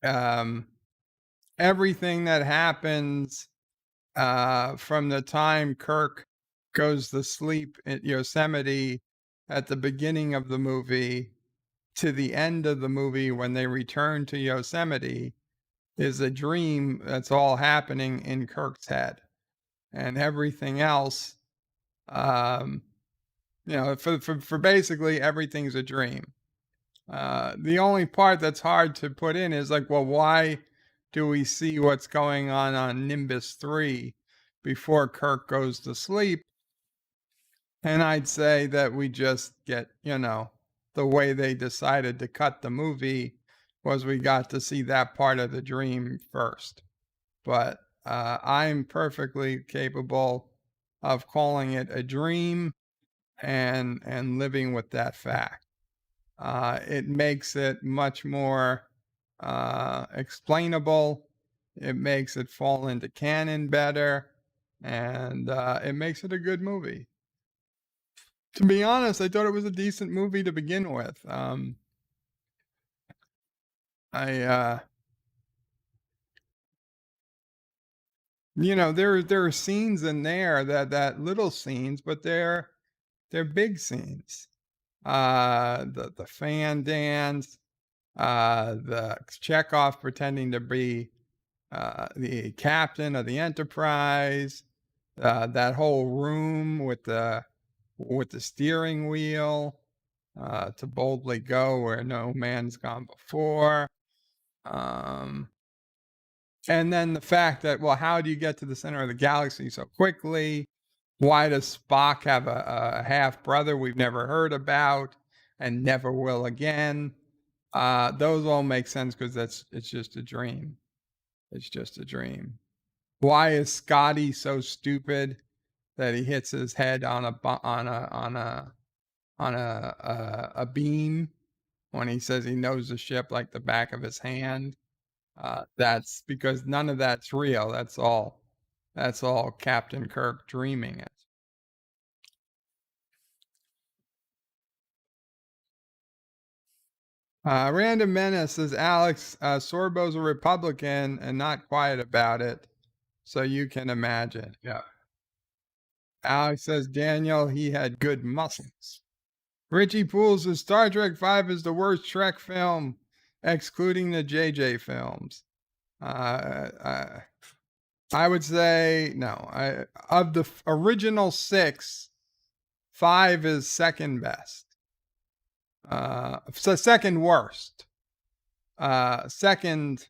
um, everything that happens from the time Kirk goes to sleep at Yosemite at the beginning of the movie to the end of the movie when they return to Yosemite is a dream that's all happening in Kirk's head. And everything else, um, for basically everything's a dream. The only part that's hard to put in is like, well, why do we see what's going on Nimbus 3 before Kirk goes to sleep? And I'd say that we just get, the way they decided to cut the movie was we got to see that part of the dream first. But I'm perfectly capable of calling it a dream and living with that fact. It makes it much more explainable. It makes it fall into canon better, and it makes it a good movie. To be honest, I thought it was a decent movie to begin with. I there are scenes in there that little scenes, but they're big scenes. The fan dance, the Chekhov pretending to be the captain of the Enterprise, that whole room with the steering wheel to boldly go where no man's gone before. And then the fact that, well, how do you get to the center of the galaxy so quickly? Why does Spock have a half brother we've never heard about and never will again? Those all make sense because it's just a dream. It's just a dream. Why is Scotty so stupid that he hits his head on a beam when he says he knows the ship like the back of his hand? That's because none of that's real. That's all Captain Kirk dreaming it. Random Menace says, Alex, Sorbo's a Republican and not quiet about it. So you can imagine. Yeah. Alex says, Daniel, he had good muscles. Richie Poole says, Star Trek V is the worst Trek film, excluding the JJ films. I would say no. Of the original 6, 5 is second best. So second worst. Second,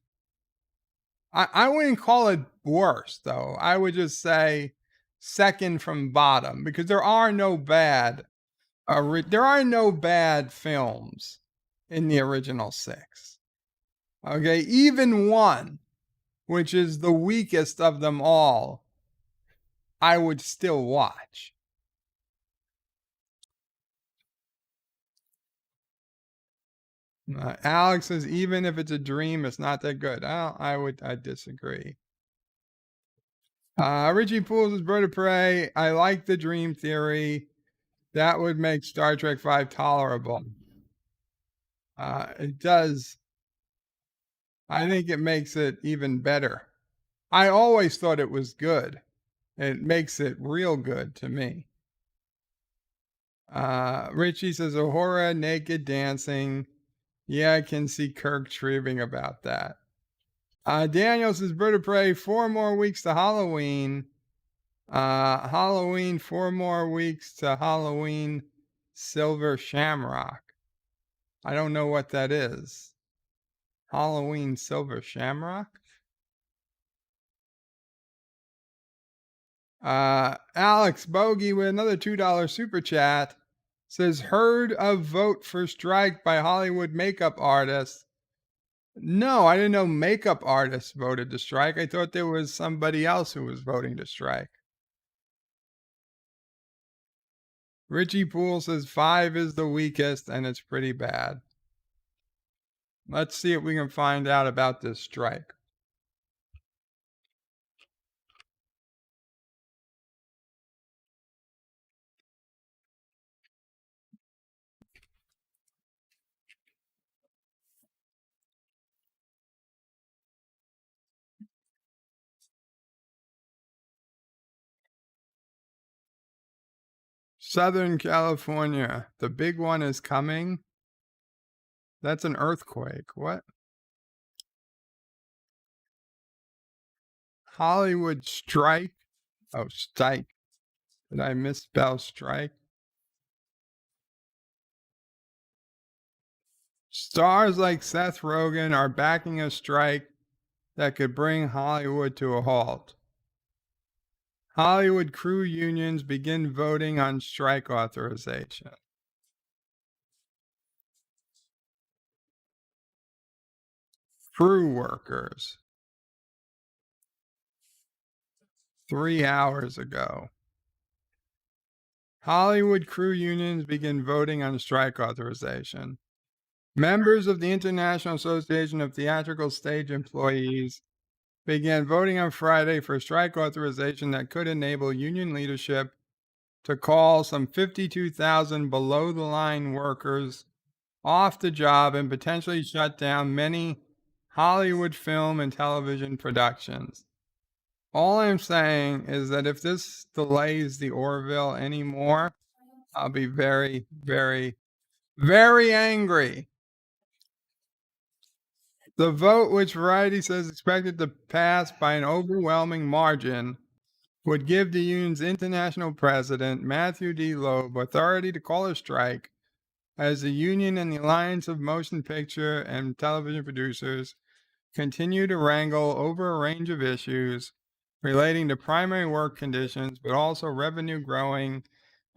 I wouldn't call it worst though. I would just say second from bottom because there are no bad films in the original 6. Okay, even 1, which is the weakest of them all, I would still watch. Alex says, even if it's a dream, it's not that good. I disagree. Richie Poole says, Bird of Prey, I like the dream theory. That would make Star Trek V tolerable. It does. I think it makes it even better. I always thought it was good. It makes it real good to me. Richie says, Uhura naked dancing. Yeah, I can see Kirk tripping about that. Daniel says, Bird of Prey, 4 more weeks to Halloween. Halloween, 4 more weeks to Halloween Silver Shamrock. I don't know what that is. Halloween Silver Shamrock? Alex Bogey with another $2 super chat says, heard of vote for strike by Hollywood makeup artists. No, I didn't know makeup artists voted to strike. I thought there was somebody else who was voting to strike. Richie Poole says 5 is the weakest and it's pretty bad. Let's see if we can find out about this strike. Southern California, the big one is coming. That's an earthquake. What? Hollywood strike. Oh, strike. Did I misspell strike? Stars like Seth Rogen are backing a strike that could bring Hollywood to a halt. Hollywood crew unions begin voting on strike authorization. Crew workers. 3 hours ago. Hollywood crew unions begin voting on strike authorization. Members of the International Association of Theatrical Stage Employees began voting on Friday for strike authorization that could enable union leadership to call some 52,000 below-the-line workers off the job and potentially shut down many Hollywood film and television productions. All I'm saying is that if this delays the Orville anymore, I'll be very, very, very angry. The vote, which Variety says expected to pass by an overwhelming margin, would give the union's international president, Matthew D. Loeb, authority to call a strike as the union and the Alliance of Motion Picture and Television Producers continue to wrangle over a range of issues relating to primary work conditions, but also revenue growing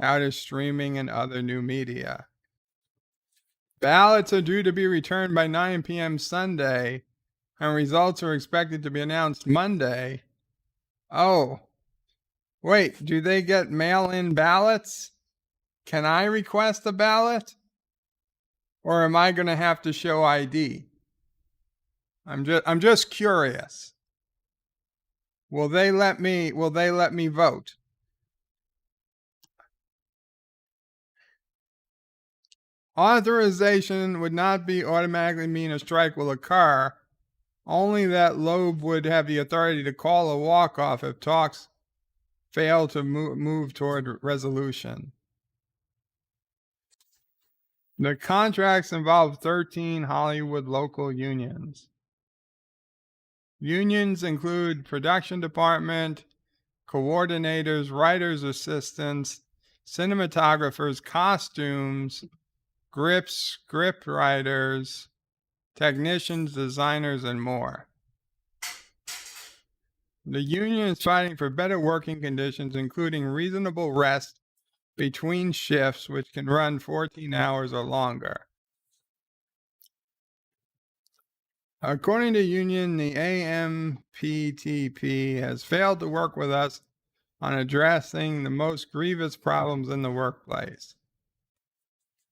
out of streaming and other new media. Ballots are due to be returned by 9 p.m. Sunday, and results are expected to be announced Monday. Oh, wait, do they get mail-in ballots? Can I request a ballot? Or am I going to have to show ID? I'm just curious. Will they let me vote? Authorization would not be automatically mean a strike will occur, only that Loeb would have the authority to call a walk-off if talks fail to move toward resolution. The contracts involve 13 Hollywood local unions. Unions include production department, coordinators, writers' assistants, cinematographers, costumes, grips, script writers, technicians, designers, and more. The union is fighting for better working conditions, including reasonable rest between shifts, which can run 14 hours or longer. According to union, the AMPTP has failed to work with us on addressing the most grievous problems in the workplace.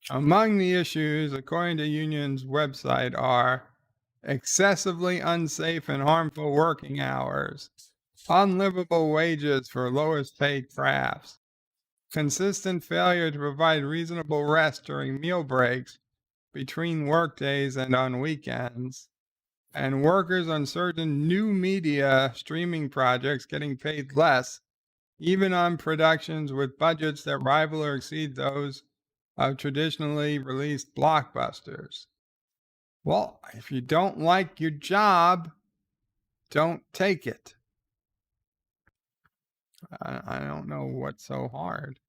Among the issues, according to union's website, are excessively unsafe and harmful working hours, unlivable wages for lowest paid crafts, consistent failure to provide reasonable rest during meal breaks between workdays and on weekends, and workers on certain new media streaming projects getting paid less, even on productions with budgets that rival or exceed those of traditionally released blockbusters. Well, if you don't like your job, don't take it. I don't know what's so hard.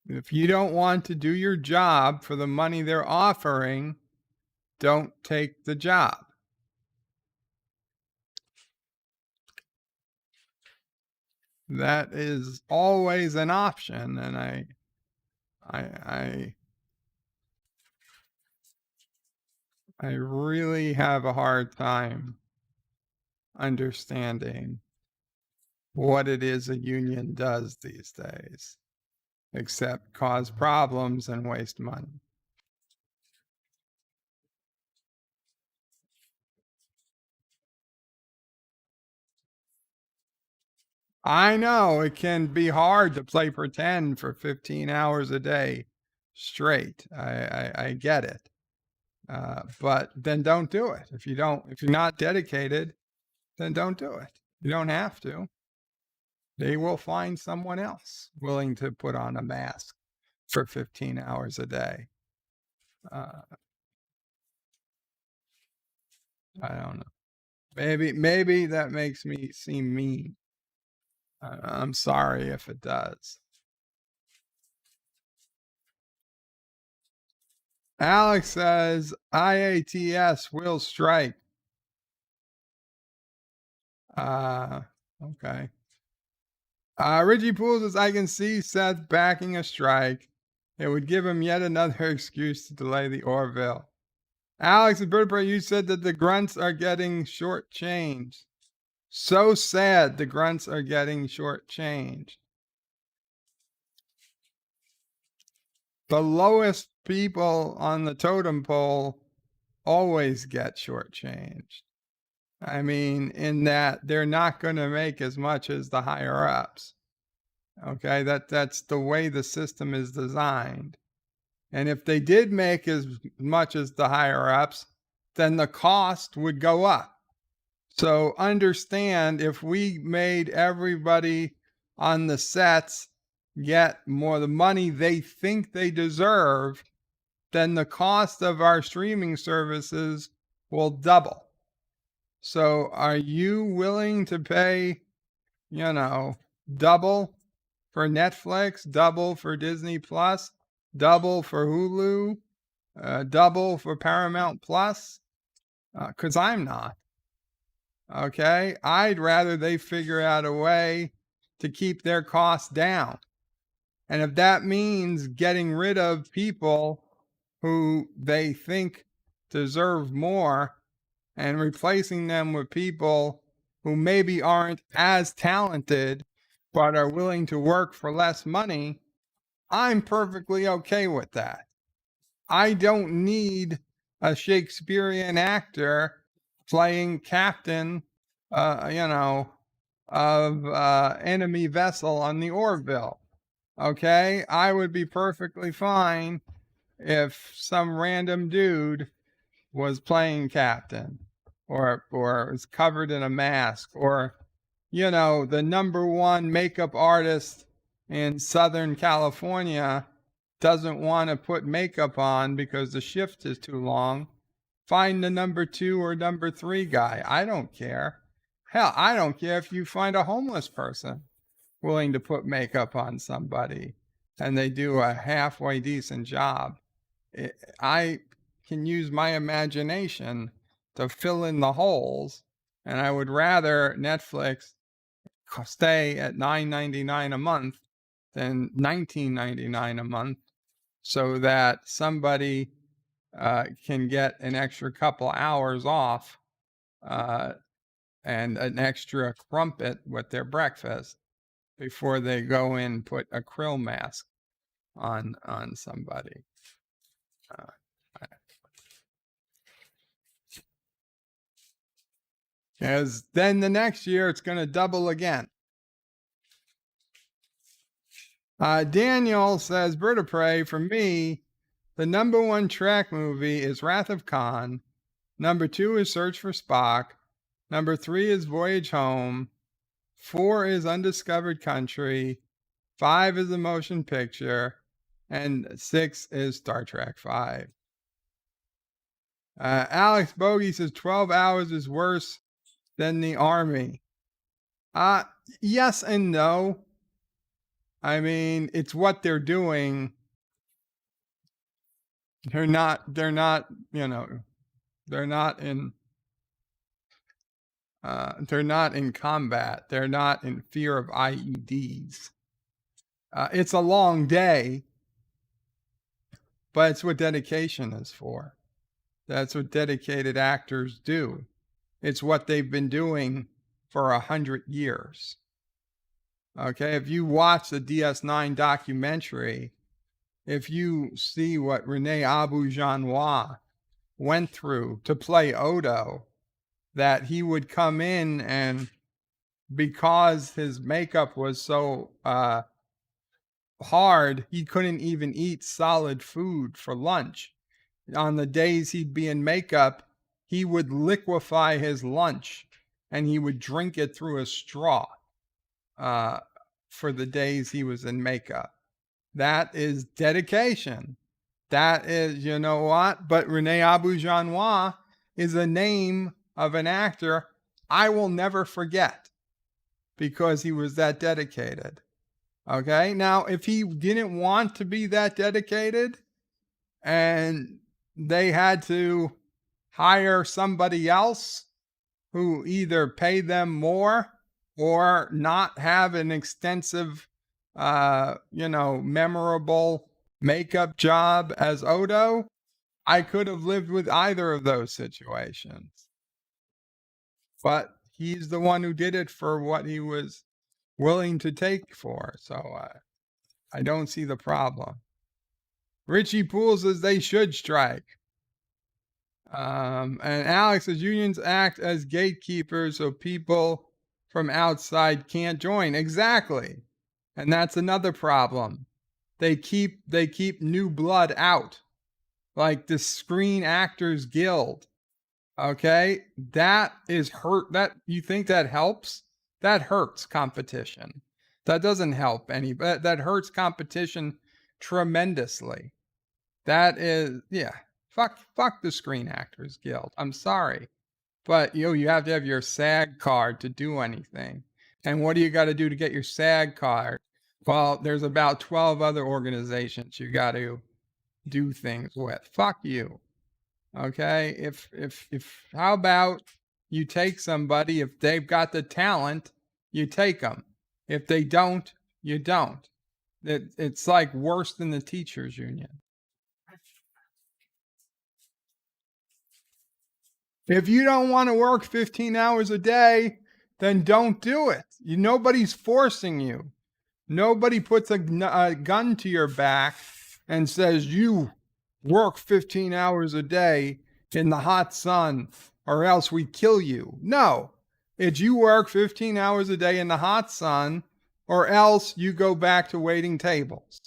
If you don't want to do your job for the money they're offering, don't take the job. That is always an option, and I really have a hard time understanding what it is a union does these days, except cause problems and waste money. I know it can be hard to play pretend for 15 hours a day straight. I get it. But then don't do it. If you're not dedicated, then don't do it. You don't have to. they will find someone else willing to put on a mask for 15 hours a day. I don't know. Maybe that makes me seem mean. I'm sorry if it does. Alex says IATS will strike. Okay. Richie Poole says, I can see Seth backing a strike. It would give him yet another excuse to delay the Orville. Alex and Bertbray, you said that the grunts are getting shortchanged. So sad the grunts are getting shortchanged. The lowest people on the totem pole always get shortchanged. I mean, in that they're not going to make as much as the higher ups. Okay, that's the way the system is designed. And if they did make as much as the higher ups, then the cost would go up. So understand, if we made everybody on the sets get more the money they think they deserve, then the cost of our streaming services will double. So are you willing to pay, double for Netflix, double for Disney Plus, double for Hulu, double for Paramount Plus? 'Cause I'm not. Okay, I'd rather they figure out a way to keep their costs down. And if that means getting rid of people who they think deserve more and replacing them with people who maybe aren't as talented but are willing to work for less money, I'm perfectly okay with that. I don't need a Shakespearean actor playing captain, of enemy vessel on the Orville. Okay, I would be perfectly fine if some random dude was playing captain, or was covered in a mask, or the number one makeup artist in Southern California doesn't want to put makeup on because the shift is too long. Find the number 2 or number 3 guy. I don't care. Hell, I don't care if you find a homeless person willing to put makeup on somebody and they do a halfway decent job. I can use my imagination to fill in the holes, and I would rather Netflix stay at $9.99 a month than $19.99 a month, so that somebody can get an extra couple hours off and an extra crumpet with their breakfast before they go in and put a krill mask on somebody. Because then the next year it's going to double again. Daniel says, Bird of Prey, for me, the number 1 Trek movie is Wrath of Khan. Number 2 is Search for Spock. Number 3 is Voyage Home. 4 is Undiscovered Country. 5 is a motion picture. And 6 is Star Trek 5. Alex Bogey says 12 hours is worse than the Army. Yes and no. I mean, it's what they're doing. They're not in combat. They're not in fear of IEDs. It's a long day, but it's what dedication is for. That's what dedicated actors do. It's what they've been doing for 100 years. Okay, if you watch the DS9 documentary, if you see what Rene Auberjonois went through to play Odo, that he would come in and because his makeup was so hard, he couldn't even eat solid food for lunch. On the days he'd be in makeup, he would liquefy his lunch and he would drink it through a straw. for the days he was in makeup. That is dedication. That is, you know what? But Rene Auberjonois is a name of an actor I will never forget because he was that dedicated. Okay? Now, if he didn't want to be that dedicated and they had to hire somebody else who either pay them more or not have an extensive, memorable makeup job as Odo, I could have lived with either of those situations. But he's the one who did it for what he was willing to take for. So I don't see the problem. Richie Poole says they should strike. And Alex says unions act as gatekeepers so people from outside can't join. Exactly. And that's another problem. They keep new blood out. Like the Screen Actors Guild. Okay? That is hurt. That you think that helps? That hurts competition. That doesn't help anybody. That hurts competition tremendously. That is, yeah. Fuck the Screen Actors Guild. I'm sorry. But you have to have your SAG card to do anything. And what do you got to do to get your SAG card? Well, there's about 12 other organizations you got to do things with. Fuck you. Okay? If how about you take somebody, if they've got the talent, you take them. If they don't, you don't. It's like worse than the teachers union. If you don't want to work 15 hours a day, then don't do it. Nobody's forcing you. Nobody puts a gun to your back and says you work 15 hours a day in the hot sun or else we kill you. No, it's you work 15 hours a day in the hot sun or else you go back to waiting tables.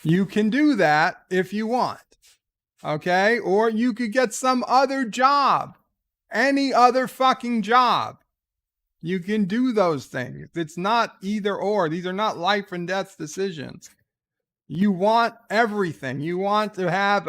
You can do that if you want. Okay? Or you could get some other job. Any other fucking job. You can do those things. It's not either or. These are not life and death decisions. You want everything. You want to have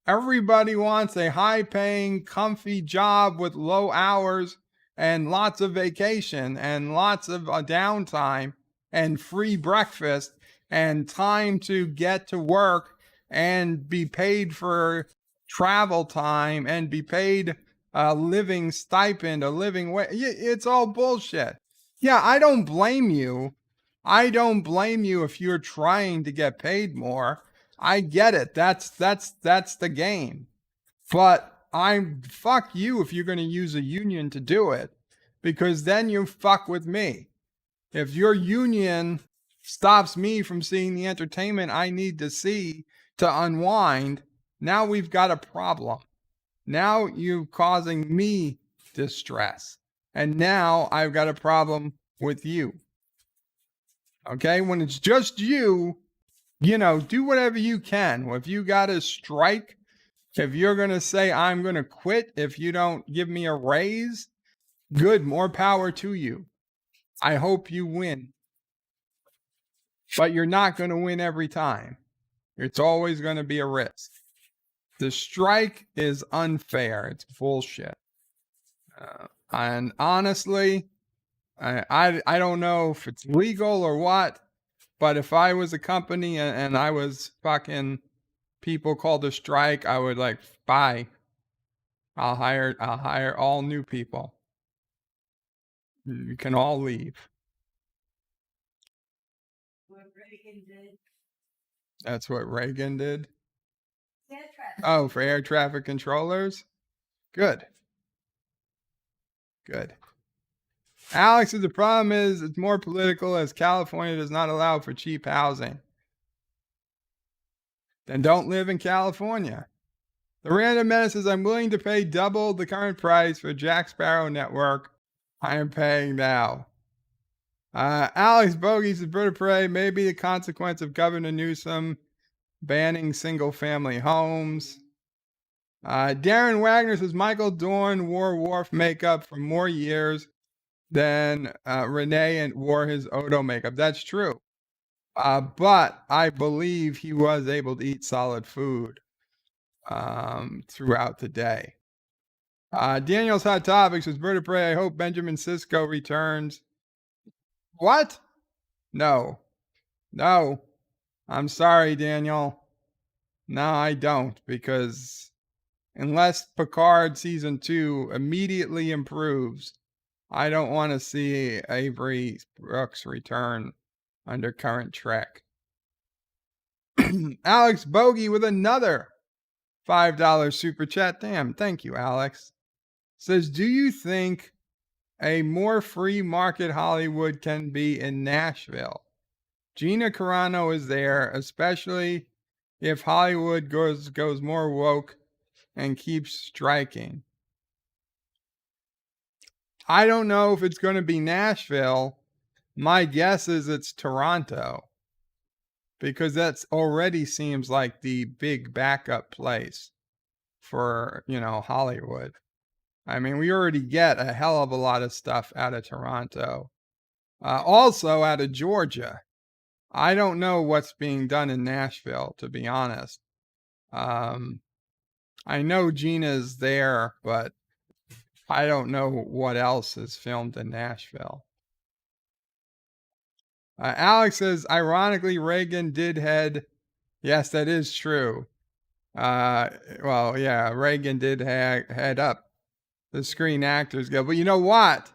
everybody wants a high paying, comfy job with low hours and lots of vacation and lots of downtime and free breakfast and time to get to work and be paid for travel time and be paid a living stipend, a living wage. It's all bullshit. Yeah, I don't blame you. I don't blame you if you're trying to get paid more. I get it. That's the game. But fuck you if you're going to use a union to do it, because then you fuck with me. If your union stops me from seeing the entertainment I need to see to unwind, now we've got a problem. Now you're causing me distress. And now I've got a problem with you. Okay? When it's just you, do whatever you can. If you got to strike, if you're going to say, I'm going to quit if you don't give me a raise, good, more power to you. I hope you win. But you're not going to win every time. It's always going to be a risk. The strike is unfair. It's bullshit. And honestly, I don't know if it's legal or what, but if I was a company and I was fucking people called a strike, I would bye. I'll hire all new people. You can all leave. What Reagan did. That's what Reagan did? Oh, for air traffic controllers? Good. Alex says the problem is it's more political as California does not allow for cheap housing. Then don't live in California. The Random Menace says I'm willing to pay double the current price for Jack Sparrow Network I am paying now. Alex Bogey says Bird of Prey may be the consequence of Governor Newsom banning single-family homes. Darren Wagner says Michael Dorn wore Worf makeup for more years then Renee and wore his Odo makeup. That's true. But I believe he was able to eat solid food throughout the day. Daniel's Hot Topics says, Bird of Prey, I hope Benjamin Sisko returns. What? No. I'm sorry, Daniel. No, I don't, because unless Picard Season 2 immediately improves, I don't want to see Avery Brooks return under current Trek. Alex Bogey with another $5 super chat. Damn, thank you, Alex. Says, do you think a more free market Hollywood can be in Nashville? Gina Carano is there, especially if Hollywood goes more woke and keeps striking. I don't know if it's going to be Nashville. My guess is it's Toronto, because that's already seems like the big backup place for, Hollywood. I mean, we already get a hell of a lot of stuff out of Toronto. Also out of Georgia. I don't know what's being done in Nashville, to be honest. I know Gina's there, but I don't know what else is filmed in Nashville. Alex says, ironically, Reagan did head. Yes, that is true. Reagan did head up the Screen Actors Guild. But you know what?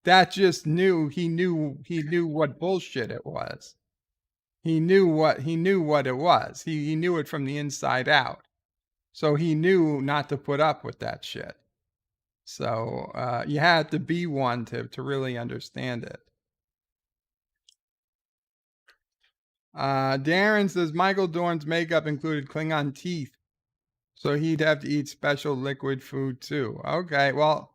That just he knew what bullshit it was. He knew what it was. He knew it from the inside out. So he knew not to put up with that shit. So you had to be one to really understand it. Darren says Michael Dorn's makeup included Klingon teeth, so he'd have to eat special liquid food too. Okay, well,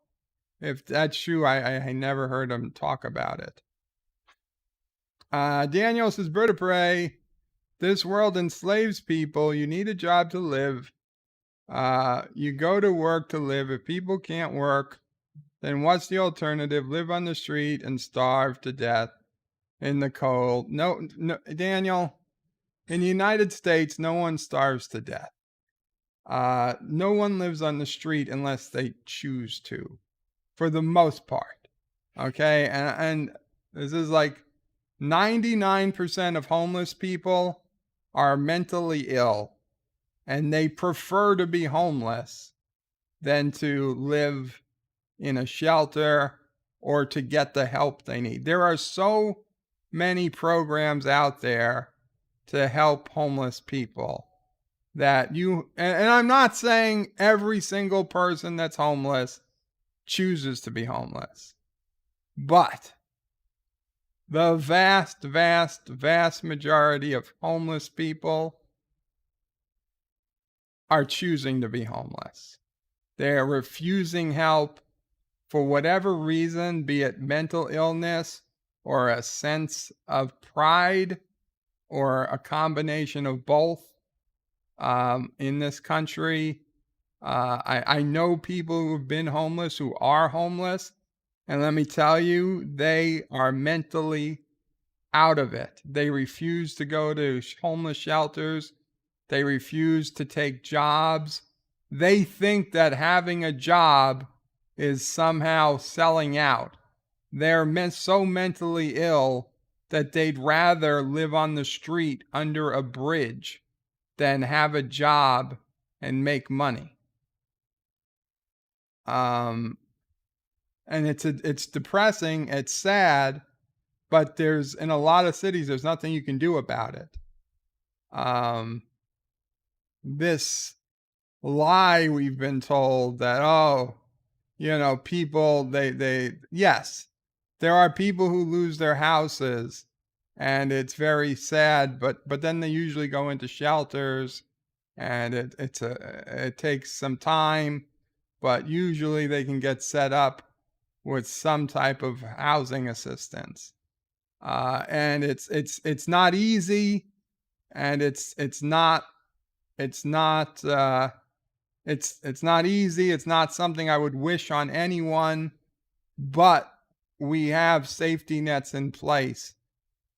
if that's true, I never heard him talk about it. Daniel says, Bird of Prey, this world enslaves people. You need a job to live. You go to work to live. If people can't work, then what's the alternative? Live on the street and starve to death in the cold. No, Daniel, in the United States, no one starves to death. No one lives on the street unless they choose to, for the most part. Okay, and this is like 99% of homeless people are mentally ill, and they prefer to be homeless than to live in a shelter or to get the help they need. There are so many programs out there to help homeless people that and I'm not saying every single person that's homeless chooses to be homeless, but the vast, vast, vast majority of homeless people are choosing to be homeless. They're refusing help for whatever reason, be it mental illness or a sense of pride or a combination of both. In this country, I know people who've been homeless who are homeless, and let me tell you, they are mentally out of it. They refuse to go to homeless shelters. They refuse to take jobs. They think that having a job is somehow selling out. They're so mentally ill that they'd rather live on the street under a bridge than have a job and make money. And it's depressing, it's sad, but in a lot of cities, there's nothing you can do about it. This lie we've been told that, people, yes, there are people who lose their houses and it's very sad, but then they usually go into shelters and it takes some time, but usually they can get set up with some type of housing assistance. And it's not easy, and it's not easy. It's not something I would wish on anyone, but we have safety nets in place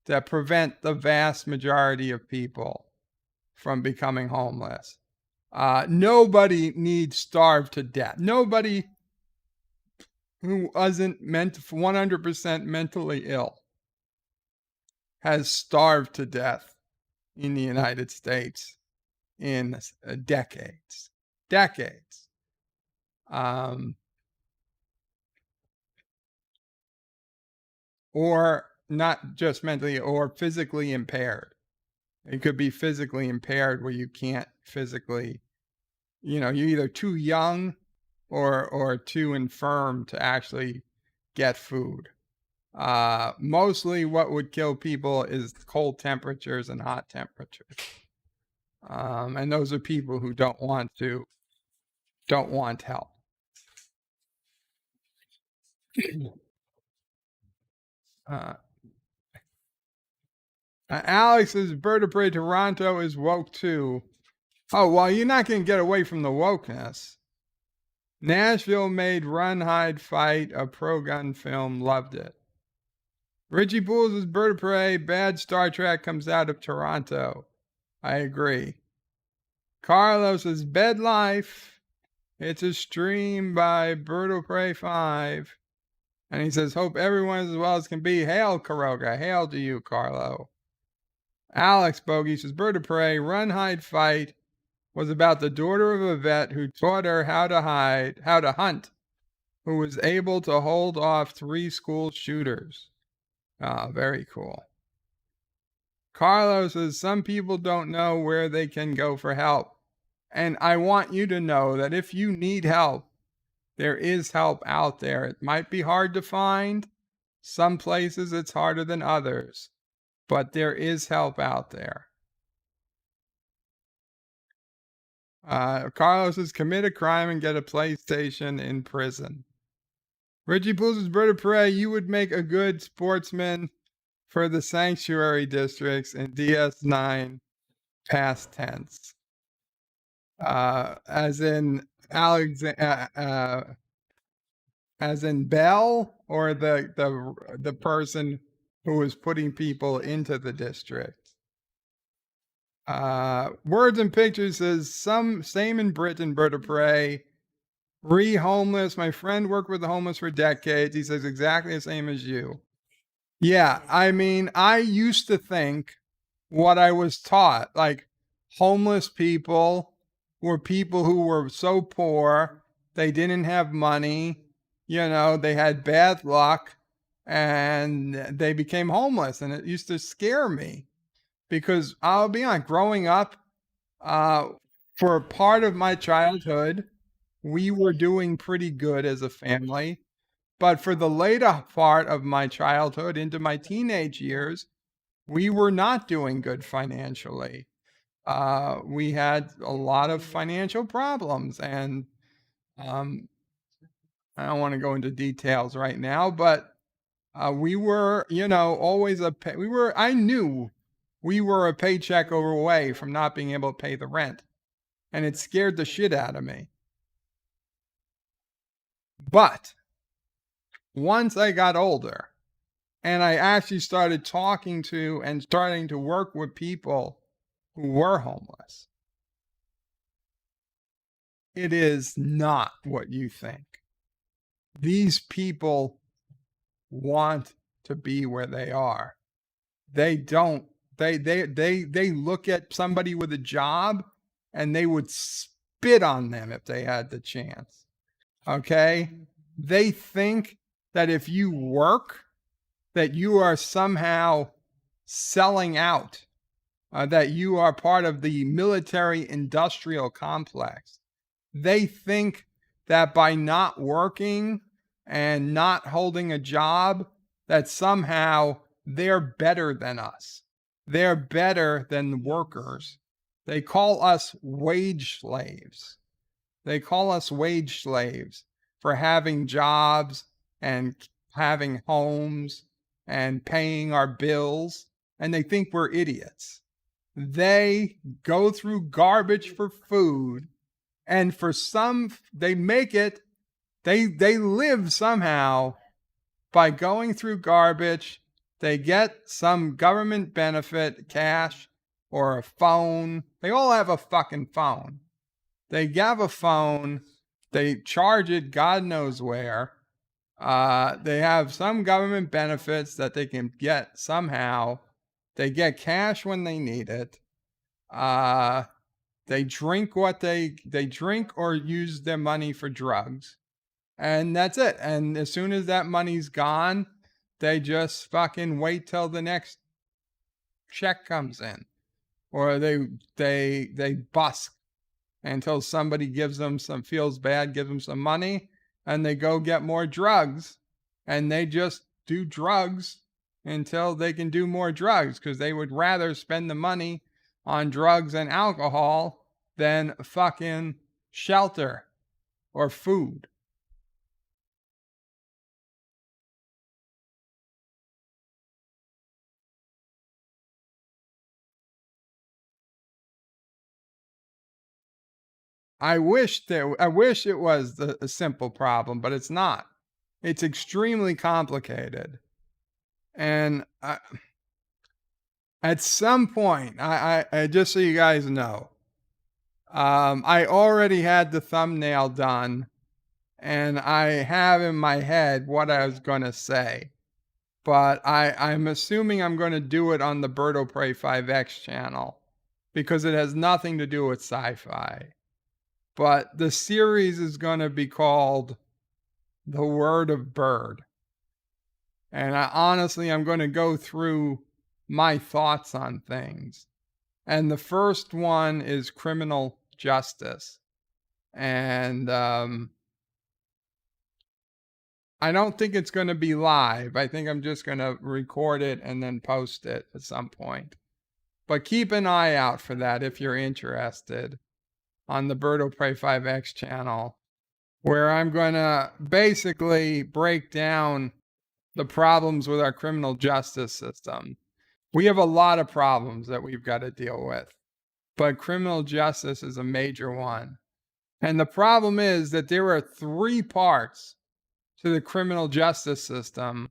that prevent the vast majority of people from becoming homeless. Nobody needs starve to death. Nobody who wasn't 100% mentally ill has starved to death in the United States in decades. Or not just mentally, or physically impaired. It could be physically impaired where you can't physically, you're either too young or too infirm to actually get food. Mostly what would kill people is cold temperatures and hot temperatures. And those are people who don't want help. Alex says Bird of Prey Toronto is woke too. Oh, well, you're not going to get away from the wokeness. Nashville made Run, Hide, Fight a pro-gun film. Loved it. Richie Pools is Bird of Prey. Bad Star Trek comes out of Toronto. I agree. Carlos is BedLife. It's a stream by Bird of Prey 5. And he says, hope everyone is as well as can be. Hail, Karoga. Hail to you, Carlo. Alex Bogey says, Bird of Prey, Run, Hide, Fight was about the daughter of a vet who taught her how to hunt, who was able to hold off 3 school shooters. Very cool. Carlos says, some people don't know where they can go for help. And I want you to know that if you need help, there is help out there. It might be hard to find. Some places it's harder than others. But there is help out there. Carlos says, commit a crime and get a PlayStation in prison. Richie Pools is Bird of Prey. You would make a good sportsman for the sanctuary districts in DS9 past tense. As in as in Bell, or the person who was putting people into the district. Words and Pictures says, same in Britain, Bird of Prey. Homeless. My friend worked with the homeless for decades. He says exactly the same as you. Yeah, I mean, I used to think what I was taught, like homeless people were people who were so poor, they didn't have money, they had bad luck, and they became homeless. And it used to scare me because I'll be honest, growing up, for part of my childhood, we were doing pretty good as a family. But for the later part of my childhood into my teenage years, we were not doing good financially. We had a lot of financial problems, and I don't want to go into details right now, but we were, always I knew we were a paycheck away from not being able to pay the rent, and it scared the shit out of me. But once I got older and I actually started talking to and starting to work with people who were homeless, it is not what you think. These people want to be where they are. They don't. They look at somebody with a job and they would spit on them if they had the chance. Okay? They think that if you work, that you are somehow selling out, that you are part of the military industrial complex. They think that by not working and not holding a job, that somehow they're better than us. They're better than workers. They call us wage slaves. They call us wage slaves for having jobs and having homes and paying our bills, and they think we're idiots. They go through garbage for food, and for some, they make it, they live somehow by going through garbage, they get some government benefit, cash, or a phone. They all have a fucking phone. They have a phone. They charge it God knows where. They have some government benefits that they can get somehow. They get cash when they need it. They drink what they drink or use their money for drugs. And that's it. And as soon as that money's gone, they just fucking wait till the next check comes in. Or they busk until somebody gives them feels bad, gives them some money, and they go get more drugs. And they just do drugs until they can do more drugs, because they would rather spend the money on drugs and alcohol than fucking shelter or food. I wish it was a simple problem, but it's not. It's extremely complicated. And at some point, I just so you guys know, I already had the thumbnail done, and I have in my head what I was going to say. But I'm assuming I'm going to do it on the Berto Prey 5X channel, because it has nothing to do with sci-fi. But the series is going to be called The Word of Bird. And I'm going to go through my thoughts on things. And the first one is criminal justice. And I don't think it's going to be live. I think I'm just going to record it and then post it at some point. But keep an eye out for that if you're interested on the Berto Prey 5X channel, where I'm going to basically break down the problems with our criminal justice system. We have a lot of problems that we've got to deal with, but criminal justice is a major one. And the problem is that there are 3 parts to the criminal justice system,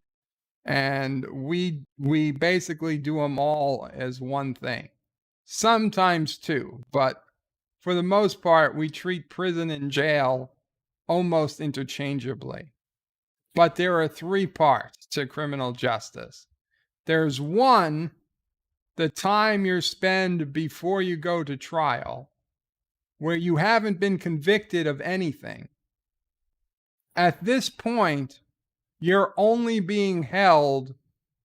and we basically do them all as one thing. Sometimes 2, but for the most part, we treat prison and jail almost interchangeably. But there are 3 parts to criminal justice. There's 1, the time you spend before you go to trial, where you haven't been convicted of anything. At this point, you're only being held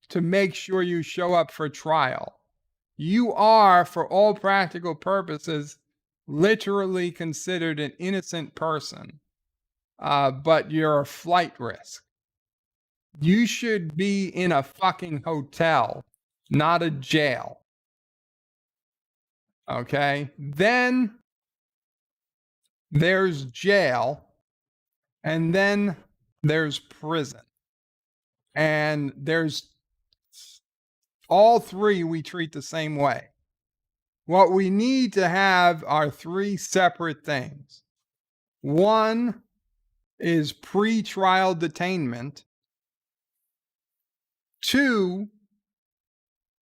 to make sure you show up for trial. You are, for all practical purposes, literally considered an innocent person, but you're a flight risk. You should be in a fucking hotel, not a jail. Okay? Then there's jail, and then there's prison. And there's all 3 we treat the same way. What we need to have are 3 separate things. 1 is pre-trial detainment. 2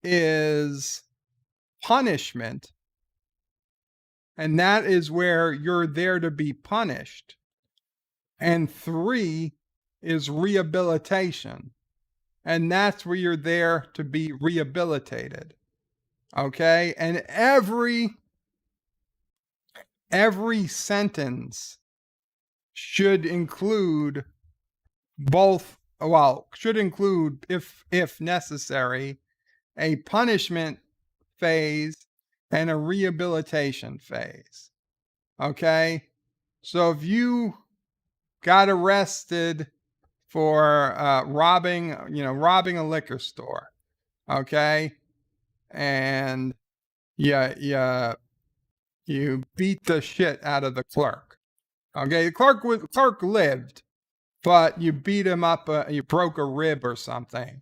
is punishment. And that is where you're there to be punished. And 3 is rehabilitation. And that's where you're there to be rehabilitated. Okay? And every sentence should include should include, if necessary, a punishment phase and a rehabilitation phase. Okay? So if you got arrested for robbing a liquor store, okay, and you beat the shit out of the clerk. Okay, the clerk lived, but you beat him up. You broke a rib or something.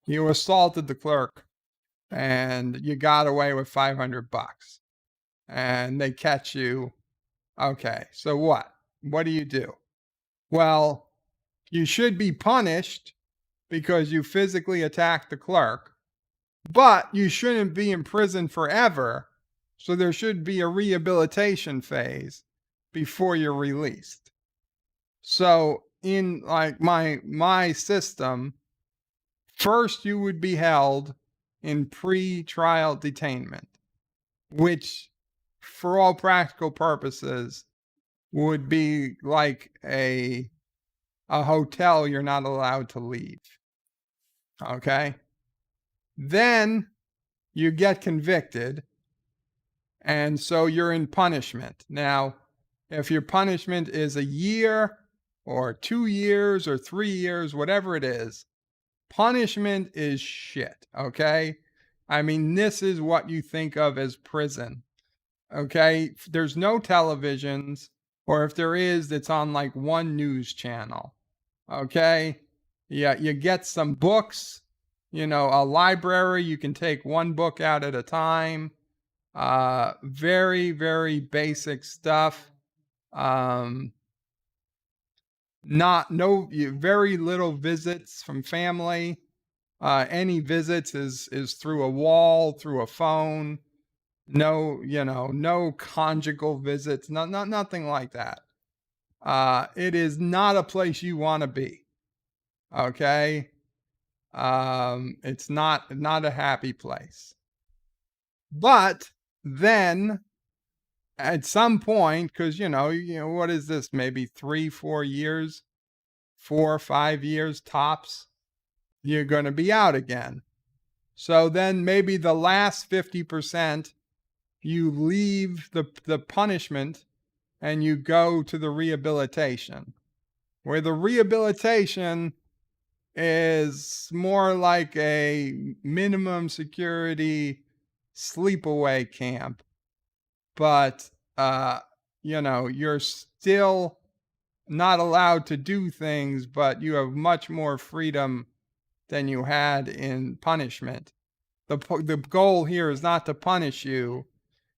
You assaulted the clerk, and you got away with $500. And they catch you. Okay, so what? What do you do? Well, you should be punished because you physically attacked the clerk, but you shouldn't be in prison forever. So there should be a rehabilitation phase before you're released. So in like my system, first you would be held in pre-trial detainment, which for all practical purposes would be like a hotel you're not allowed to leave. Okay? Then you get convicted, and so you're in punishment. Now, if your punishment is a year or 2 years or 3 years, whatever it is, punishment is shit, okay? I mean, this is what you think of as prison, okay? There's no televisions, or if there is, it's on like one news channel, okay? Yeah, you get some books, you know, a library, you can take one book out at a time. Very, very basic stuff. Very little visits from family. Any visits is through a wall, through a phone. No conjugal visits, nothing like that. It is not a place you want to be. Okay? It's not a happy place. But then at some point, because you know, what is this? Maybe 3-4 years, 4 or 5 years tops, you're going to be out again. So then maybe the last 50%, you leave the punishment and you go to the rehabilitation, where the rehabilitation is more like a minimum security sleepaway camp. But, you're still not allowed to do things, but you have much more freedom than you had in punishment. The goal here is not to punish you.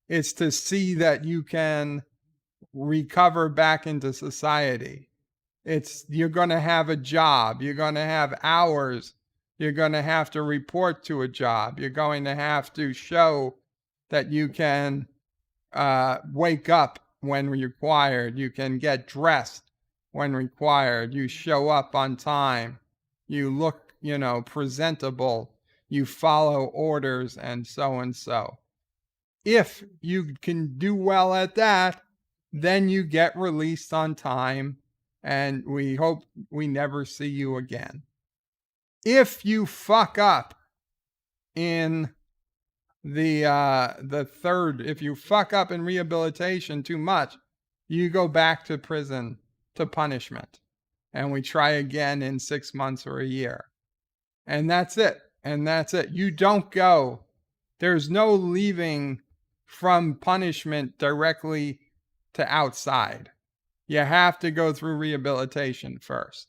It's to see that you can recover back into society. You're going to have a job. You're going to have hours. You're going to have to report to a job. You're going to have to show that you can wake up when required. You can get dressed when required. You show up on time. You look, presentable. You follow orders and so. If you can do well at that, then you get released on time, and we hope we never see you again. If you fuck up in the third, if you fuck up in rehabilitation too much, you go back to prison to punishment, and we try again in 6 months or a year. And that's it. You don't go. There's no leaving from punishment directly to outside. You have to go through rehabilitation first.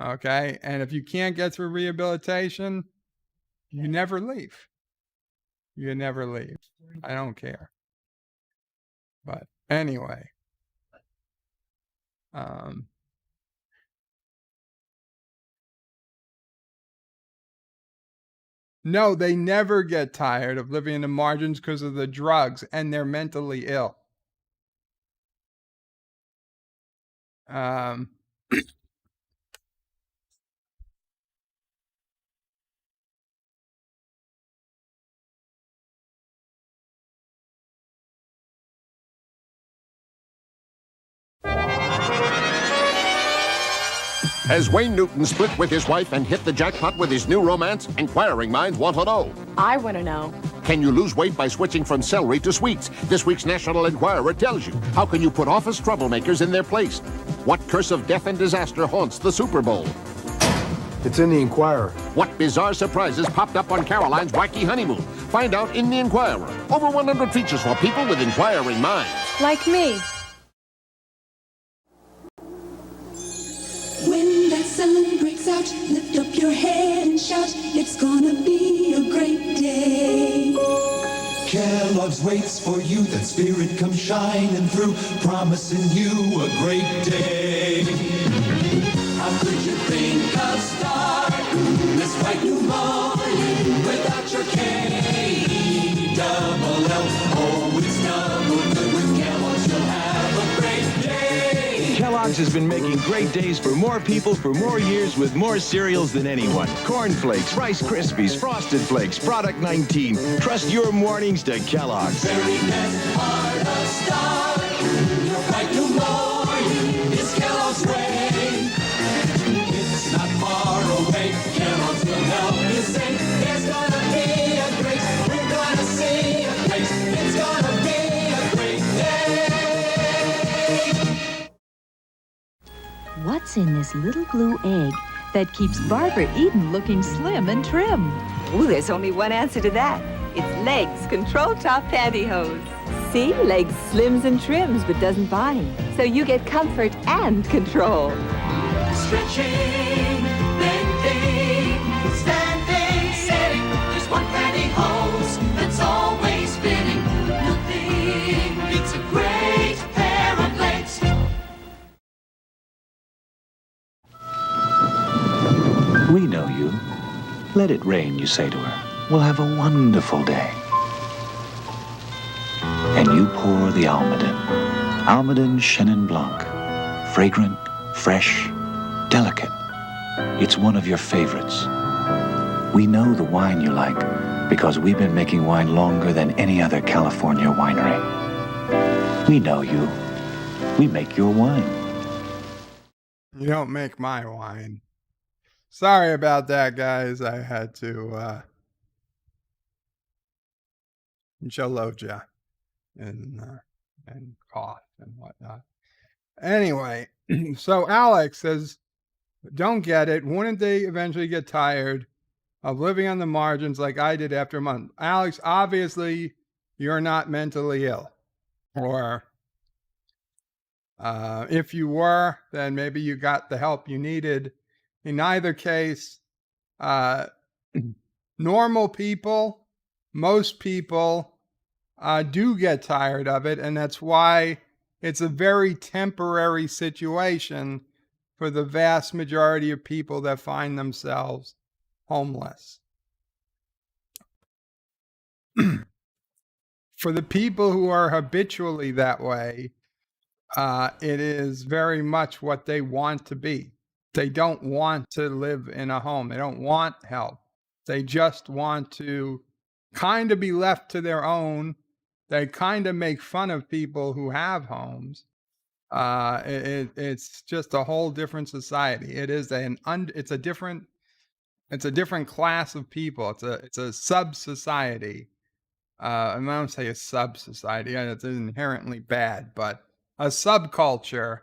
Okay? And if you can't get through rehabilitation, you never leave. You never leave. I don't care. But anyway. No, they never get tired of living in the margins because of the drugs, and they're mentally ill. Has Wayne Newton split with his wife and hit the jackpot with his new romance? Inquiring minds want to know. I want to know. Can you lose weight by switching from celery to sweets? This week's National Enquirer tells you. How can you put office troublemakers in their place? What curse of death and disaster haunts the Super Bowl? It's in the Enquirer. What bizarre surprises popped up on Caroline's wacky honeymoon? Find out in the Enquirer. Over 100 features for people with inquiring minds. Like me. When that sun breaks out, lift up your head and shout, it's gonna be a great day. Kellogg's waits for you, that spirit comes shining through, promising you a great day. How could you think of starting this bright new morning without your K-double-L? Oh, it's double good with Kellogg's. You'll have a great day. Kellogg's has been making great days for more people for more years with more cereals than anyone. Corn Flakes, Rice Krispies, Frosted Flakes, Product 19. Trust your mornings to Kellogg's. Very best part of starting your bright new morning is Kellogg's way. It's not far away. Kellogg's will help you say there's gonna be a great, we're gonna see a place. It's gonna be a great day. What's in this little blue egg that keeps Barbara Eden looking slim and trim? Ooh, there's only one answer to that. It's Legs Control Top Pantyhose. See, Legs slims and trims but doesn't bind, so you get comfort and control. Stretching, bending, standing, sitting. There's one pantyhose that's always spinning. Nothing beats a great pair of legs. We know you. Let it rain, you say to her. We'll have a wonderful day. And you pour the Almaden. Almaden Chenin Blanc. Fragrant, fresh, delicate. It's one of your favorites. We know the wine you like because we've been making wine longer than any other California winery. We know you. We make your wine. You don't make my wine. Sorry about that, guys. I had to Joloja and cough and whatnot. Anyway, so Alex says, don't get it. Wouldn't they eventually get tired of living on the margins like I did after a month? Alex, obviously, you're not mentally ill. Or if you were, then maybe you got the help you needed. In either case, normal people, most people do get tired of it. And that's why it's a very temporary situation for the vast majority of people that find themselves homeless. For the people who are habitually that way, it is very much what they want to be. They don't want to live in a home. They don't want help. They just want to kind of be left to their own. They kind of make fun of people who have homes. It's just a whole different society. It's a different class of people. It's a sub-society. I don't say a sub-society. It's inherently bad, but a subculture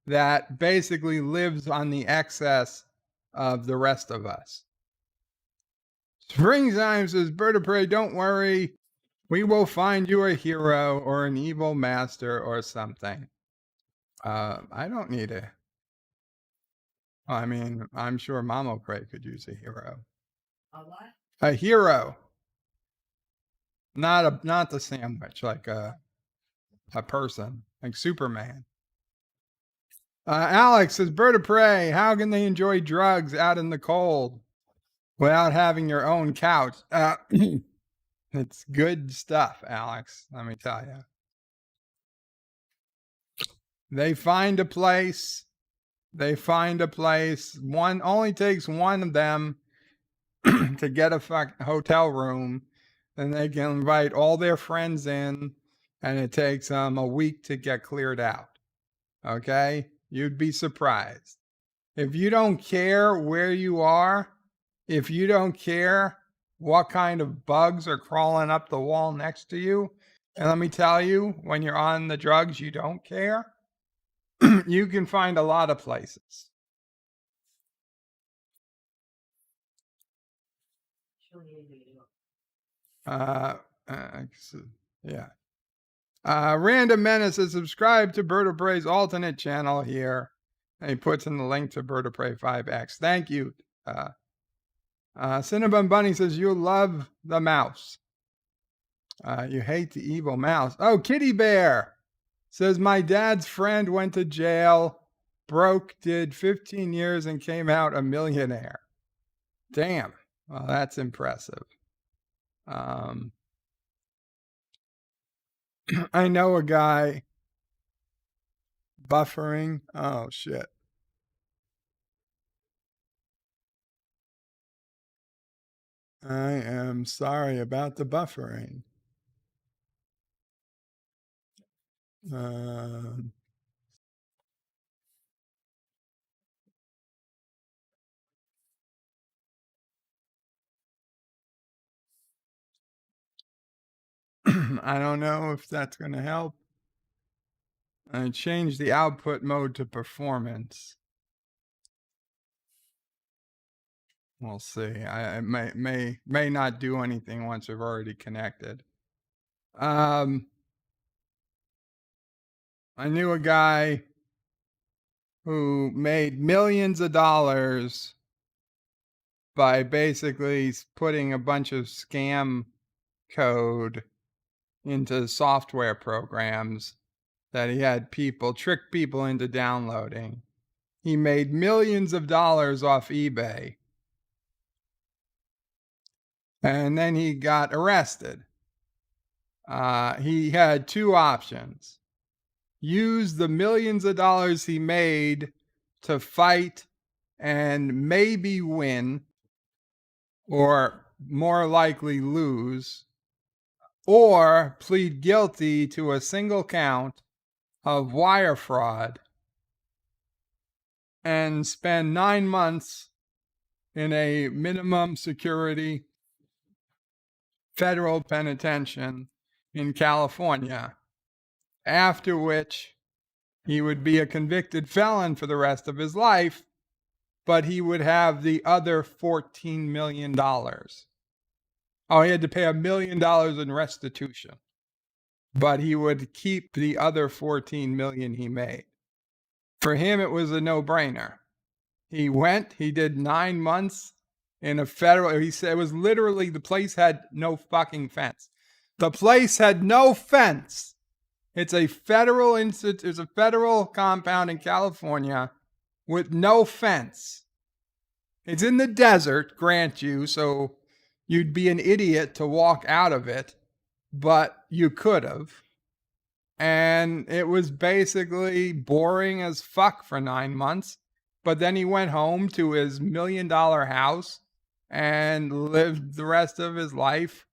that basically lives on the excess of the rest of us. Springtime says, Bird of Prey, don't worry. We will find you a hero or an evil master or something. I don't need a... I mean, I'm sure Mama Prey could use a hero. A what? A hero. Not the sandwich, like a person, like Superman. Alex says, Bird of Prey, how can they enjoy drugs out in the cold without having your own couch? It's good stuff, Alex, let me tell you. They find a place. One only takes one of them to get a hotel room. Then they can invite all their friends in, and it takes them a week to get cleared out. Okay? You'd be surprised. If you don't care where you are, if you don't care what kind of bugs are crawling up the wall next to you, and let me tell you, when you're on the drugs, you don't care, you can find a lot of places. Yeah. Random Menace has subscribed to Bird of Prey's alternate channel here. And he puts in the link to Bird of Prey 5X. Thank you. Cinnabon Bunny says, you love the mouse. You hate the evil mouse. Oh, Kitty Bear says, my dad's friend went to jail broke, did 15 years, and came out a millionaire. Damn. Well, that's impressive. I know a guy buffering. Oh, shit. I am sorry about the buffering. I don't know if that's going to help. I changed the output mode to performance. We'll see. I may not do anything once we've already connected. I knew a guy who made millions of dollars by basically putting a bunch of scam code into software programs that he had trick people into downloading. He made millions of dollars off eBay. And then he got arrested. He had two options: use the millions of dollars he made to fight and maybe win, or more likely lose, or plead guilty to a single count of wire fraud and spend 9 months in a minimum security federal penitentiary in California, after which he would be a convicted felon for the rest of his life, but he would have the other $14 million. Oh, he had to pay $1 million in restitution, but he would keep the other $14 million he made. For him, it was a no-brainer. He did 9 months in a federal, he said it was literally, the place had no fucking fence. The place had no fence. It's a federal it's a federal compound in California with no fence. It's in the desert, grant you, so you'd be an idiot to walk out of it, but you could have. And it was basically boring as fuck for 9 months. But then he went home to his $1 million house and lived the rest of his life.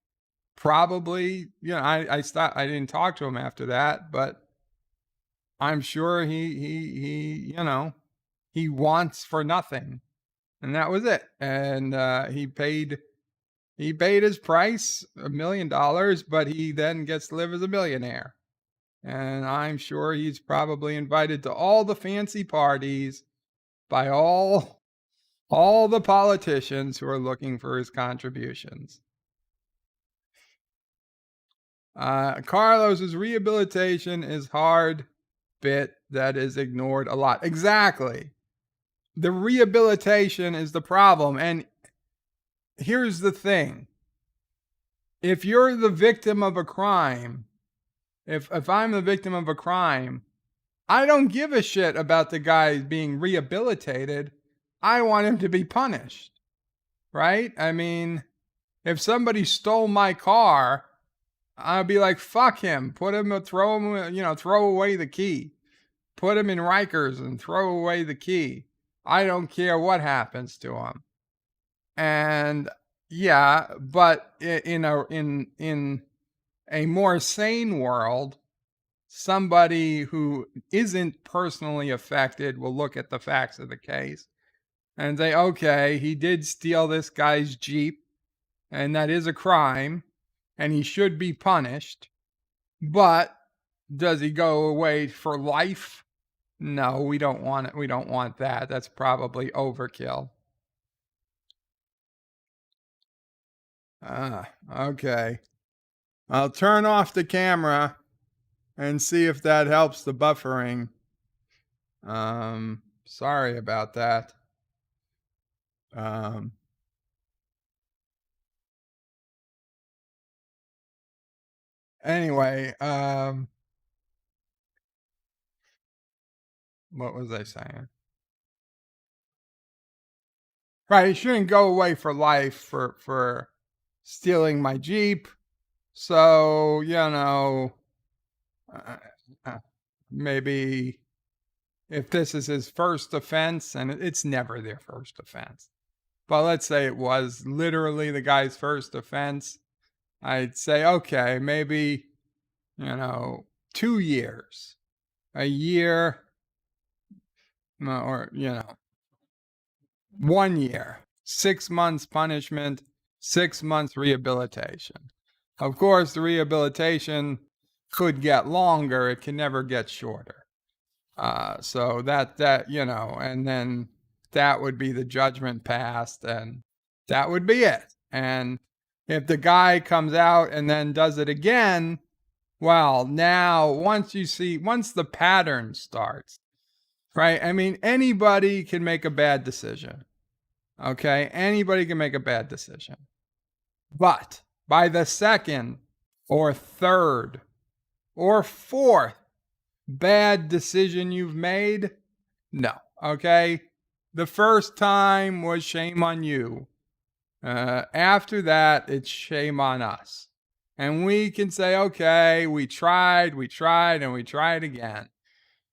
Probably, I didn't talk to him after that, but I'm sure he wants for nothing. And that was it. And he paid his price, $1 million, but he then gets to live as a millionaire. And I'm sure he's probably invited to all the fancy parties by all the politicians who are looking for his contributions. Carlos's rehabilitation is hard bit that is ignored a lot. Exactly. The rehabilitation is the problem. And here's the thing. If you're the victim of a crime, if I'm the victim of a crime, I don't give a shit about the guy being rehabilitated. I want him to be punished, right? I mean, if somebody stole my car, I'd be like, fuck him. Throw away the key. Put him in Rikers and throw away the key. I don't care what happens to him. And yeah, but in a more sane world, somebody who isn't personally affected will look at the facts of the case and say, okay, he did steal this guy's Jeep, and that is a crime, and he should be punished. But does he go away for life? No, we don't want it. We don't want that. That's probably overkill. Okay. I'll turn off the camera and see if that helps the buffering. Sorry about that. Anyway, What was I saying? Right, he shouldn't go away for life for stealing my Jeep. So, uh, maybe if this is his first offense, and it's never their first offense, but let's say it was literally the guy's first offense, I'd say, okay, maybe, 2 years, a year, or, 1 year, 6 months punishment, 6 months rehabilitation. Of course, the rehabilitation could get longer. It can never get shorter. So that, and then that would be the judgment passed, and that would be it. And if the guy comes out and then does it again, well, now once the pattern starts, right? I mean, anybody can make a bad decision. Okay? Anybody can make a bad decision. But by the second or third or fourth bad decision you've made, no. Okay? The first time was shame on you. After that, it's shame on us. And we can say, okay, we tried, and we tried again.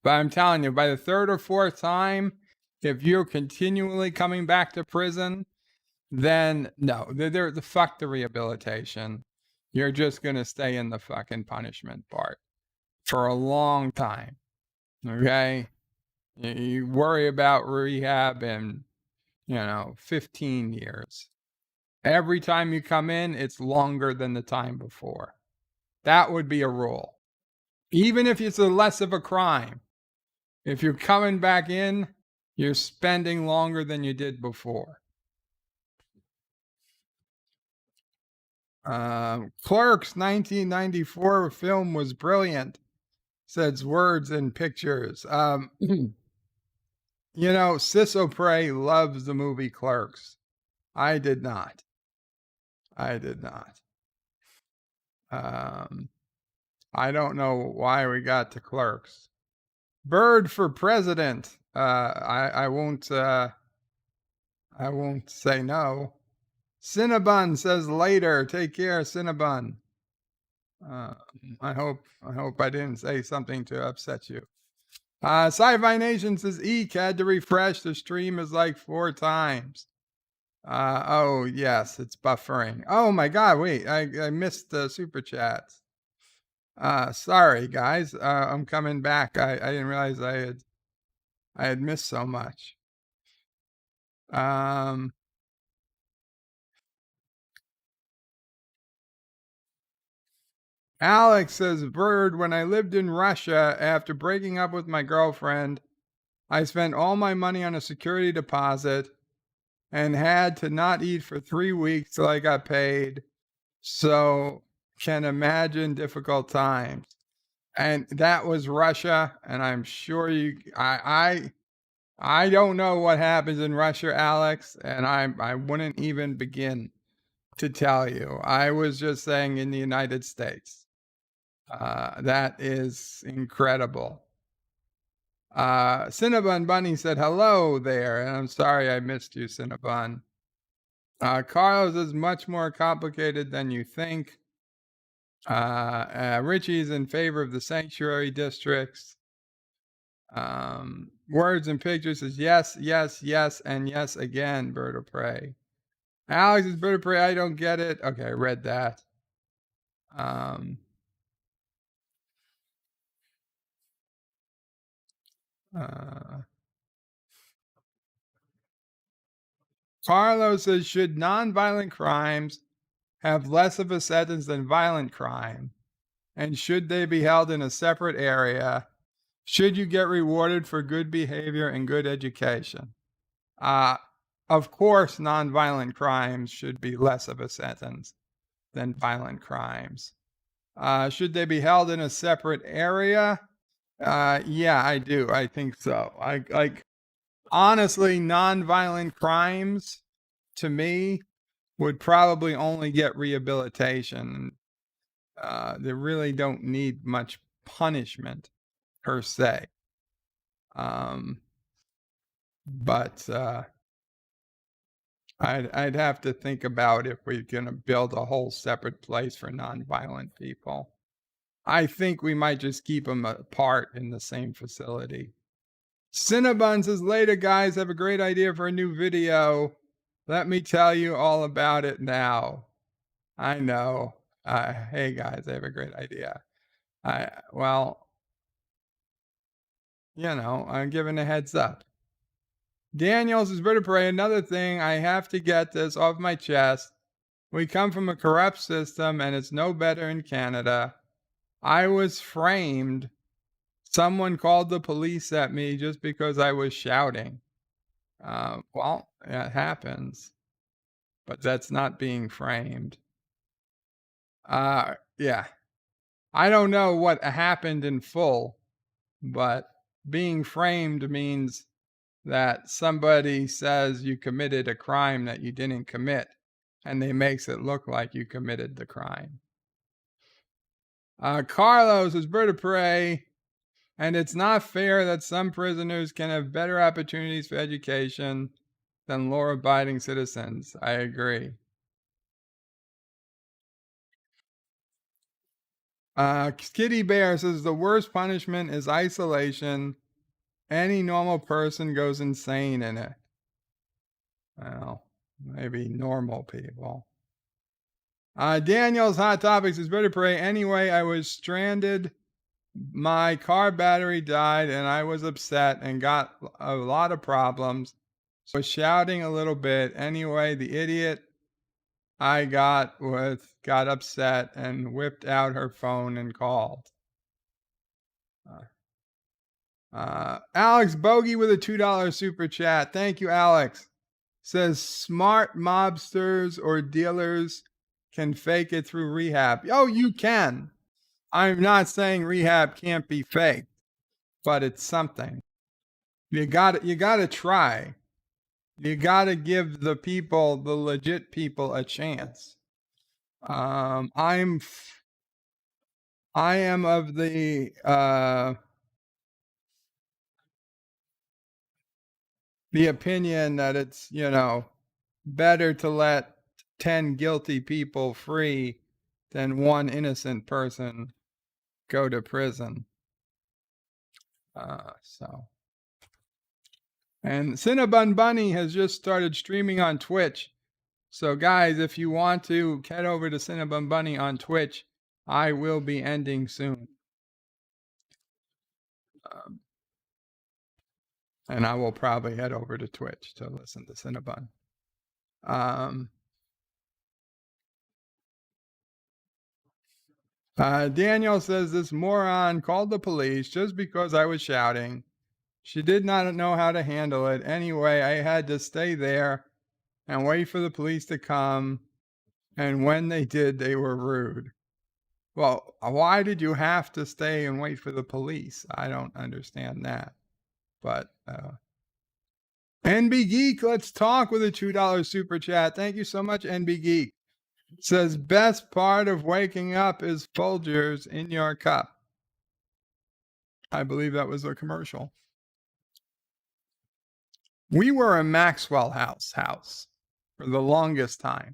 But I'm telling you, by the third or fourth time, if you're continually coming back to prison, then no, the fuck the rehabilitation. You're just going to stay in the fucking punishment part for a long time. Okay? You worry about rehab in, 15 years. Every time you come in, it's longer than the time before. That would be a rule. Even if it's less of a crime. If you're coming back in, you're spending longer than you did before. Clerks 1994 film was brilliant, says Words and Pictures. Sissopre loves the movie Clerks. I did not. I don't know why we got to Clerks. Bird for president. I won't say no. Cinnabon says later. Take care, Cinnabon. I hope I didn't say something to upset you. Sci-Fi Nation says Eek had to refresh. The stream is like 4 times. Oh yes, it's buffering. Oh my God, wait, I missed the super chats. Sorry guys, I'm coming back. I didn't realize I had missed so much. Alex says, Bird, when I lived in Russia, after breaking up with my girlfriend, I spent all my money on a security deposit and had to not eat for 3 weeks till I got paid. So can imagine difficult times. And that was Russia, and I'm sure I don't know what happens in Russia, Alex, and I wouldn't even begin to tell you. I was just saying in the United States. That is incredible. Cinnabon Bunny said, hello there, and I'm sorry I missed you, Cinnabon. Carlos is much more complicated than you think. Richie's in favor of the sanctuary districts. Words and Pictures says yes, yes, yes, and yes again, Bird of Prey. Alex is Bird of Prey, I don't get it. Okay, I read that. Carlos says, should nonviolent crimes have less of a sentence than violent crime? And should they be held in a separate area? Should you get rewarded for good behavior and good education? Of course, nonviolent crimes should be less of a sentence than violent crimes. Should they be held in a separate area? Yeah, I do. I think so. Honestly, nonviolent crimes, to me, would probably only get rehabilitation. They really don't need much punishment, per se. But I'd have to think about if we're going to build a whole separate place for nonviolent people. I think we might just keep them apart in the same facility. Cinnabon says, later, guys, have a great idea for a new video. Let me tell you all about it now. I know. Hey, guys, I have a great idea. Well, I'm giving a heads up. Daniels is vertebrae. Another thing, I have to get this off my chest. We come from a corrupt system, and it's no better in Canada. I was framed. Someone called the police at me just because I was shouting. Well, it happens, but that's not being framed. Yeah. I don't know what happened in full, but being framed means that somebody says you committed a crime that you didn't commit, and they makes it look like you committed the crime. Carlos is bird of prey, and it's not fair that some prisoners can have better opportunities for education than law-abiding citizens. I agree. Kitty Bear says the worst punishment is isolation. Any normal person goes insane in it. Well, maybe normal people. Daniel's Hot Topics is better pray. Anyway, I was stranded. My car battery died and I was upset and got a lot of problems. So shouting a little bit. Anyway, the idiot I got upset and whipped out her phone and called. Alex Bogey with a $2 super chat. Thank you, Alex. Says smart mobsters or dealers can fake it through rehab. Oh, you can. I'm not saying rehab can't be faked, but it's something. You got to try. You got to give the legit people a chance. I am of the opinion that it's, better to let 10 guilty people free than one innocent person go to prison. And Cinnabon Bunny has just started streaming on Twitch. So guys, if you want to head over to Cinnabon Bunny on Twitch, I will be ending soon. And I will probably head over to Twitch to listen to Cinnabon. Daniel says this moron called the police just because I was shouting. She did not know how to handle it. Anyway, I had to stay there and wait for the police to come. And when they did, they were rude. Well, why did you have to stay and wait for the police? I don't understand that. But NB Geek, let's talk with a $2 super chat. Thank you so much, NB Geek. It says, best part of waking up is Folgers in your cup. I believe that was a commercial. We were a Maxwell house for the longest time.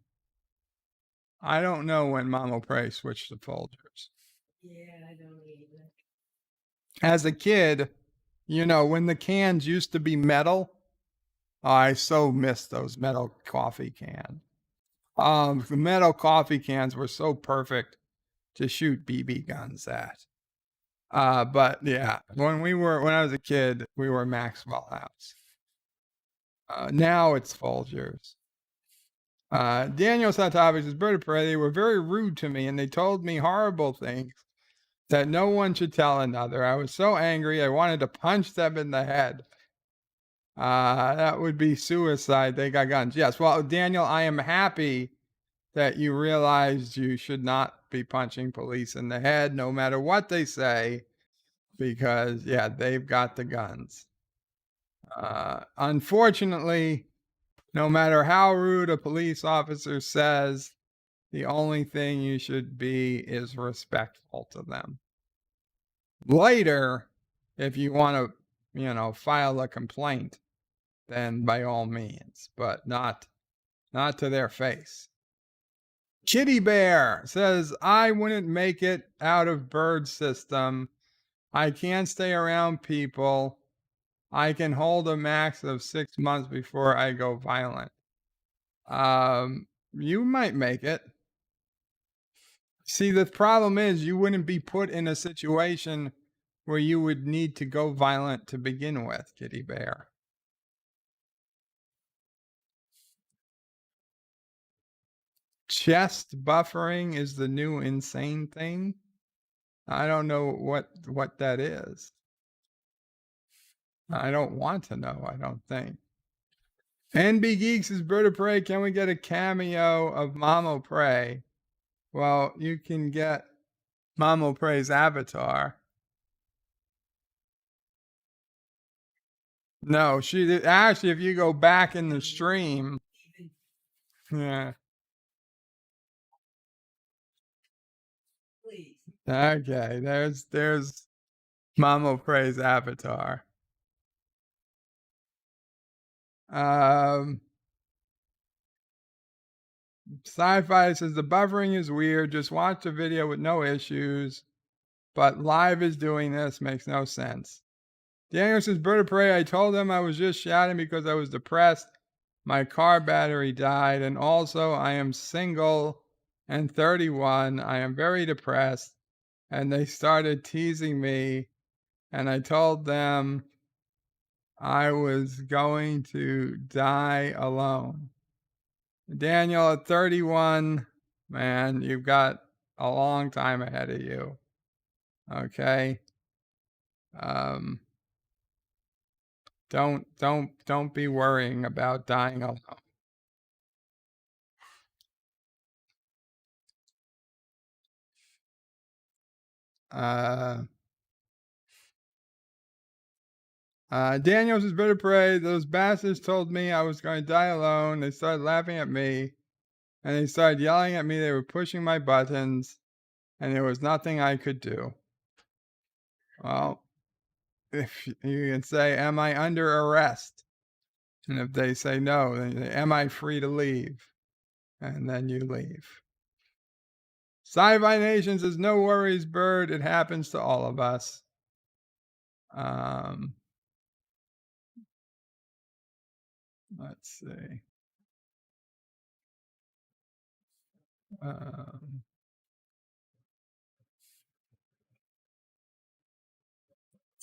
I don't know when Mama Prey switched to Folgers. Yeah, I don't either. As a kid, when the cans used to be metal, I so missed those metal coffee cans. The metal coffee cans were so perfect to shoot BB guns at. But yeah, when I was a kid, we were Maxwell House. Now it's Folgers. Daniel Satavis is bird of prey. They were very rude to me and they told me horrible things that no one should tell another. I was so angry, I wanted to punch them in the head. That would be suicide. They got guns. Yes. Well, Daniel, I am happy that you realized you should not be punching police in the head, no matter what they say, because, yeah, they've got the guns. Unfortunately, no matter how rude a police officer says, the only thing you should be is respectful to them. Later, if you want to, file a complaint, then by all means, but not to their face. Kitty Bear says, I wouldn't make it out of bird system. I can't stay around people. I can hold a max of 6 months before I go violent. You might make it. See, the problem is you wouldn't be put in a situation where you would need to go violent to begin with, Kitty Bear. Chest buffering is the new insane thing. I don't know what that is. I don't want to know, I don't think. NB Geeks is Bird of Prey. Can we get a cameo of Mamo Prey? Well, you can get Mamo Prey's avatar. No, she actually, if you go back in the stream, yeah. Okay, there's Mamo Prey's avatar. Sci-Fi says the buffering is weird. Just watch the video with no issues. But live is doing this makes no sense. Daniel says, Bird of Prey, I told them I was just shouting because I was depressed. My car battery died. And also I am single and 31. I am very depressed. And they started teasing me. And I told them I was going to die alone. Daniel, at 31, man, you've got a long time ahead of you. Okay. Don't be worrying about dying alone. Daniel says, Bird of Prey, those bastards told me I was going to die alone. They started laughing at me, and they started yelling at me. They were pushing my buttons, and there was nothing I could do. Well, if you can say, am I under arrest? And if they say no, then you say, am I free to leave? And then you leave. Sci-Fi Nation says, no worries, Bird. It happens to all of us. Let's see.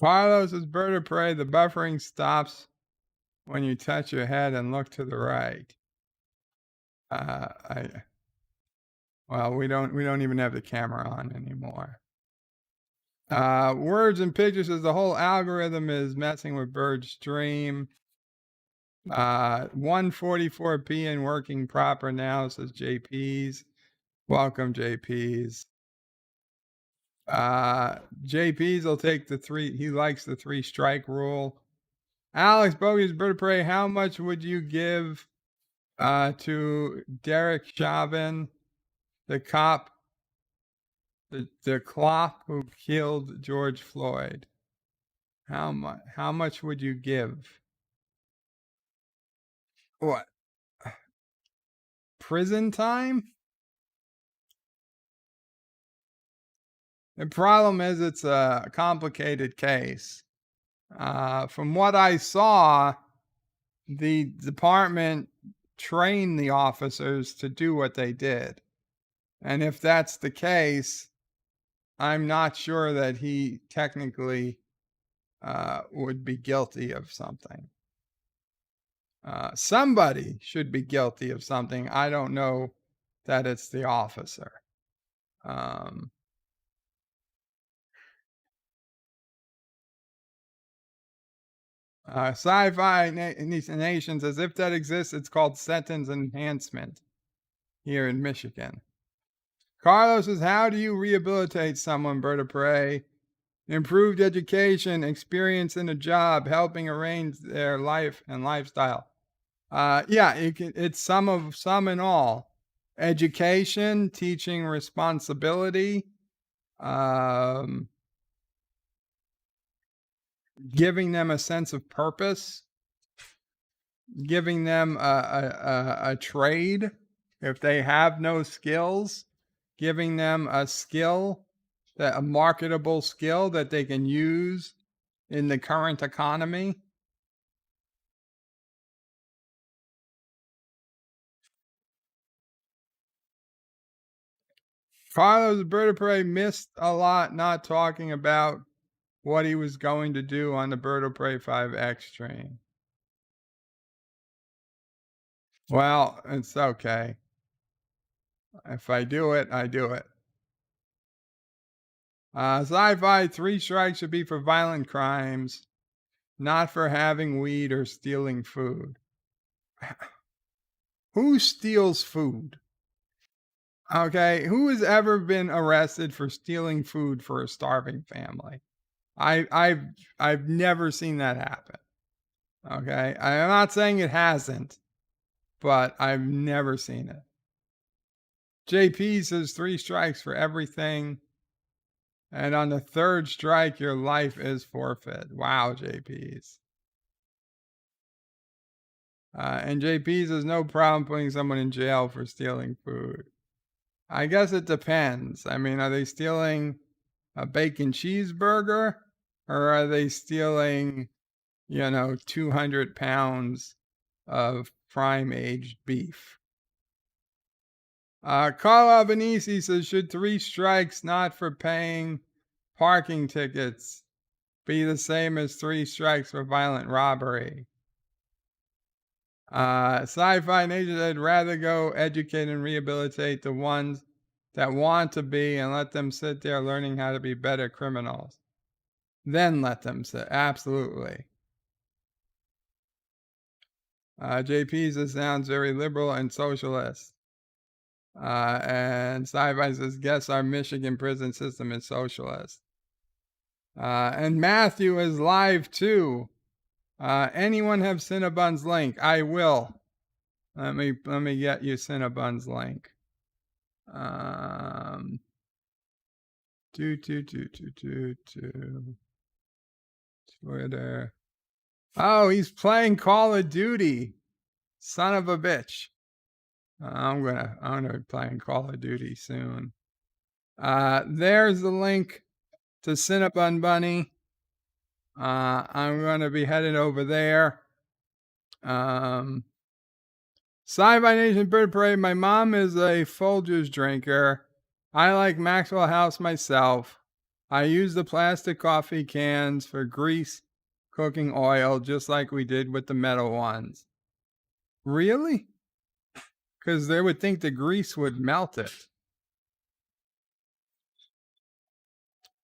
Carlos says, Bird of Prey, the buffering stops when you touch your head and look to the right. Well, we don't even have the camera on anymore. Words and Pictures says the whole algorithm is messing with Bird's stream. 1:44 and working proper now, says JP's. Welcome, JP's. JP's will take the 3. He likes the 3 strike rule. Alex Bogies, Bird of Prey, how much would you give to Derek Chauvin, the cop, the cop who killed George Floyd? How much would you give? What? Prison time? The problem is it's a complicated case. From what I saw, the department trained the officers to do what they did. And if that's the case, I'm not sure that he technically would be guilty of something. Somebody should be guilty of something. I don't know that it's the officer. Sci-Fi Nation says, if that exists, it's called sentence enhancement here in Michigan. Carlos says, how do you rehabilitate someone, Bird of Prey? Improved education, experience in a job, helping arrange their life and lifestyle. Yeah, it's some and all. Education, teaching responsibility, giving them a sense of purpose, giving them a trade if they have no skills, giving them a skill, a marketable skill that they can use in the current economy. Carlos Bird of Prey missed a lot not talking about what he was going to do on the Bird of Prey 5X train. Well, it's okay. If I do it, I do it. Sci-fi 3 strikes should be for violent crimes, not for having weed or stealing food. Who steals food? Okay, who has ever been arrested for stealing food for a starving family? I've never seen that happen. Okay, I'm not saying it hasn't, but I've never seen it. JP says 3 strikes for everything, and on the 3rd strike, your life is forfeit. Wow, JP's. And JP says no problem putting someone in jail for stealing food. I guess it depends. I mean, are they stealing a bacon cheeseburger, or are they stealing, 200 pounds of prime-aged beef? Carl Albanese says, should 3 strikes not for paying parking tickets be the same as 3 strikes for violent robbery? Sci-Fi Nation, I'd rather go educate and rehabilitate the ones that want to be and let them sit there learning how to be better criminals. Then let them sit. Absolutely. JP says, sounds very liberal and socialist. And Sci-Fi says, guess our Michigan prison system is socialist. And Matthew is live too. Anyone have Cinnabon's link? I will. Let me get you Cinnabon's link. Twitter. Oh, he's playing Call of Duty. Son of a bitch. I'm gonna be playing Call of Duty soon. There's the link to Cinnabon Bunny. I'm gonna be headed over there. Sci-Fi Nation Bird Parade. My mom is a Folgers drinker. I like Maxwell House myself. I use the plastic coffee cans for grease, cooking oil, just like we did with the metal ones. Really? Because they would think the grease would melt it.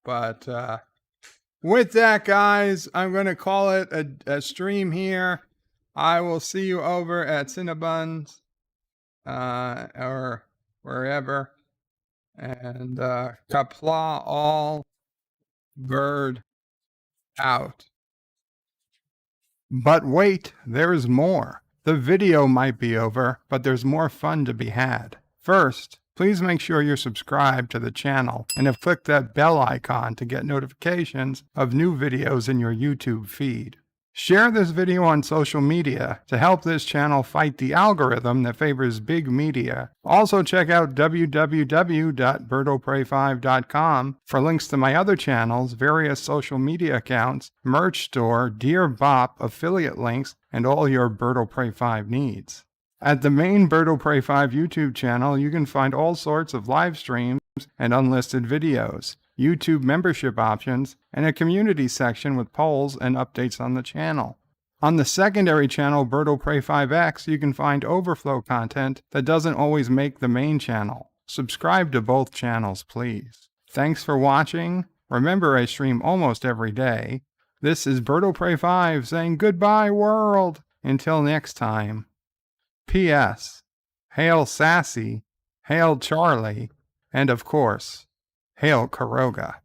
But with that, guys, I'm going to call it a stream here. I will see you over at Cinnabons or wherever. And Qapla all bird out. But wait, there's more. The video might be over, but there's more fun to be had. First, please make sure you're subscribed to the channel and have clicked that bell icon to get notifications of new videos in your YouTube feed. Share this video on social media to help this channel fight the algorithm that favors big media. Also check out www.birdoprey5.com for links to my other channels, various social media accounts, merch store, Dear Bop, affiliate links, and all your Bird of Prey 5 needs. At the main Bird of Prey 5 YouTube channel, you can find all sorts of live streams and unlisted videos, YouTube membership options, and a community section with polls and updates on the channel. On the secondary channel, Bird of Prey 5X, you can find overflow content that doesn't always make the main channel. Subscribe to both channels, please. Thanks for watching. Remember, I stream almost every day. This is Bird of Prey 5 saying goodbye, world. Until next time. P.S. Hail Sassy, hail Charlie, and of course, hail Kuroga.